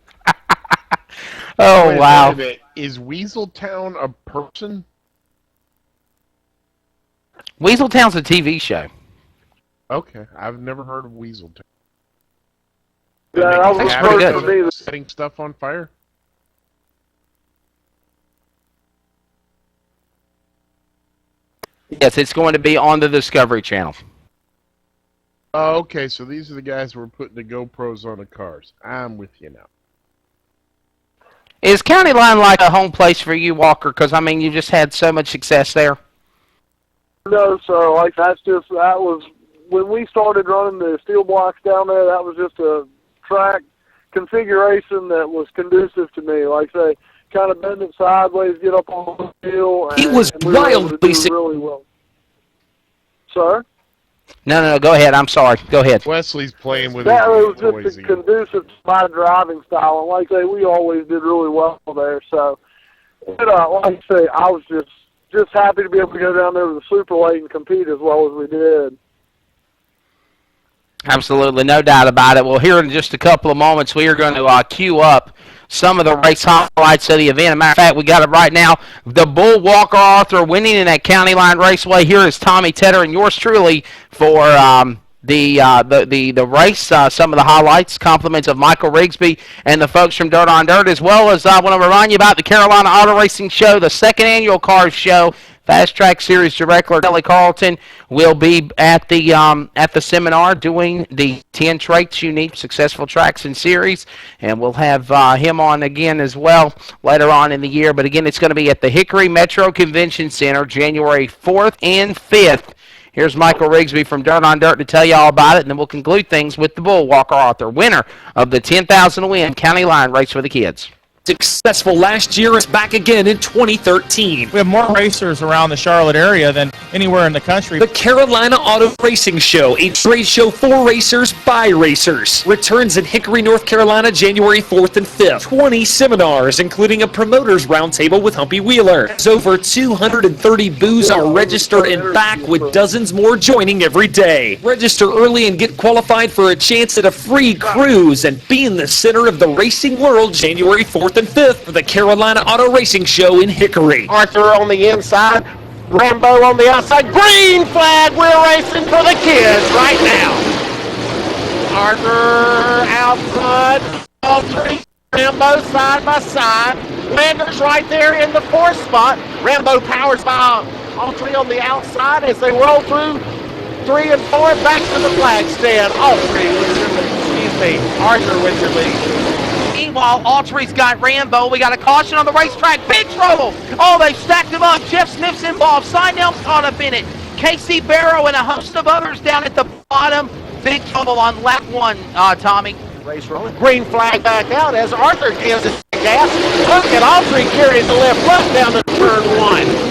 Oh, wow. Is Weaseltown a person? Weaseltown's a TV show. Okay, I've never heard of Weaseltown. Yeah, that was pretty good. For me. Setting stuff on fire? Yes, it's going to be on the Discovery Channel. Oh, okay, so these are the guys who are putting the GoPros on the cars. I'm with you now. Is County Line like a home place for you, Walker? Because, I mean, you just had so much success there. No, sir. Like that was when we started running the steel blocks down there. That was just a track configuration that was conducive to me. Like say, kind of bend it sideways, get up on the hill. And, He was and we were able to wildly do really well. Sir? No, go ahead. I'm sorry. Go ahead. Wesley's playing with That his was toys just again. conducive to my driving style. And like I say, we always did really well there. So, like I say, I was just happy to be able to go down there with the super late and compete as well as we did. Absolutely, no doubt about it. Well, here in just a couple of moments, we are going to queue up some of the race highlights of the event. As a matter of fact, we got it right now. The Bull Walker Arthur winning in that County Line Raceway. Here is Tommy Tedder and yours truly for the race. Some of the highlights, compliments of Michael Rigsby and the folks from Dirt on Dirt, as well as I want to remind you about the Carolina Auto Racing Show, the second annual Cars Show. Fast Track Series Director Kelly Carlton will be at the seminar doing the 10 traits you need, successful tracks and series, and we'll have him on again as well later on in the year. But again, it's going to be at the Hickory Metro Convention Center, January 4th and 5th Here's Michael Rigsby from Dirt on Dirt to tell you all about it, and then we'll conclude things with the bull, Walker Arthur, winner of the 10,000 to win County Line Race for the Kids. Successful last year, is back again in 2013. We have more racers around the Charlotte area than anywhere in the country. The Carolina Auto Racing Show, a trade show for racers by racers, returns in Hickory, North Carolina, January 4th and 5th. 20 seminars, including a promoters roundtable with Humpy Wheeler. As over 230 booths are registered and back, with dozens more joining every day. Register early and get qualified for a chance at a free cruise and be in the center of the racing world January 4th and 5th for the Carolina Auto Racing Show in Hickory. Arthur on the inside, Rambo on the outside. Green flag, we're racing for the kids right now. Arthur out front, all three, Rambo side by side. Landers right there in the 4th spot. Rambo powers by all three on the outside as they roll through 3 and 4 back to the flag stand. All three with your lead. Excuse me, Arthur with your lead. Meanwhile, Autry's got Rambo. We got a caution on the racetrack. Big trouble. Oh, they've stacked him up. Jeff Sniff's involved. Sinell's caught up in it. Casey Barrow and a host of others down at the bottom. Big trouble on lap 1, Tommy. Race rolling. Green flag back out as Arthur gives it gas. Look at Autry carries the left left down to turn 1.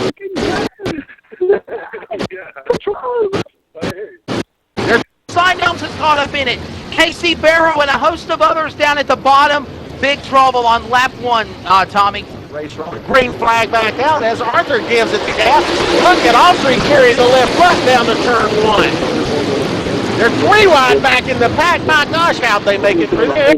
Sinell's is caught up in it. Casey Barrow and a host of others down at the bottom. Big trouble on lap 1, Tommy. Race rolling. Green flag back out as Arthur gives it the gas. Look at Autry carries the left left down to turn 1. They're 3 wide back in the pack. My gosh, how'd they make it through here?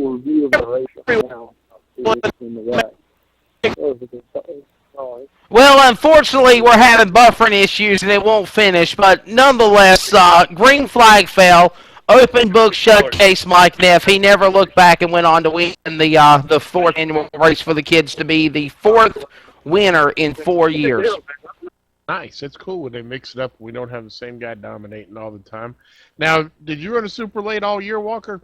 Well, unfortunately, we're having buffering issues and it won't finish, but nonetheless, green flag fell. Open book, shut case, Mike Neff. He never looked back and went on to win the 4th annual race for the kids, to be the 4th winner in 4 years. Nice. It's cool when they mix it up. We don't have the same guy dominating all the time. Now, did you run a super late all year, Walker?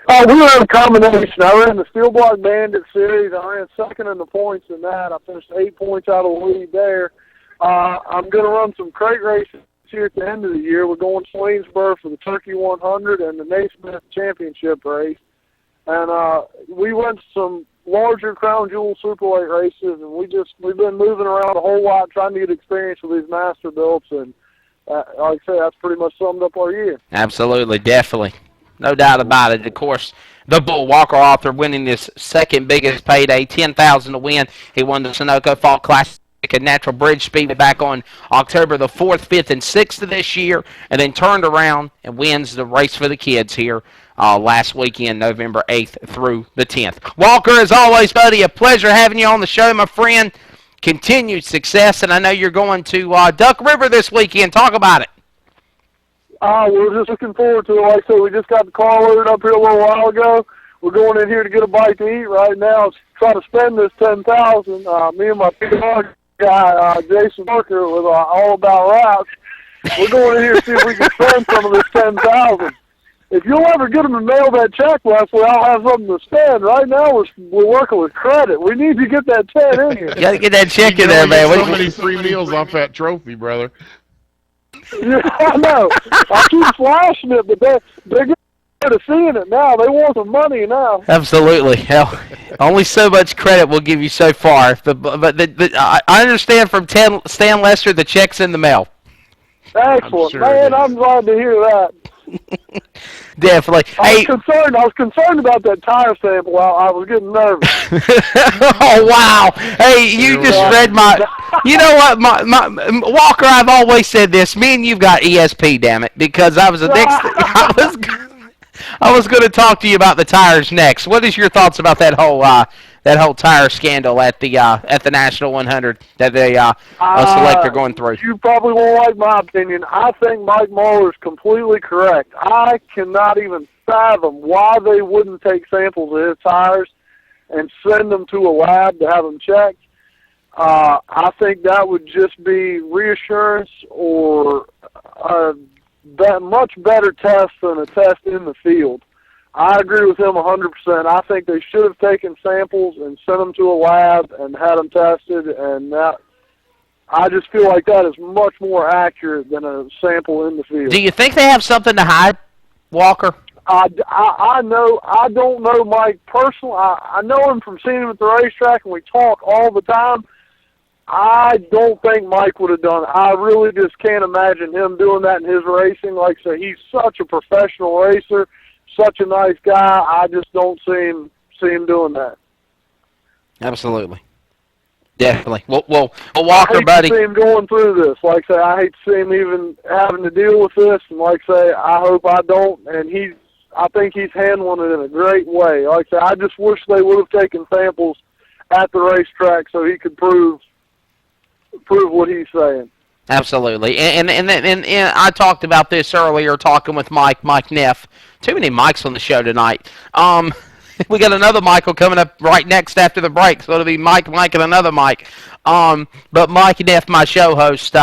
We ran a combination. I ran the Steel Block Bandit Series. I ran second in the points in that. I finished 8 points out of the lead there. I'm going to run some crate races here at the end of the year. We're going to Swainsboro for the Turkey 100 and the Naismith Championship race. And we went some larger Crown Jewel Superweight races, and we've been moving around a whole lot trying to get experience with these master builds. And like I say, that's pretty much summed up our year. Absolutely, definitely. No doubt about it. Of course, the bull, Walker Arthur, winning this second biggest payday, $10,000 to win. He won the Sunoco Fall Classic at Natural Bridge Speedway back on October the 4th, 5th, and 6th of this year, and then turned around and wins the race for the kids here last weekend, November 8th through the 10th. Walker, as always, buddy, a pleasure having you on the show, my friend. Continued success, and I know you're going to Duck River this weekend. Talk about it. We're just looking forward to it. Like I said, we just got the car loaded up here a little while ago. We're going in here to get a bite to eat right now. Trying to spend this $10,000. Me and my big dog guy, Jason Parker, was all about routes. We're going in here to see if we can spend some of this $10,000. If you'll ever get them to mail that check, Wesley, I'll have something to spend. Right now, we're working with credit. We need to get that 10 in here. You got to get that check in there, man. So many free meals off that trophy, brother. Yeah, I know. I keep flashing it, but they're getting to seeing it now. They want some money now. Absolutely. Hell, only so much credit will give you so far. I understand from Stan Lester the check's in the mail. Excellent, man. I'm glad to hear that. Definitely. I was concerned about that tire sample. I was getting nervous. Oh wow! Hey, you just read my. You know what, my Walker? I've always said this. Me and you've got ESP, damn it, because I was I was going to talk to you about the tires next. What is your thoughts about that whole tire scandal at the National 100 that they select are going through? You probably won't like my opinion. I think Mike Muller is completely correct. I cannot even fathom why they wouldn't take samples of his tires and send them to a lab to have them checked. I think that would just be reassurance or that much better test than a test in the field. I agree with him 100%. I think they should have taken samples and sent them to a lab and had them tested, and that I just feel like that is much more accurate than a sample in the field. Do you think they have something to hide, Walker? I don't know Mike personally. I know him from seeing him at the racetrack, and we talk all the time. I don't think Mike would have done it. I really just can't imagine him doing that in his racing. Like I say, he's such a professional racer, such a nice guy. I just don't see him doing that. Absolutely. Definitely. Well, Walker, buddy. I hate to see him going through this. Like I say, I hate to see him even having to deal with this. And like I say, I hope I don't. And I think he's handling it in a great way. Like I say, I just wish they would have taken samples at the racetrack so he could prove what he's saying. Absolutely. And I talked about this earlier, talking with Mike Neff. Too many Mikes on the show tonight. We got another Michael coming up right next after the break, so it'll be Mike, and another Mike. But Mike Neff, my show host,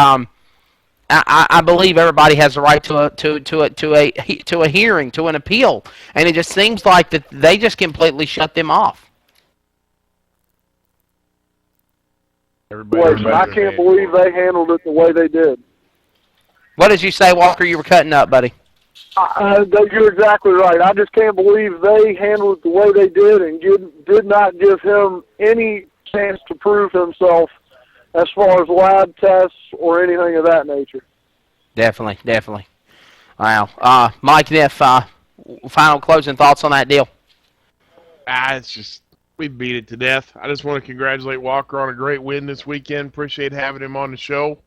I believe everybody has a right to a hearing, to an appeal, and it just seems like that they just completely shut them off. I can't believe they handled it the way they did. What did you say, Walker? You were cutting up, buddy. You're exactly right. I just can't believe they handled it the way they did and did not give him any chance to prove himself as far as lab tests or anything of that nature. Definitely. Wow. Mike Neff, final closing thoughts on that deal? It's just, we beat it to death. I just want to congratulate Walker on a great win this weekend. Appreciate having him on the show.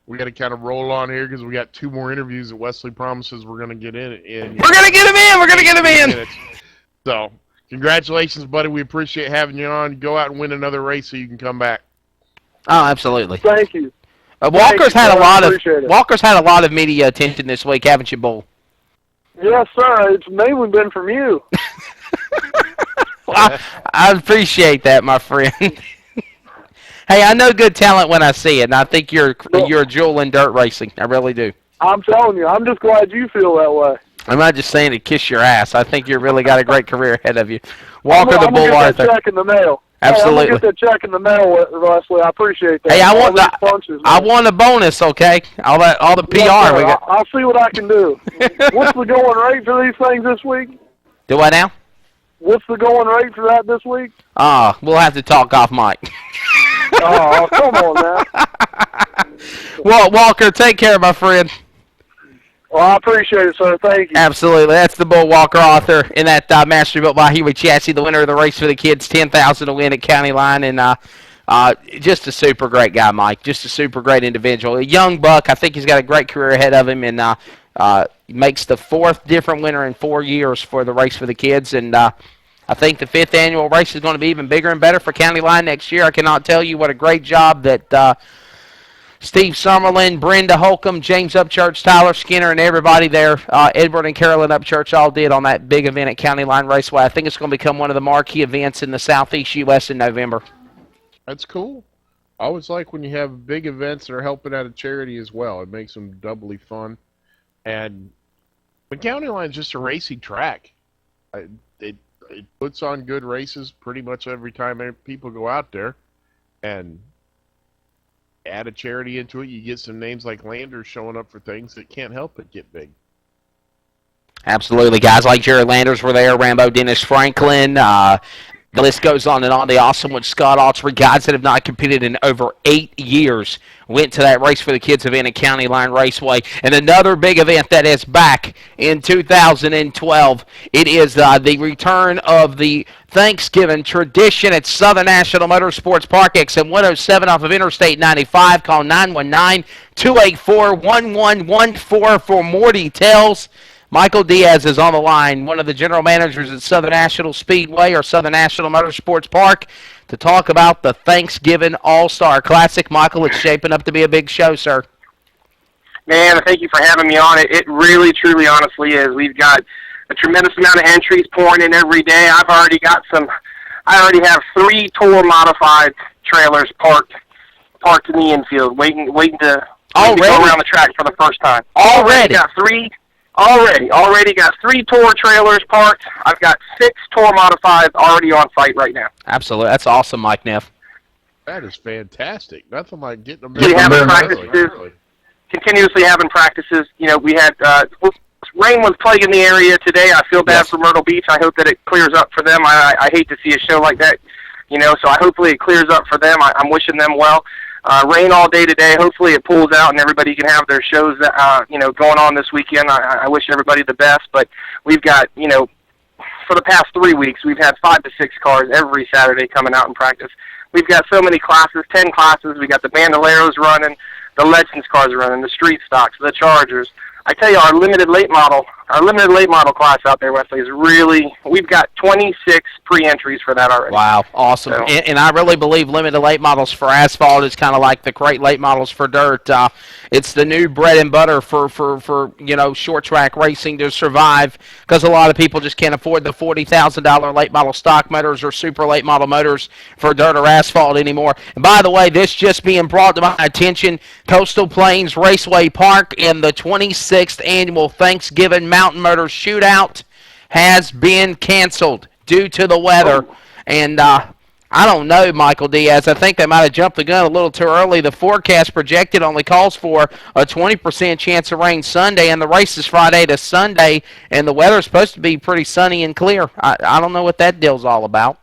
We got to kind of roll on here because we got 2 more interviews that Wesley promises we're going to get in. We're going to get him in. So, congratulations, buddy. We appreciate having you on. Go out and win another race so you can come back. Oh, absolutely. Thank you. Walker's had a lot of media attention this week, haven't you, Bull? Yes, sir. It's mainly been from you. Well, I appreciate that, my friend. Hey, I know good talent when I see it, and I think you're a jewel in dirt racing. I really do. I'm telling you, I'm just glad you feel that way. I'm not just saying to kiss your ass. I think you've really got a great career ahead of you. Walker I'm the Bull get Arthur. That check in the mail. Absolutely. Hey, I'm going to get that check in the mail, Wesley. I appreciate that. Hey, I want a bonus, okay? All the PR. Yes, I'll see what I can do. What's the going rate for these things this week? Do what now? What's the going rate for that this week? We'll have to talk off mic. Oh, come on now. Well, Walker, take care, my friend. Well, I appreciate it, sir. Thank you. Absolutely. That's the Bull Walker Author in that Mastery-Built by Huey Chassis, the winner of the race for the kids, $10,000 to win at County Line, and just a super great guy, Mike. Just a super great individual. A young buck. I think he's got a great career ahead of him, and makes the 4th different winner in 4 years for the race for the kids, and I think the 5th annual race is going to be even bigger and better for County Line next year. I cannot tell you what a great job that Steve Summerlin, Brenda Holcomb, James Upchurch, Tyler Skinner, and everybody there, Edward and Carolyn Upchurch, all did on that big event at County Line Raceway. I think it's going to become one of the marquee events in the Southeast U.S. in November. That's cool. I always like when you have big events that are helping out a charity as well. It makes them doubly fun. And the County Line is just a racing track. It puts on good races pretty much every time people go out there. And add a charity into it, you get some names like Landers showing up for things that can't help but get big. Absolutely. Guys like Jerry Landers were there, Rambo Dennis Franklin, the list goes on and on. The awesome one, Scott Autry, guys that have not competed in over 8 years, went to that Race for the Kids event at County Line Raceway. And another big event that is back in 2012. It is the return of the Thanksgiving tradition at Southern National Motorsports Park, exit 107 off of Interstate 95. Call 919-284-1114 for more details. Michael Diaz is on the line, one of the general managers at Southern National Speedway or Southern National Motorsports Park, to talk about the Thanksgiving All-Star Classic. Michael, it's shaping up to be a big show, sir. Man, thank you for having me on. It really, truly, honestly is. We've got a tremendous amount of entries pouring in every day. I already have 3 tour modified trailers parked in the infield, waiting to go around the track for the first time. Already got 3 tour trailers parked. I've got 6 tour modifieds already on site right now. Absolutely. That's awesome, Mike Neff. That is fantastic. Nothing like getting them. We have practices, continuously having practices. You know, we had rain was plaguing the area today. I feel bad for Myrtle Beach. I hope that it clears up for them. I hate to see a show like that, you know, so hopefully it clears up for them. I'm wishing them well. Rain all day today. Hopefully it pulls out and everybody can have their shows, you know, going on this weekend. I wish everybody the best, but we've got, you know, for the past 3 weeks, we've had 5 to 6 cars every Saturday coming out and practice. We've got so many classes, 10 classes. We got the Bandoleros running, the Legends cars are running, the Street Stocks, the Chargers. I tell you, our limited late model class out there, Wesley, is really, we've got 26 pre-entries for that already. Wow, awesome. So, and I really believe limited late models for asphalt is kind of like the great late models for dirt. It's the new bread and butter for you know, short track racing to survive, because a lot of people just can't afford the $40,000 late model stock motors or super late model motors for dirt or asphalt anymore. And by the way, this just being brought to my attention, Coastal Plains Raceway Park in the 26th annual Thanksgiving Mountain Motors Shootout has been canceled due to the weather. And I don't know, Michael Diaz. I think they might have jumped the gun a little too early. The forecast projected only calls for a 20% chance of rain Sunday, and the race is Friday to Sunday, and the weather's supposed to be pretty sunny and clear. I don't know what that deal's all about.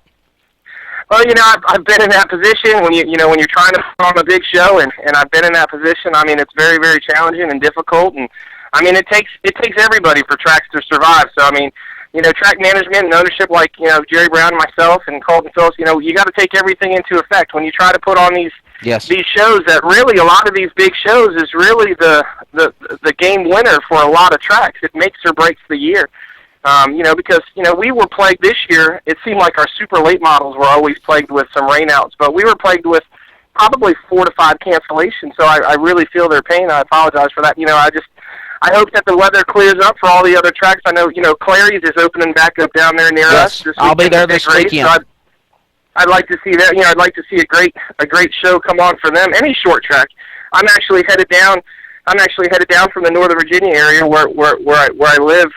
Well, you know, I've been in that position when you know when you're trying to put on a big show, and I've been in that position. I mean, it's very, very challenging and difficult, and I mean, it takes everybody for tracks to survive. So I mean, you know, track management and ownership, like, you know, Jerry Brown and myself and Colton Phillips, you know, you got to take everything into effect when you try to put on these shows. That really, a lot of these big shows is really the game winner for a lot of tracks. It makes or breaks the year. You know, because, you know, we were plagued this year. It seemed like our super late models were always plagued with some rainouts, but we were plagued with probably 4 to 5 cancellations. So I really feel their pain. I apologize for that. You know, I hope that the weather clears up for all the other tracks. I know, you know, Clary's is opening back up down there near us. I'll be there this weekend. So I'd like to see that. You know, I'd like to see a great show come on for them. Any short track. I'm actually headed down from the Northern Virginia area where I live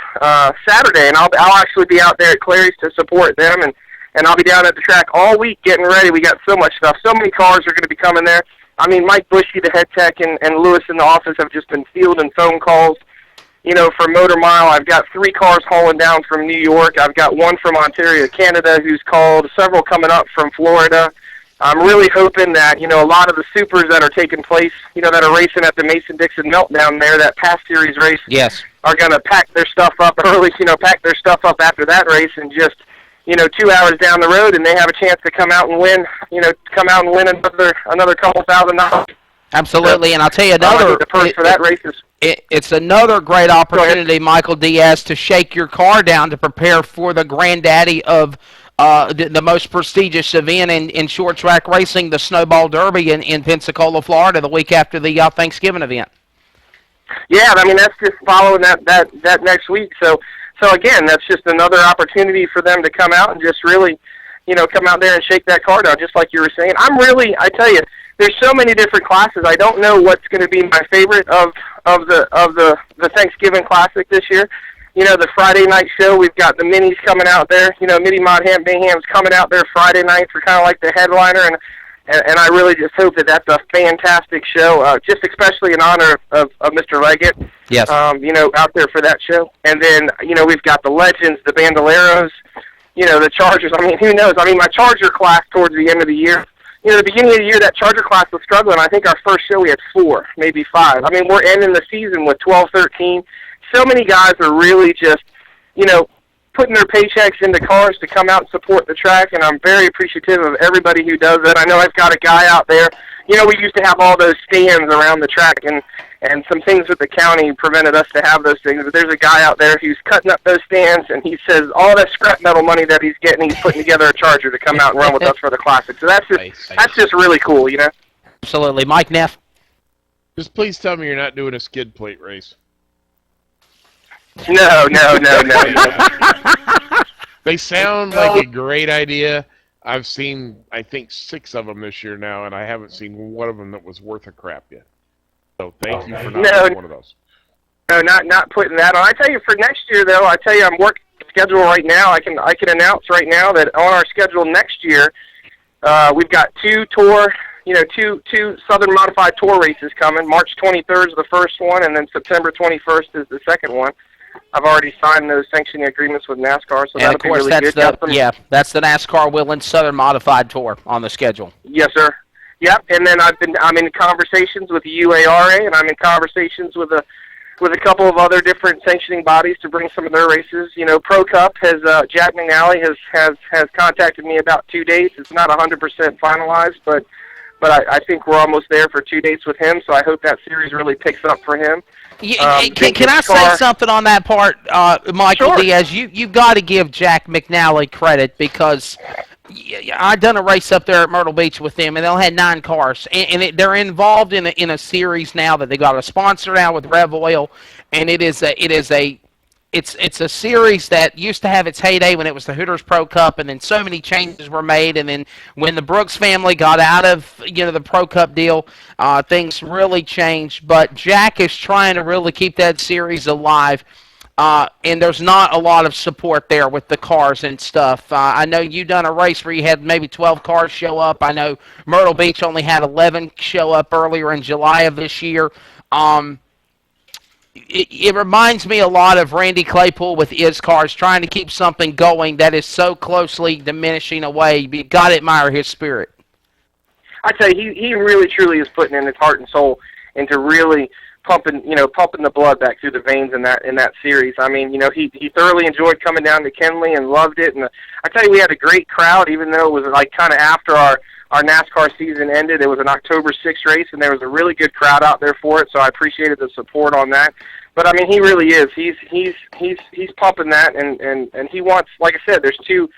Saturday, and I'll actually be out there at Clary's to support them, and I'll be down at the track all week getting ready. We got so much stuff. So many cars are going to be coming there. I mean, Mike Bushy, the head tech, and Lewis in the office have just been fielding phone calls, you know, for Motor Mile. I've got 3 cars hauling down from New York. I've got one from Ontario, Canada, who's called, several coming up from Florida. I'm really hoping that, you know, a lot of the supers that are taking place, you know, that are racing at the Mason-Dixon Meltdown there, that past series race, are going to pack their stuff up early, you know, pack their stuff up after that race and just, you know, 2 hours down the road, and they have a chance to come out and win, you know, another couple $1,000. Absolutely, and I'll tell you another. The purse for that race is. It's another great opportunity, Michael Diaz, to shake your car down to prepare for the granddaddy of the most prestigious event in short track racing, the Snowball Derby in Pensacola, Florida, the week after the Thanksgiving event. Yeah, I mean, that's just following that next week. So again, that's just another opportunity for them to come out and just really, you know, come out there and shake that car down, just like you were saying. I tell you, there's so many different classes. I don't know what's going to be my favorite of the Thanksgiving Classic this year. You know, the Friday night show, we've got the minis coming out there. You know, Mini Mod Ham Bingham's coming out there Friday night for kind of like the headliner, and I really just hope that that's a fantastic show, just especially in honor of Mr. Leggett. Yes. You know, out there for that show. And then, you know, we've got the Legends, the Bandoleros, you know, the Chargers. I mean, who knows? I mean, my Charger class towards the end of the year, you know, the beginning of the year, that Charger class was struggling. I think our first show we had 4, maybe 5. I mean, we're ending the season with 12, 13. So many guys are really just, you know, putting their paychecks into cars to come out and support the track, and I'm very appreciative of everybody who does it. I know I've got a guy out there. You know, we used to have all those stands around the track, and some things with the county prevented us to have those things, but there's a guy out there who's cutting up those stands, and he says all that scrap metal money that he's getting, he's putting together a Charger to come out and run with us for the Classic. So that's just really cool, you know? Absolutely. Mike Neff? Just please tell me you're not doing a skid plate race. No. They sound like a great idea. I've seen, I think, 6 of them this year now, and I haven't seen one of them that was worth a crap yet. So thank you for not doing one of those. No, not putting that on. I tell you, for next year, though, I'm working the schedule right now. I can announce right now that on our schedule next year We've got two Southern Modified Tour races coming. March 23rd is the first one, and then September 21st is the second one. I've already signed those sanctioning agreements with NASCAR, so that'll be really good. That's the NASCAR Willand Southern Modified Tour on the schedule. Yes, sir. Yep, and then I'm in conversations with the UARA, and I'm in conversations with a couple of other different sanctioning bodies to bring some of their races. You know, Pro Cup has Jack McNally has contacted me about 2 dates. It's not 100% finalized, but I think we're almost there for 2 dates with him. So I hope that series really picks up for him. Can I say something on that part, Michael Sure. Diaz? You've got to give Jack McNally credit because I done a race up there at Myrtle Beach with them, and they had 9 cars, and they're involved in a series now that they got a sponsor now with Rev Oil, and it's a series that used to have its heyday when it was the Hooters Pro Cup, and then so many changes were made, and then when the Brooks family got out of the Pro Cup deal, things really changed. But Jack is trying to really keep that series alive. And there's not a lot of support there with the cars and stuff. I know you done a race where you had maybe 12 cars show up. I know Myrtle Beach only had 11 show up earlier in July of this year. It reminds me a lot of Randy Claypool with his cars, trying to keep something going that is so closely diminishing away. You got to admire his spirit. I tell you, he really truly is putting in his heart and soul into really pumping the blood back through the veins in that series. I mean, he thoroughly enjoyed coming down to Kenley and loved it. And I tell you, we had a great crowd, even though it was like kind of after our NASCAR season ended. It was an October 6th race, and there was a really good crowd out there for it. So I appreciated the support on that. But I mean, he really is. He's pumping that, and he wants. Like I said, there's two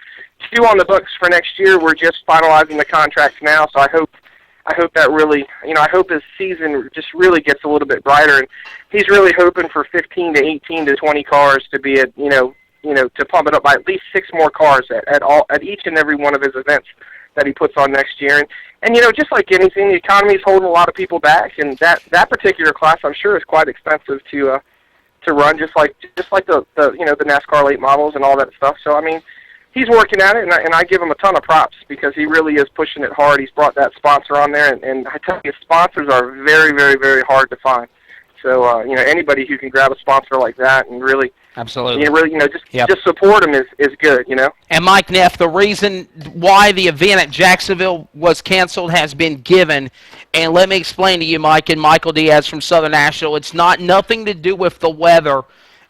on the books for next year. We're just finalizing the contracts now, so I hope that really, I hope his season just really gets a little bit brighter, and he's really hoping for 15 to 18 to 20 cars to be at, to pump it up by at least 6 more cars at each and every one of his events that he puts on next year. And just like anything, the economy is holding a lot of people back, and that particular class, I'm sure, is quite expensive to run, just like the NASCAR late models and all that stuff. So I mean, he's working at it, and I give him a ton of props because he really is pushing it hard. He's brought that sponsor on there, and I tell you, sponsors are very, very, very hard to find. So anybody who can grab a sponsor like that and really, absolutely, just support him is good. And Mike Neff, the reason why the event at Jacksonville was canceled has been given. And let me explain to you, Mike and Michael Diaz from Southern National. It's nothing to do with the weather.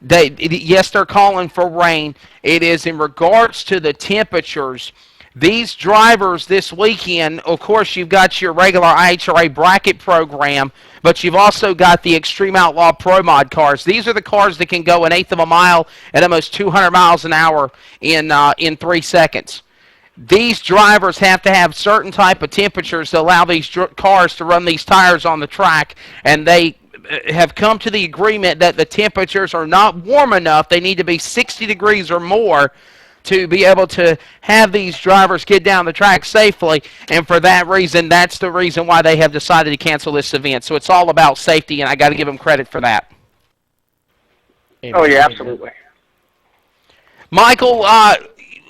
Yes, they're calling for rain. It is in regards to the temperatures. These drivers this weekend, of course, you've got your regular IHRA bracket program, but you've also got the Extreme Outlaw Pro Mod cars. These are the cars that can go 1/8 of a mile at almost 200 miles an hour in 3 seconds. These drivers have to have certain type of temperatures to allow these cars to run these tires on the track, and they have come to the agreement that the temperatures are not warm enough. They need to be 60 degrees or more to be able to have these drivers get down the track safely, and for that reason, that's the reason why they have decided to cancel this event. So it's all about safety, and I got to give them credit for that. Oh yeah, absolutely. Michael,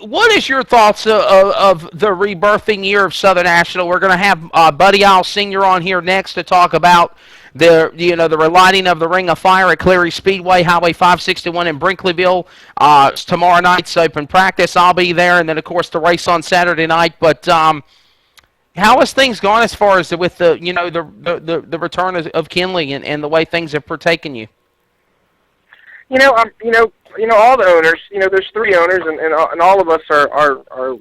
what is your thoughts of the rebirthing year of Southern National? We're going to have Buddy Isle Sr. on here next to talk about the relighting of the Ring of Fire at Cleary Speedway, Highway 561 in Brinkleyville. Tomorrow night's open practice. I'll be there, and then of course the race on Saturday night. But how has things gone as far as with the return of Kenley and the way things have partaken you? All the owners. There's 3 owners, and all of us are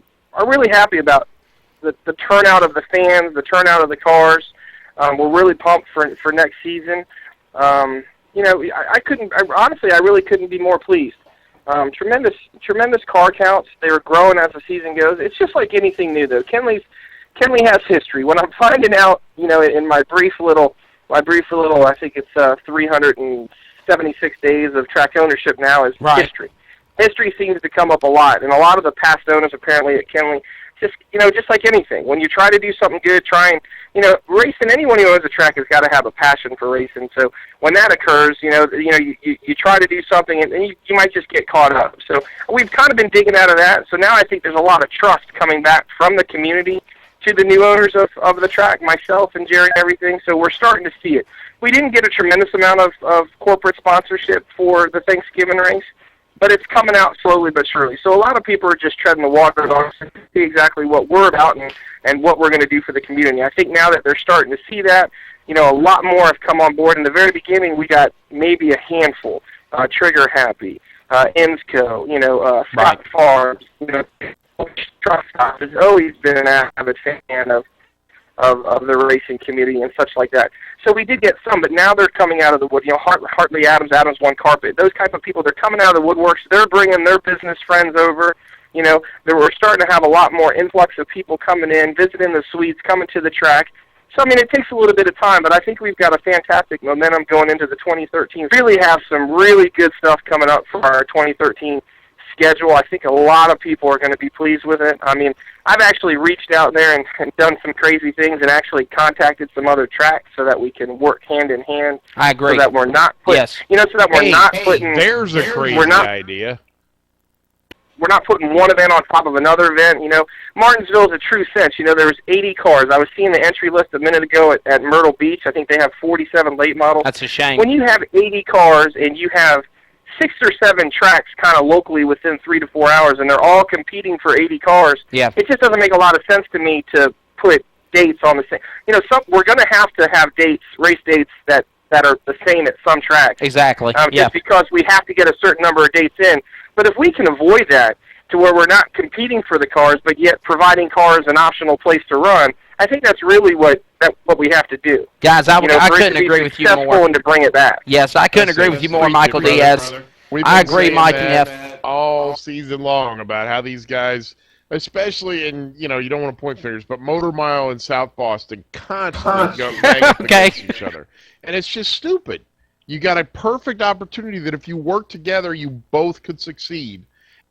really happy about the turnout of the fans, the turnout of the cars. We're really pumped for next season. I really couldn't be more pleased. Tremendous car counts. They were growing as the season goes. It's just like anything new, though. Kenley has history. When I'm finding out, in my brief little, I think it's 376 days of track ownership now is right. History. History seems to come up a lot, and a lot of the past owners apparently at Kenley, just like anything, when you try to do something good, racing, anyone who owns a track has got to have a passion for racing. So when that occurs, you try to do something, and you might just get caught up. So we've kind of been digging out of that. So now I think there's a lot of trust coming back from the community to the new owners of the track, myself and Jerry and everything, so we're starting to see it. We didn't get a tremendous amount of corporate sponsorship for the Thanksgiving race, but it's coming out slowly but surely. So a lot of people are just treading the water to see exactly what we're about and what we're going to do for the community. I think now that they're starting to see that, a lot more have come on board. In the very beginning, we got maybe a handful. Trigger Happy, Ensco, Scott Farms, Truck Stop has always been an avid fan of the racing community and such like that. So we did get some, but now they're coming out of the wood. Hartley Adams One Carpet. Those type of people, they're coming out of the woodworks. They're bringing their business friends over. We're starting to have a lot more influx of people coming in, visiting the suites, coming to the track. So, it takes a little bit of time, but I think we've got a fantastic momentum going into the 2013. We really have some really good stuff coming up for our 2013 schedule. I think a lot of people are going to be pleased with it. I've actually reached out there and done some crazy things and actually contacted some other tracks so that we can work hand in hand. I agree. So that we're not putting, putting. There's a crazy idea. We're not putting one event on top of another event. Martinsville is a true sense. There was 80 cars. I was seeing the entry list a minute ago at Myrtle Beach. I think they have 47 late models. That's a shame. When you have 80 cars and you have 6 or 7 tracks kind of locally within 3 to 4 hours, and they're all competing for 80 cars, it just doesn't make a lot of sense to me to put dates on the same. We're going to have dates, race dates that are the same at some tracks. Exactly. Just because we have to get a certain number of dates in. But if we can avoid that to where we're not competing for the cars, but yet providing cars an optional place to run, I think that's really what we have to do. Guys, I couldn't agree with you more. And to bring it back. Yes, I couldn't agree with you more, Michael Diaz. I agree, Mike F. All season long about how these guys, especially in, you don't want to point fingers, but Motor Mile in South Boston constantly go bang up against each other. And it's just stupid. You got a perfect opportunity that if you work together, you both could succeed.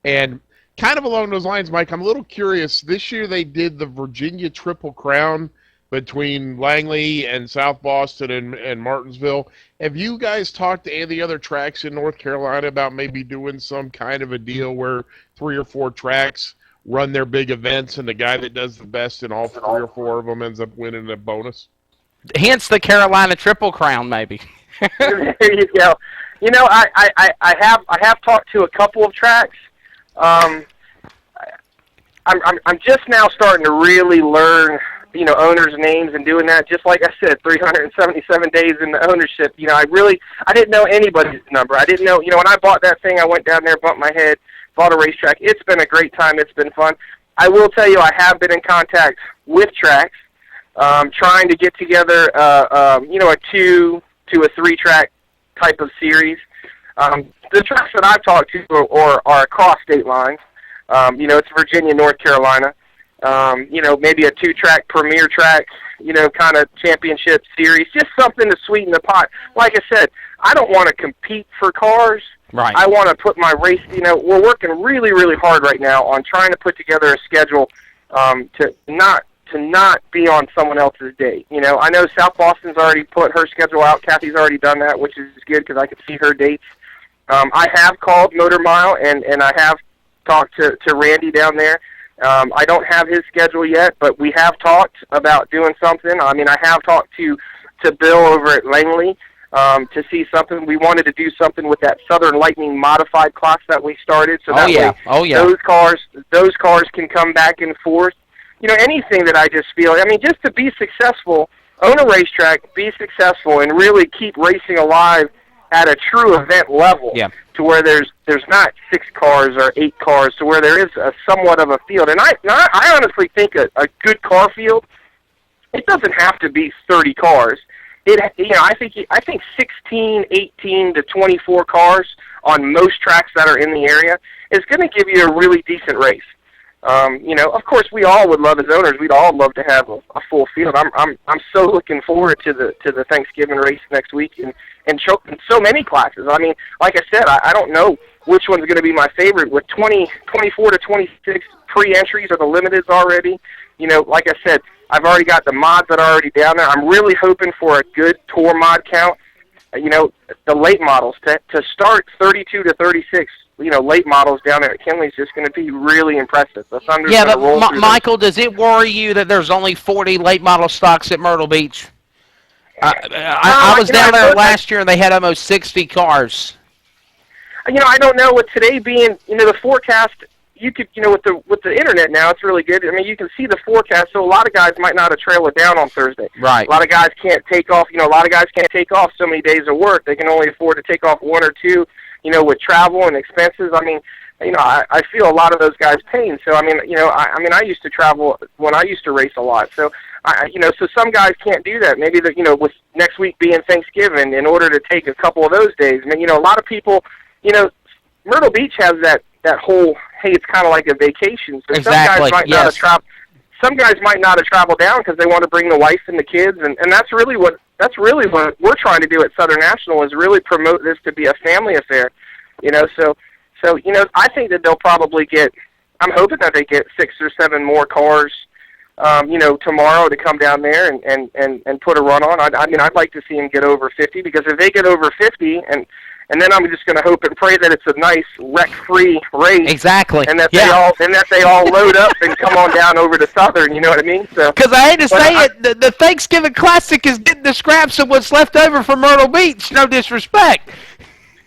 And kind of along those lines, Mike, I'm a little curious. This year they did the Virginia Triple Crown between Langley and South Boston and Martinsville. Have you guys talked to any of the other tracks in North Carolina about maybe doing some kind of a deal where 3 or 4 tracks run their big events and the guy that does the best in all 3 or 4 of them ends up winning a bonus? Hence the Carolina Triple Crown, maybe. There you go. I have talked to a couple of tracks. I'm just now starting to really learn, owners' names and doing that. Just like I said, 377 days in the ownership. I didn't know anybody's number. I didn't know. When I bought that thing, I went down there, bumped my head, bought a racetrack. It's been a great time. It's been fun. I will tell you, I have been in contact with tracks, trying to get together, a 2 to a 3-track type of series. The tracks that I've talked to are across state lines. It's Virginia, North Carolina. Maybe a 2-track premier track, kind of championship series, just something to sweeten the pot. Like I said, I don't want to compete for cars. Right. I want to put my race, we're working really, really hard right now on trying to put together a schedule to not be on someone else's date. I know South Boston's already put her schedule out. Kathy's already done that, which is good because I can see her dates. I have called Motor Mile, and I have talked to Randy down there. I don't have his schedule yet, but we have talked about doing something. I have talked to Bill over at Langley to see something. We wanted to do something with that Southern Lightning modified class that we started. So that way those cars can come back and forth. Anything that I just feel, just to be successful, own a racetrack, be successful, and really keep racing alive at a true event level to where there's not 6 cars or 8 cars, to where there is a somewhat of a field. And I honestly think a good car field, it doesn't have to be 30 cars. I think 16, 18 to 24 cars on most tracks that are in the area is going to give you a really decent race. Of course, we all would love, as owners, we'd all love to have a full field. I'm so looking forward to the Thanksgiving race next week and so many classes. Like I said, I don't know which one's going to be my favorite. With 24 to 26 pre-entries or the limiteds already, like I said, I've already got the mods that are already down there. I'm really hoping for a good tour mod count. the late models to start 32 to 36. Late models down there at Kinley is just going to be really impressive. The Thunder's Yeah, going to roll but through Michael, does it worry you that there's only 40 late model stocks at Myrtle Beach? I was down there last year, and they had almost 60 cars. I don't know, with today being, the forecast, you could, with the internet now, it's really good. I mean, you can see the forecast, so a lot of guys might not have trailed it down on Thursday. Right. A lot of guys can't take off, a lot of guys can't take off so many days of work. They can only afford to take off 1 or 2, with travel and expenses. I mean, I feel a lot of those guys' pain. So, I used to travel when I used to race a lot. So, so some guys can't do that. Maybe, with next week being Thanksgiving, in order to take a couple of those days. I mean, a lot of people, Myrtle Beach has that whole, hey, it's kind of like a vacation. So exactly. Some guys might not have traveled down because they want to bring the wife and the kids, and that's really what we're trying to do at Southern National, is really promote this to be a family affair. So I think that they'll probably get, I'm hoping that they get 6 or 7 more cars, tomorrow to come down there and put a run on. I'd like to see them get over 50, because if they get over 50, and then I'm just going to hope and pray that it's a nice wreck-free race. Exactly. And that they all load up and come on down over to Southern. You know what I mean? So, because I hate to say it, the Thanksgiving Classic is getting the scraps of what's left over from Myrtle Beach. No disrespect.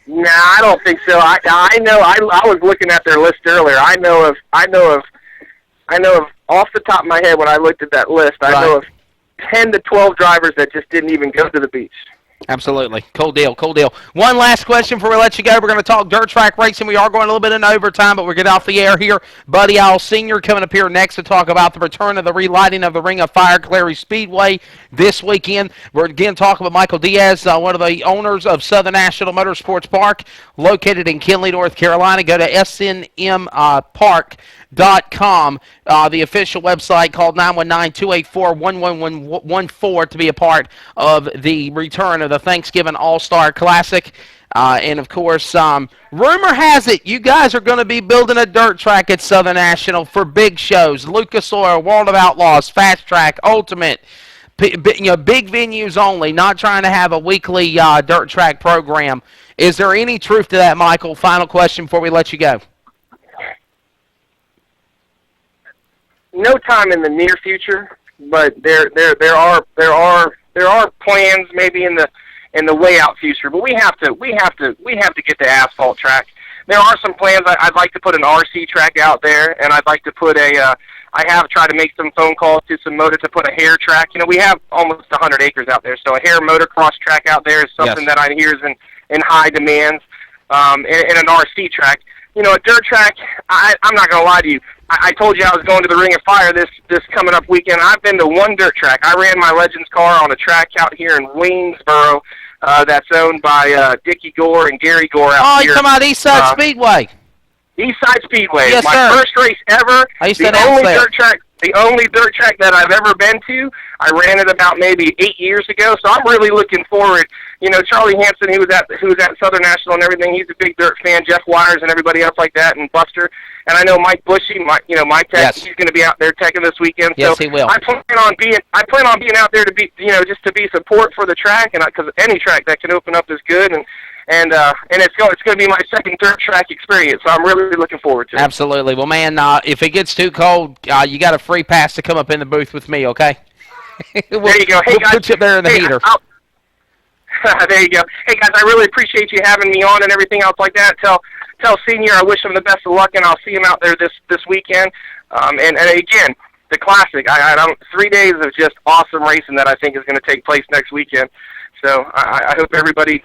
Nah, I don't think so. I know. I was looking at their list earlier. I know of off the top of my head when I looked at that list. I know of 10 to 12 drivers that just didn't even go to the beach. Absolutely. Cool deal. One last question before we let you go. We're going to talk dirt track racing. We are going a little bit in overtime, but we're getting off the air here. Buddy Owl Sr. coming up here next to talk about the return of the relighting of the Ring of Fire Clary Speedway this weekend. We're again talking with Michael Diaz, one of the owners of Southern National Motorsports Park, located in Kinley, North Carolina. Go to SNMPark.com, the official website, called 919-284-1114 to be a part of the return of the Thanksgiving All-Star Classic. And, of course, rumor has it you guys are going to be building a dirt track at Southern National for big shows, Lucas Oil, World of Outlaws, Fast Track, Ultimate, big venues only, not trying to have a weekly dirt track program. Is there any truth to that, Michael? Final question before we let you go. No time in the near future, but there are plans maybe in the way out future. But we have to get the asphalt track. There are some plans. I'd like to put an RC track out there, and I'd like to put I have tried to make some phone calls to some motor to put a hare track. We have almost 100 acres out there, so a hare motocross track out there is something that I hear is in high demand, and an RC track. A dirt track, I'm not going to lie to you. I told you I was going to the Ring of Fire this coming up weekend. I've been to one dirt track. I ran my Legends car on a track out here in Waynesboro that's owned by Dickie Gore and Gary Gore out here. Oh, you're talking about Eastside Speedway. Eastside Speedway. Yes, my first race ever. The only dirt track that I've ever been to. I ran it about maybe 8 years ago, so I'm really looking forward. Charlie Hanson, who was at Southern National and everything, he's a big dirt fan. Jeff Wires and everybody else like that, and Buster. And I know Mike Bushy, Mike Tech, he's going to be out there teching this weekend. Yes, so he will. I plan on being out there to be, just to be support for the track, and because any track that can open up is good, and it's going to be my second dirt track experience, so I'm really looking forward to it. Absolutely. Well, man, if it gets too cold, you got a free pass to come up in the booth with me, okay? There you go. Hey, guys. Put you up there in the heater. There you go. Hey, guys, I really appreciate you having me on and everything else like that. Tell Senior I wish him the best of luck, and I'll see him out there this weekend. And again, the Classic. 3 days of just awesome racing that I think is going to take place next weekend. So I hope everybody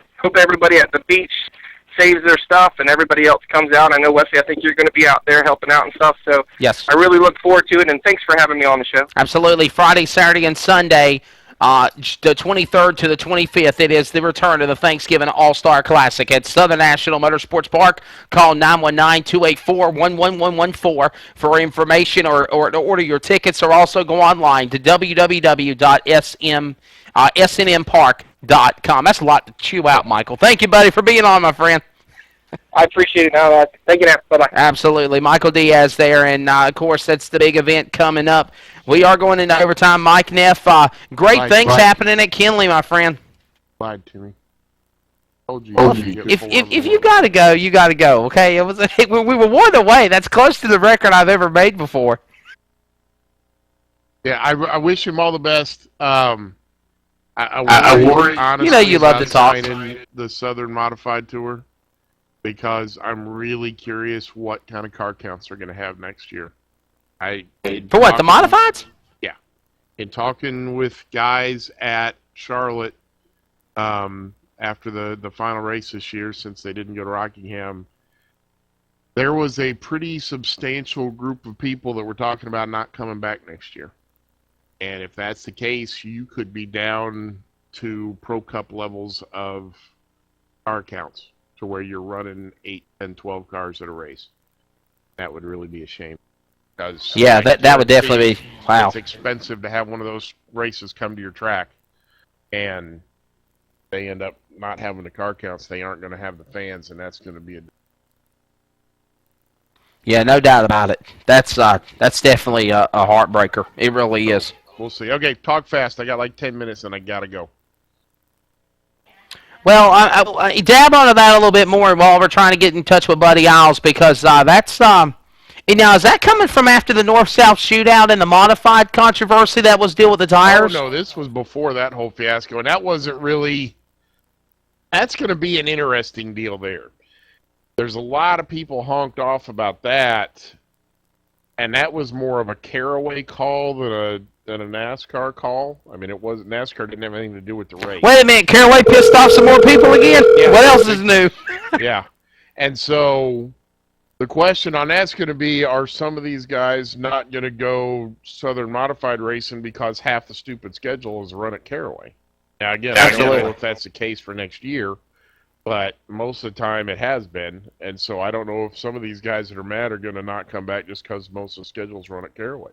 at the beach saves their stuff and everybody else comes out. I know, Wesley, I think you're going to be out there helping out and stuff. So yes, I really look forward to it, and thanks for having me on the show. Absolutely. Friday, Saturday, and Sunday, the 23rd to the 25th, it is the return of the Thanksgiving All-Star Classic at Southern National Motorsports Park. Call 919-284-1114 for information or to order your tickets, or also go online to www.snmpark.com. That's a lot to chew out, Michael. Thank you, buddy, for being on, my friend. I appreciate it. Now, thank you. Bye-bye. Absolutely. Michael Diaz there, and, of course, that's the big event coming up. We are going into overtime. Mike Neff, great things happening at Kinley, my friend. Lied to me. Told you If you got to go, you got to go. Okay, it was we were 1 away. That's close to the record I've ever made before. Yeah, I wish him all the best. I worry. Honestly, You know you love to talk. signing the Southern Modified Tour because I'm really curious what kind of car counts they're going to have next year. For what, the modifieds? Yeah. In talking with guys at Charlotte after the final race this year, since they didn't go to Rockingham, there was a pretty substantial group of people that were talking about not coming back next year. And if that's the case, you could be down to Pro Cup levels of car counts to where you're running 8, 10, 12 cars at a race. That would really be a shame. Yeah, that would definitely be, wow. It's expensive to have one of those races come to your track, and they end up not having the car counts. They aren't going to have the fans, and that's going to be a... Yeah, no doubt about it. That's definitely a heartbreaker. It really is. We'll see. Okay, talk fast. I got like 10 minutes, and I got to go. Well, I dab onto that a little bit more while we're trying to get in touch with Buddy Isles, because that's... now, is that coming from after the North-South shootout and the modified controversy that was deal with the tires? Oh, no, this was before that whole fiasco, and that wasn't really... That's going to be an interesting deal there. There's a lot of people honked off about that, and that was more of a Caraway call than a NASCAR call. I mean, it wasn't... NASCAR didn't have anything to do with the race. Wait a minute, Caraway pissed off some more people again? Yeah, what else is new? Yeah, and so... The question on that's going to be, are some of these guys not going to go Southern Modified racing because half the stupid schedule is run at Caraway? Now, again, I don't know if that's the case for next year, but most of the time it has been. And so I don't know if some of these guys that are mad are going to not come back just because most of the schedules run at Caraway.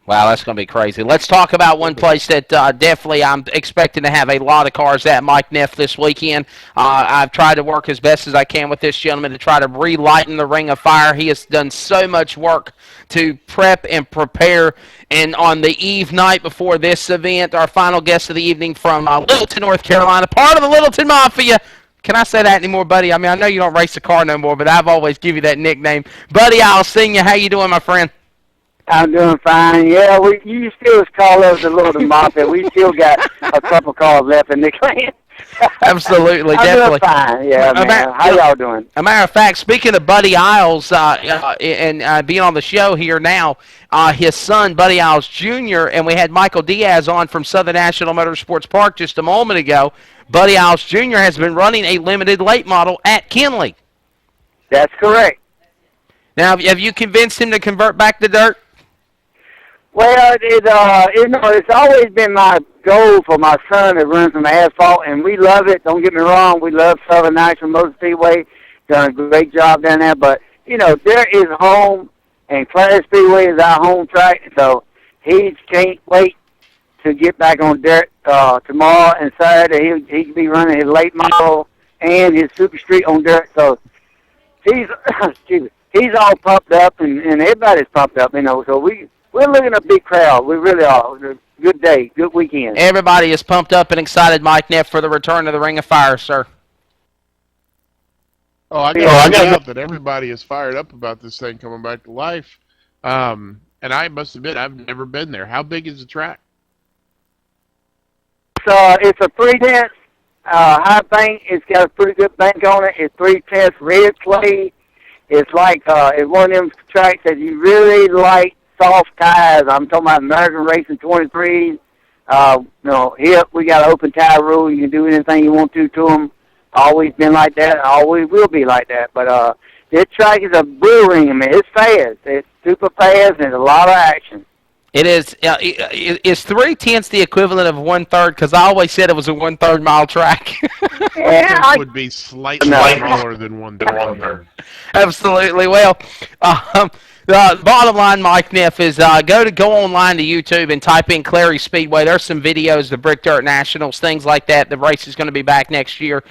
Wow, that's going to be crazy. Let's talk about one place that definitely I'm expecting to have a lot of cars at, Mike Neff, this weekend. I've tried to work as best as I can with this gentleman to try to relighten the ring of fire. He has done so much work to prep and prepare. And on the eve night before this event, our final guest of the evening from Littleton, North Carolina, part of the Littleton Mafia. Can I say that anymore, buddy? I mean, I know you don't race a car no more, but I've always give you that nickname. Buddy, I'll sing you. How you doing, my friend? I'm doing fine. Yeah, you still call us the Littleton Mafia. We still got a couple cars left in the clan. Absolutely, I'm definitely. doing fine. Yeah, man. How y'all doing? A matter of fact, speaking of Buddy Isles and being on the show here now, his son, Buddy Isles Jr., and we had Michael Diaz on from Southern National Motorsports Park just a moment ago. Buddy Isles Jr. has been running a limited late model at Kinley. That's correct. Now, have you convinced him to convert back to dirt? Well, it's always been my goal for my son to run some asphalt, and we love it. Don't get me wrong, we love Southern National Motor Speedway. Done a great job down there, but dirt is home, and Clarence Speedway is our home track, so he can't wait to get back on dirt tomorrow and Saturday. He'll be running his late model and his Super Street on dirt, so he's he's all pumped up, and everybody's pumped up, so we're looking at a big crowd. We really are. Good day. Good weekend. Everybody is pumped up and excited, Mike Neff, for the return of the Ring of Fire, sir. Oh, I got out that everybody is fired up about this thing coming back to life. And I must admit, I've never been there. How big is the track? It's a 3/10 high bank. It's got a pretty good bank on it. It's 3/10 red clay. It's like it's one of them tracks that you really like. Soft tires. I'm talking about American Racing 23s. Here we got an open tire rule. You can do anything you want to them. Always been like that. Always will be like that. But this track is a bull ring. I mean, it's fast. It's super fast, and there's a lot of action. It is. Is 3/10 the equivalent of 1/3? Because I always said it was a 1/3 mile track. Yeah, it would be slightly smaller than 1/3. Absolutely. Well, the bottom line, Mike Neff, is go online to YouTube and type in Clary Speedway. There's some videos, the Brick Dirt Nationals, things like that. The race is going to be back next year.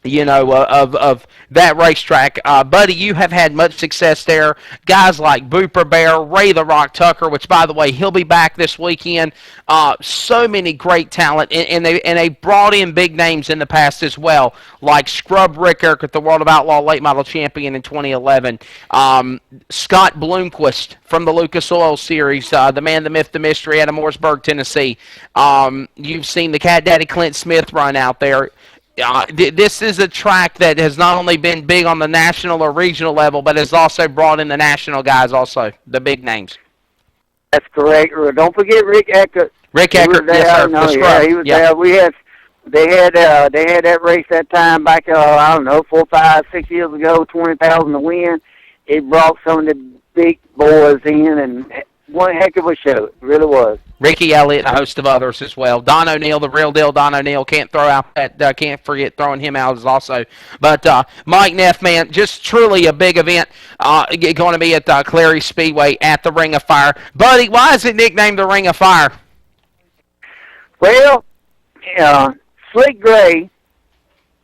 of that racetrack. Buddy, you have had much success there. Guys like Booper Bear, Ray the Rock Tucker, which, by the way, he'll be back this weekend. So many great talent, and they brought in big names in the past as well, like Scrub Rick Eckert, the World of Outlaw late model champion in 2011. Scott Bloomquist from the Lucas Oil Series, the man, the myth, the mystery out of Mooresburg, Tennessee. You've seen the Cat Daddy Clint Smith run out there. This is a track that has not only been big on the national or regional level, but has also brought in the national guys also, the big names. That's correct. Don't forget Rick Eckert. Rick Eckert, yes, sir. No, yeah, he was there. They had that race that time back, I don't know, 4, 5, 6 years ago, 20,000 to win. It brought some of the big boys in, and one heck of a show. It really was. Ricky Elliott, a host of others as well. Don O'Neill, the real deal Don O'Neill, can't forget throwing him out as also. But Mike Neff, man, just truly a big event going to be at Clary Speedway at the Ring of Fire. Buddy, why is it nicknamed the Ring of Fire? Well, Slick Gray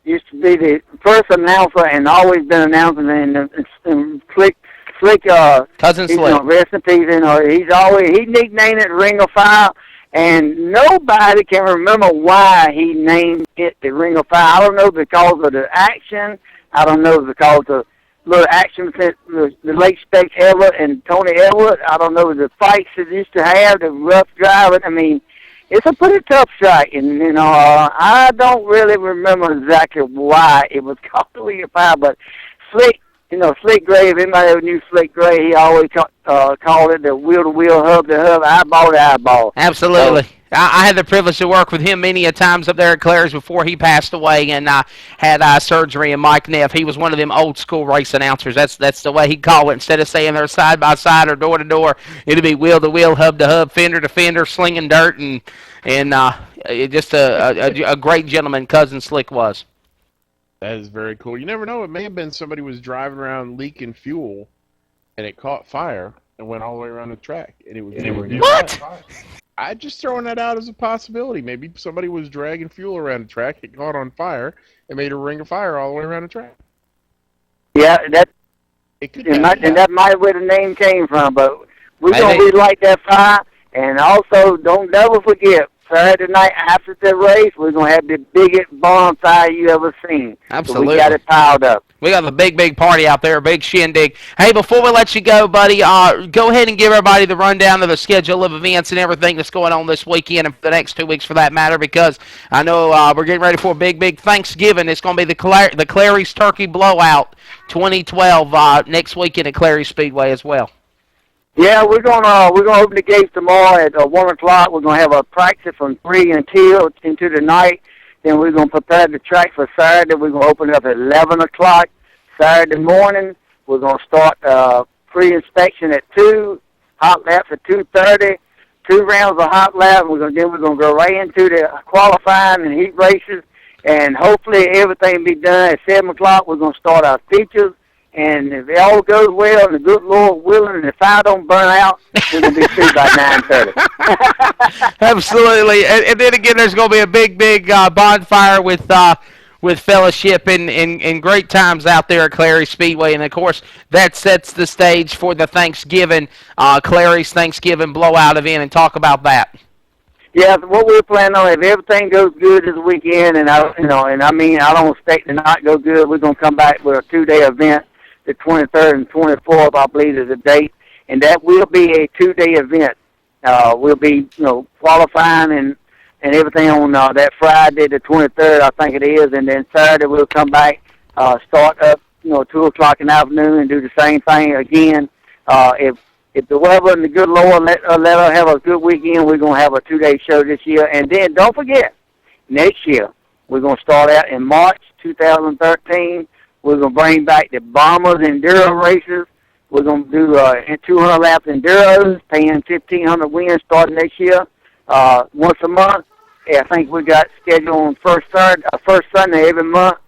used to be the first announcer and always been announcing, and Slick, Cousin Slick. Rest in peace. He nicknamed it Ring of Fire, and nobody can remember why he named it the Ring of Fire. I don't know because of the action. I don't know because of little action since the late Specs Everett and Tony Everett. I don't know the fights they used to have, the rough driving. I mean, it's a pretty tough track, and I don't really remember exactly why it was called the Ring of Fire, but Slick. Slick Gray, if anybody ever knew Slick Gray, he always called it the wheel-to-wheel, hub-to-hub, eyeball-to-eyeball. Absolutely. So, I had the privilege to work with him many a times up there at Clary's before he passed away and had surgery. And Mike Neff, he was one of them old-school race announcers. That's the way he'd call it. Instead of saying they're side-by-side or door-to-door, it'd be wheel-to-wheel, hub-to-hub, fender-to-fender, slinging dirt, and just a great gentleman Cousin Slick was. That is very cool. You never know. It may have been somebody was driving around leaking fuel, and it caught fire and went all the way around the track. And it was what? I'm just throwing that out as a possibility. Maybe somebody was dragging fuel around the track, it caught on fire, and made a ring of fire all the way around the track. Yeah, that might be where the name came from. But we're gonna be like that fire, and also don't never forget. Saturday night after the race, we're going to have the biggest bonfire you ever seen. Absolutely. So we got it piled up. We got a big party out there, a big shindig. Hey, before we let you go, buddy, go ahead and give everybody the rundown of the schedule of events and everything that's going on this weekend and for the next 2 weeks for that matter, because I know we're getting ready for a big Thanksgiving. It's going to be the Clary's Turkey Blowout 2012 next weekend at Clary Speedway as well. Yeah, we're gonna open the gates tomorrow at 1:00. We're gonna have a practice from 3 until into the night. Then we're gonna prepare the track for Saturday. We're gonna open it up at 11:00 Saturday morning. We're gonna start pre-inspection at 2, hot laps at 2:30. 2 rounds of hot laps. We're gonna go right into the qualifying and heat races, and hopefully everything be done at 7:00. We're gonna start our features. And if it all goes well, and the good Lord willing, and the fire don't burn out, we're going to be through by 9:30. Absolutely. And then again, there's going to be a big bonfire with fellowship and great times out there at Clary Speedway. And, of course, that sets the stage for the Thanksgiving, Clary's Thanksgiving Blowout event, and talk about that. Yeah, what we're planning on, if everything goes good this weekend, and I don't expect to not go good, we're going to come back with a 2-day event. The 23rd and 24th, I believe, is the date, and that will be a 2-day event. We'll be, qualifying and everything on that Friday, the 23rd, I think it is, and then Saturday we'll come back, start up, 2:00 in the afternoon, and do the same thing again. If the weather and the good Lord let us have a good weekend, we're gonna have a 2-day show this year, and then don't forget, next year we're gonna start out in March 2013. We're going to bring back the Bombers Enduro races. We're going to do 200 laps Enduros, paying $1,500 wins starting next year, once a month. Yeah, I think we got scheduled on first Sunday every month.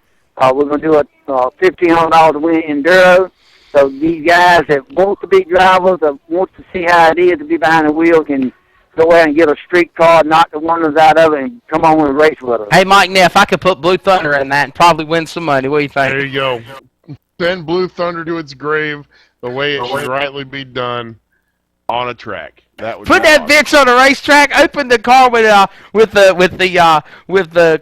We're going to do a $1,500 win Enduro. So these guys that want to be drivers, that want to see how it is to be behind the wheel, can go out and get a street car, knock the windows out of it, and come on and race with us. Hey, Mike Neff, I could put Blue Thunder in that and probably win some money. What do you think? There you go. Send Blue Thunder to its grave the way it should rightly be done on a track. That would put be that awesome. bitch on a racetrack. Open the car with the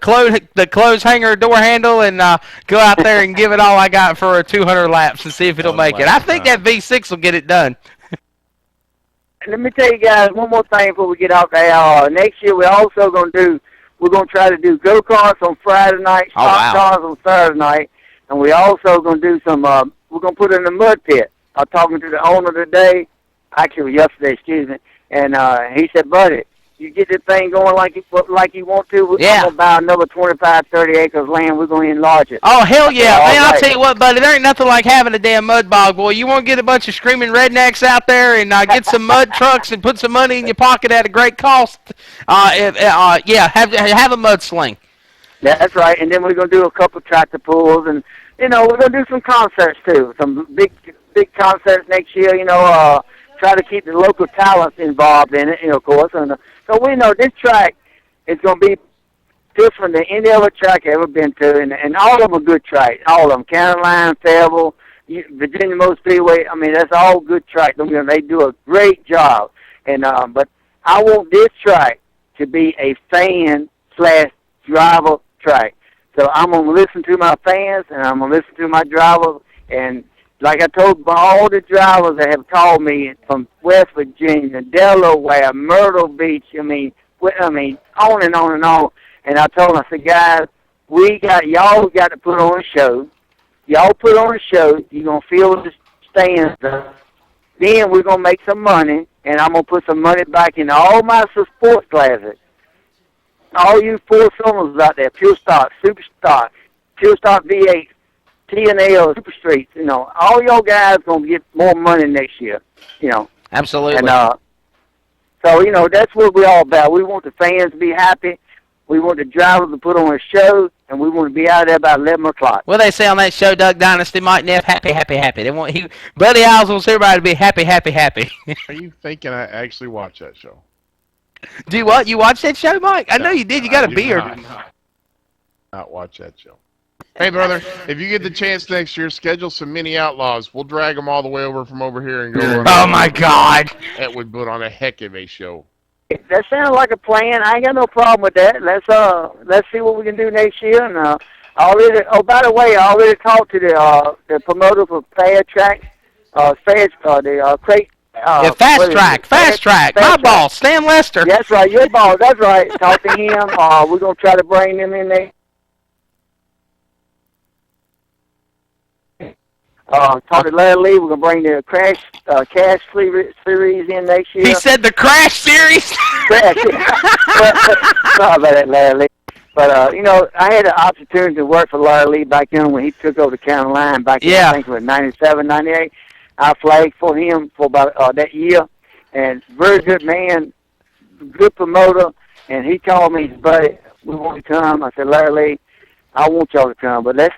closed hanger door handle and go out there and give it all I got for 200 laps and see if it'll make it. I think that V6 will get it done. Let me tell you guys one more thing before we get off there. Next year we're gonna try to do go-karts on Friday night, stock cars on Saturday night, and we also gonna do some. We're gonna put it in the mud pit. I was talking to the owner today, actually yesterday, excuse me, and he said, "Buddy, you get this thing going like you want to. Yeah. I'm gonna buy another 25, 30 acres of land. We're gonna enlarge it." Oh, hell yeah. Man, I'll right. tell you what, buddy, there ain't nothing like having a damn mud bog, boy. You want to get a bunch of screaming rednecks out there and get some mud trucks and put some money in your pocket at a great cost. Yeah, have a mud sling. That's right. And then we're gonna do a couple tractor pulls, and we're gonna do some concerts too. Some big concerts next year. Try to keep the local talents involved in it. Of course, and so we know this track is gonna be different than any other track I've ever been to, and all of them are good tracks. All of them, Caroline, Fayetteville, Virginia Motor Speedway. I mean, that's all good tracks. They do a great job. And but I want this track to be a fan/driver track. So I'm going to listen to my fans, and I'm going to listen to my drivers. And like I told all the drivers that have called me from West Virginia, Delaware, Myrtle Beach, I mean, on and on and on. And I told them, I said, guys, y'all got to put on a show. Y'all put on a show. You're going to fill the stands up. Then we're going to make some money, and I'm going to put some money back in all my sports classes. All you 4-cylinders out there, Pure Stock, Super Stock, Pure Stock V8, T&L, Super Streets, all y'all guys going to get more money next year, Absolutely. And so, that's what we're all about. We want the fans to be happy. We want the drivers to put on a show, and we want to be out there about 11 o'clock. Well, they say on that show, Duck Dynasty, Mike Neff, happy, happy, happy. Buddy Owls wants everybody to be happy, happy, happy. Are you thinking I actually watch that show? Do what? You watch that show, Mike? I know you did. You got a beard. Not watch that show. Hey, brother, if you get the chance next year, schedule some mini outlaws. We'll drag them all the way over from over here and go. Oh my God! That would put on a heck of a show. That sounds like a plan. I ain't got no problem with that. Let's see what we can do next year. And by the way, I already talked to the promoter for Fair Track, Crate. Fast Track. My boss, Stan Lester. That's right, your boss. That's right. Talk to him. We're gonna try to bring them in there. Talk to Larry Lee. We're gonna bring the Cash series in next year. He said the Crash series. Crash. Sorry about that, Larry Lee. But I had the opportunity to work for Larry Lee back then when he took over the county line back in I think it was 97, 98. I flagged for him for about that year, and very good man, good promoter. And he called me, buddy, we want to come. I said, Larry Lee, I want y'all to come, but let's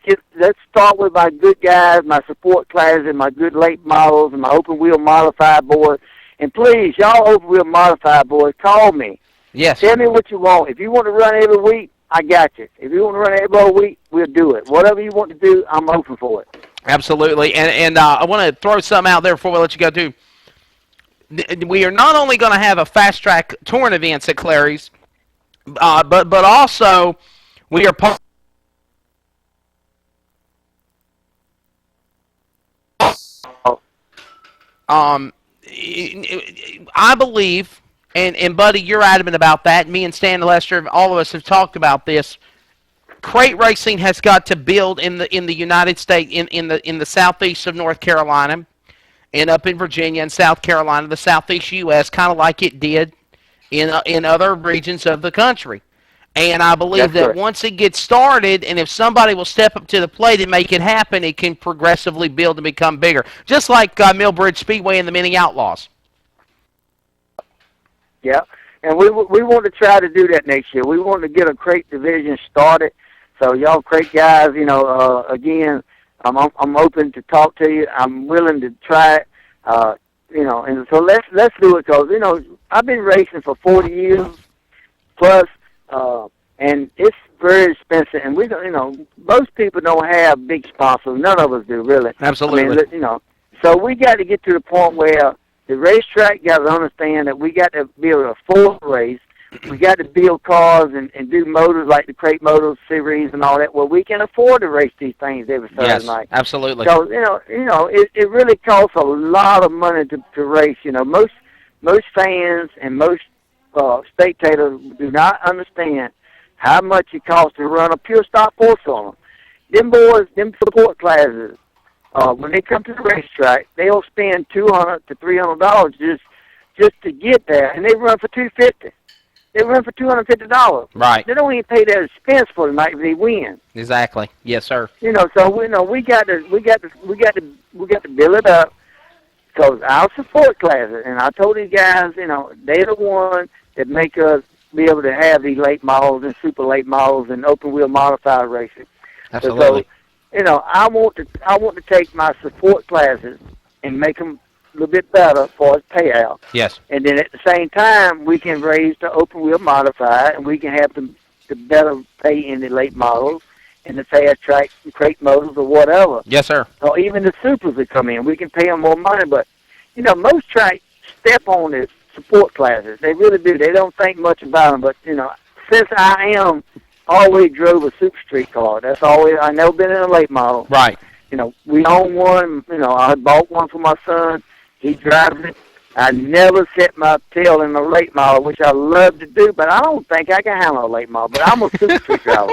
start with my good guys, my support classes, and my good late models, and my open wheel modified boys. And please, y'all open wheel modified boys, call me. Yes. Tell me what you want. If you want to run every week, I got you. If you want to run every other week, we'll do it. Whatever you want to do, I'm open for it. Absolutely. And I want to throw something out there before we let you go, too. We are not only going to have a Fast Track touring events at Clary's, but also we are part I believe, and Buddy, you're adamant about that. Me and Stan Lester, all of us have talked about this. Crate racing has got to build in the United States, in the southeast of North Carolina, and up in Virginia and South Carolina, the southeast U.S., kind of like it did in other regions of the country. And I believe that once it gets started, and if somebody will step up to the plate and make it happen, it can progressively build and become bigger. Just like Millbridge Speedway and the Mini Outlaws. Yeah, and we want to try to do that next year. We want to get a crate division started. So y'all crate guys, again, I'm open to talk to you. I'm willing to try it, and so let's do it because I've been racing for 40 years plus, and it's very expensive. And we don't, you know, most people don't have big sponsors. None of us do, really. Absolutely. I mean, you know, so we got to get to the point where the racetrack got to understand that we got to be able to afford a race. We got to build cars and do motors like the Crate Motors series and all that, where we can afford to race these things every Saturday night. Absolutely. So it really costs a lot of money to race. You know, most fans and most spectators do not understand how much it costs to run a pure stock four-cylinder. Them boys, them support classes, when they come to the racetrack, they'll spend $200 to $300 just to get there, and they run for $250. They run for $250. Right. They don't even pay their expense for the night if they win. Exactly. Yes, sir. You know, so we got to build it up. Because our support classes, and I told these guys, you know, they're the ones that make us be able to have these late models and super late models and open wheel modified racing. Absolutely. So, you know, I want to take my support classes and make them a little bit better for us payout. Yes. And then at the same time, we can raise the open wheel modified, and we can have the better pay in the late models and the fast track crate motors or whatever. Yes, sir. Or even the supers that come in. We can pay them more money, but, you know, most tracks step on the support classes. They really do. They don't think much about them, but, you know, since I always drove a super street car. That's always, I've never been in a late model. Right. You know, we own one. You know, I bought one for my son. He drives it. I never set my tail in a late model, which I love to do, but I don't think I can handle a late model. But I'm a super street driver.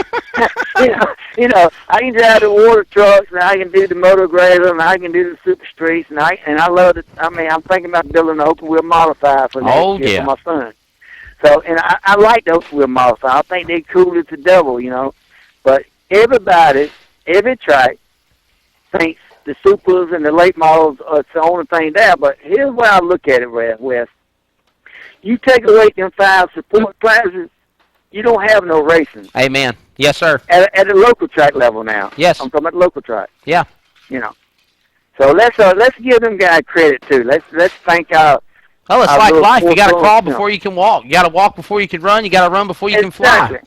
you know, I can drive the water trucks, and I can do the motor grader, and I can do the super streets, and I love it. I mean, I'm thinking about building an open wheel modifier for next year for my son. So, and I like the open wheel modifier. I think they're cool as the devil, you know. But everybody, every track thinks the supers and the late models are the only thing there. But here's where I look at it, Wes. You take away them 5 support classes, you don't have no racing. Amen. Yes, sir. At the local track level now. Yes. I'm talking about the local track. Yeah. You know. So let's give them guys credit too. Let's thank our. Oh, it's like life. You got to crawl before you can walk. You got to walk before you can run. You got to run before you can fly.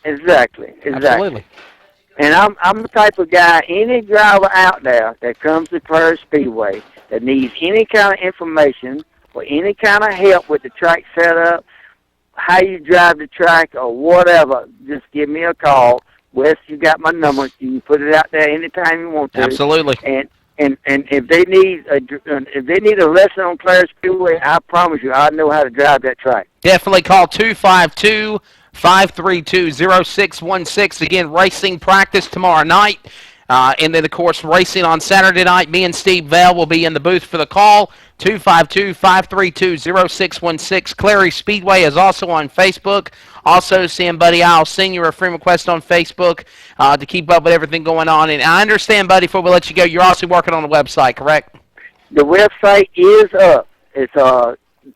Exactly. Absolutely. And I'm the type of guy, any driver out there that comes to Prairie Speedway that needs any kind of information or any kind of help with the track setup, how you drive the track or whatever, just give me a call. Wes, you got my number. You can put it out there anytime you want to. Absolutely. And if they need a lesson on Prairie Speedway, I promise you, I know how to drive that track. Definitely call 252-532-0616. Again, racing practice tomorrow night. And then, of course, racing on Saturday night. Me and Steve Vale will be in the booth for the call. 252-532-0616. Clary Speedway is also on Facebook. Also, seeing Buddy I'll send you a friend request on Facebook to keep up with everything going on. And I understand, Buddy, before we let you go, you're also working on the website, correct? The website is up. It's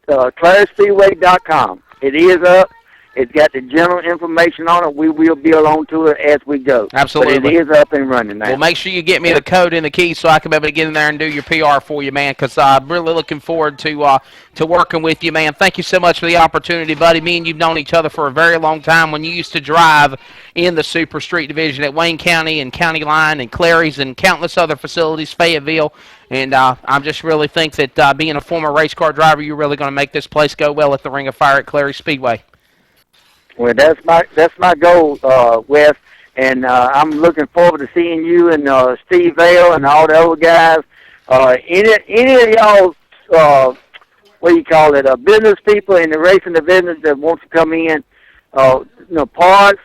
claryspeedway.com. It is up. It's got the general information on it. We will build onto it as we go. Absolutely. But it is up and running now. Well, make sure you get me the code and the key so I can be able to get in there and do your PR for you, man, because I'm really looking forward to working with you, man. Thank you so much for the opportunity, buddy. Me and you've known each other for a very long time when you used to drive in the Super Street Division at Wayne County and County Line and Clary's and countless other facilities, Fayetteville. And I just really think that being a former race car driver, you're really going to make this place go well at the Ring of Fire at Clary Speedway. Well, that's my goal, Wes, and I'm looking forward to seeing you and Steve Vale and all the other guys. Any of y'all, what do you call it, business people in the racing division that want to come in, parts,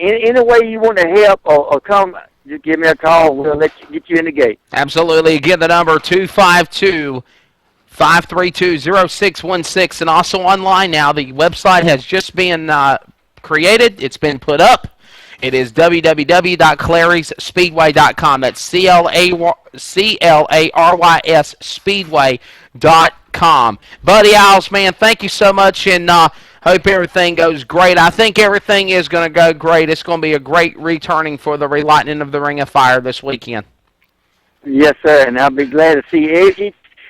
any way you want to help or come, just give me a call. We'll get you in the gate. Absolutely. Again, the number 252-532-0616, and also online now. The website has just been created. It's been put up. It is www.claryspeedway.com. That's CLARYS Speedway.com. Buddy Owls, man, thank you so much, and hope everything goes great. I think everything is going to go great. It's going to be a great returning for the relighting of the Ring of Fire this weekend. Yes, sir, and I'll be glad to see each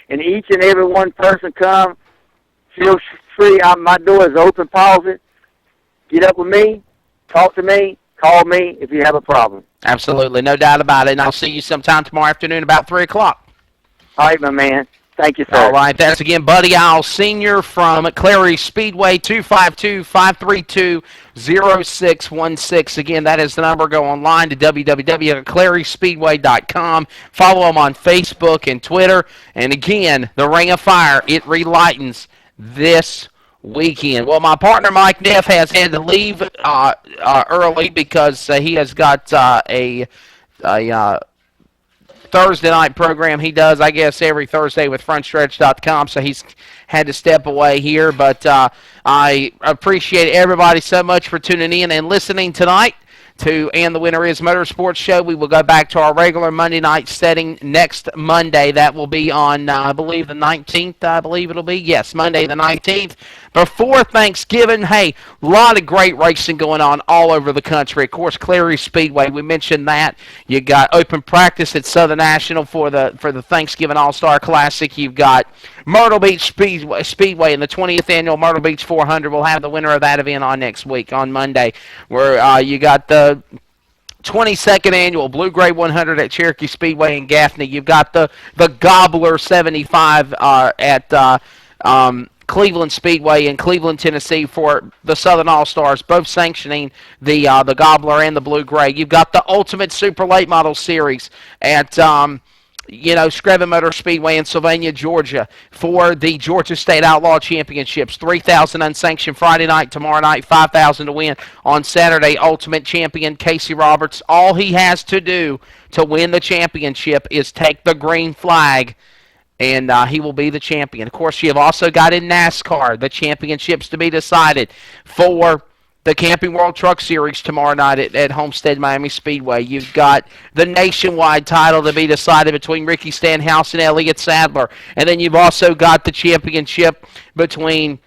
and every one person come. Feel my door is open, pause it. Get up with me, talk to me, call me if you have a problem. Absolutely, no doubt about it. And I'll see you sometime tomorrow afternoon about 3 o'clock. All right, my man. Thank you, sir. All right, that's again Buddy Isles, Sr. from Clary Speedway, 252-532-0616. Again, that is the number. Go online to www.claryspeedway.com. Follow them on Facebook and Twitter. And again, the Ring of Fire, it relightens this weekend. Well, my partner Mike Neff has had to leave early because he has got a Thursday night program he does, I guess, every Thursday with frontstretch.com, so he's had to step away here. But I appreciate everybody so much for tuning in and listening tonight to And the Winner Is Motorsports Show. We will go back to our regular Monday night setting next Monday. That will be on, I believe, the 19th, I believe it'll be. Yes, Monday the 19th. Before Thanksgiving, hey, a lot of great racing going on all over the country. Of course, Clary Speedway, we mentioned that. You got open practice at Southern National for the Thanksgiving All-Star Classic. You've got Myrtle Beach Speedway in the 20th Annual Myrtle Beach 400. We'll have the winner of that event on next week, on Monday, where you got the 22nd Annual Blue Gray 100 at Cherokee Speedway in Gaffney. You've got the Gobbler 75 at Cleveland Speedway in Cleveland, Tennessee for the Southern All-Stars, both sanctioning the Gobbler and the Blue Gray. You've got the Ultimate Super Late Model Series at Screven Motor Speedway in Sylvania, Georgia for the Georgia State Outlaw Championships. 3,000 unsanctioned Friday night, tomorrow night, 5,000 to win on Saturday. Ultimate champion Casey Roberts. All he has to do to win the championship is take the green flag, and he will be the champion. Of course, you've also got in NASCAR the championships to be decided for the Camping World Truck Series tomorrow night at Homestead Miami Speedway. You've got the nationwide title to be decided between Ricky Stenhouse and Elliott Sadler. And then you've also got the championship between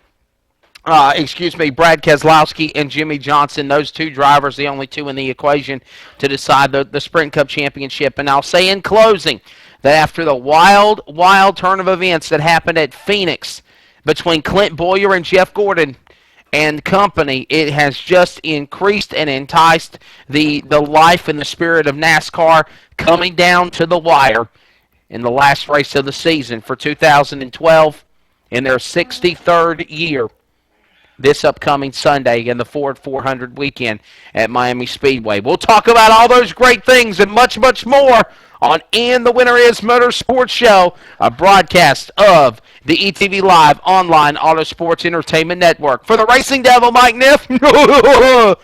Brad Keselowski and Jimmy Johnson. Those two drivers, the only two in the equation to decide the Sprint Cup Championship. And I'll say in closing that after the wild turn of events that happened at Phoenix between Clint Boyer and Jeff Gordon and company, it has just increased and enticed the life and the spirit of NASCAR coming down to the wire in the last race of the season for 2012 in their 63rd year this upcoming Sunday in the Ford 400 weekend at Miami Speedway. We'll talk about all those great things and much, much more on And the Winner Is Motorsports Show, a broadcast of the ETV Live Online Autosports Entertainment Network. For the Racing Devil, Mike Neff, I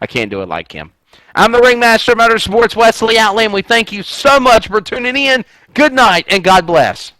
can't do it like him. I'm the Ringmaster of Motorsports, Wesley Outland. We thank you so much for tuning in. Good night, and God bless.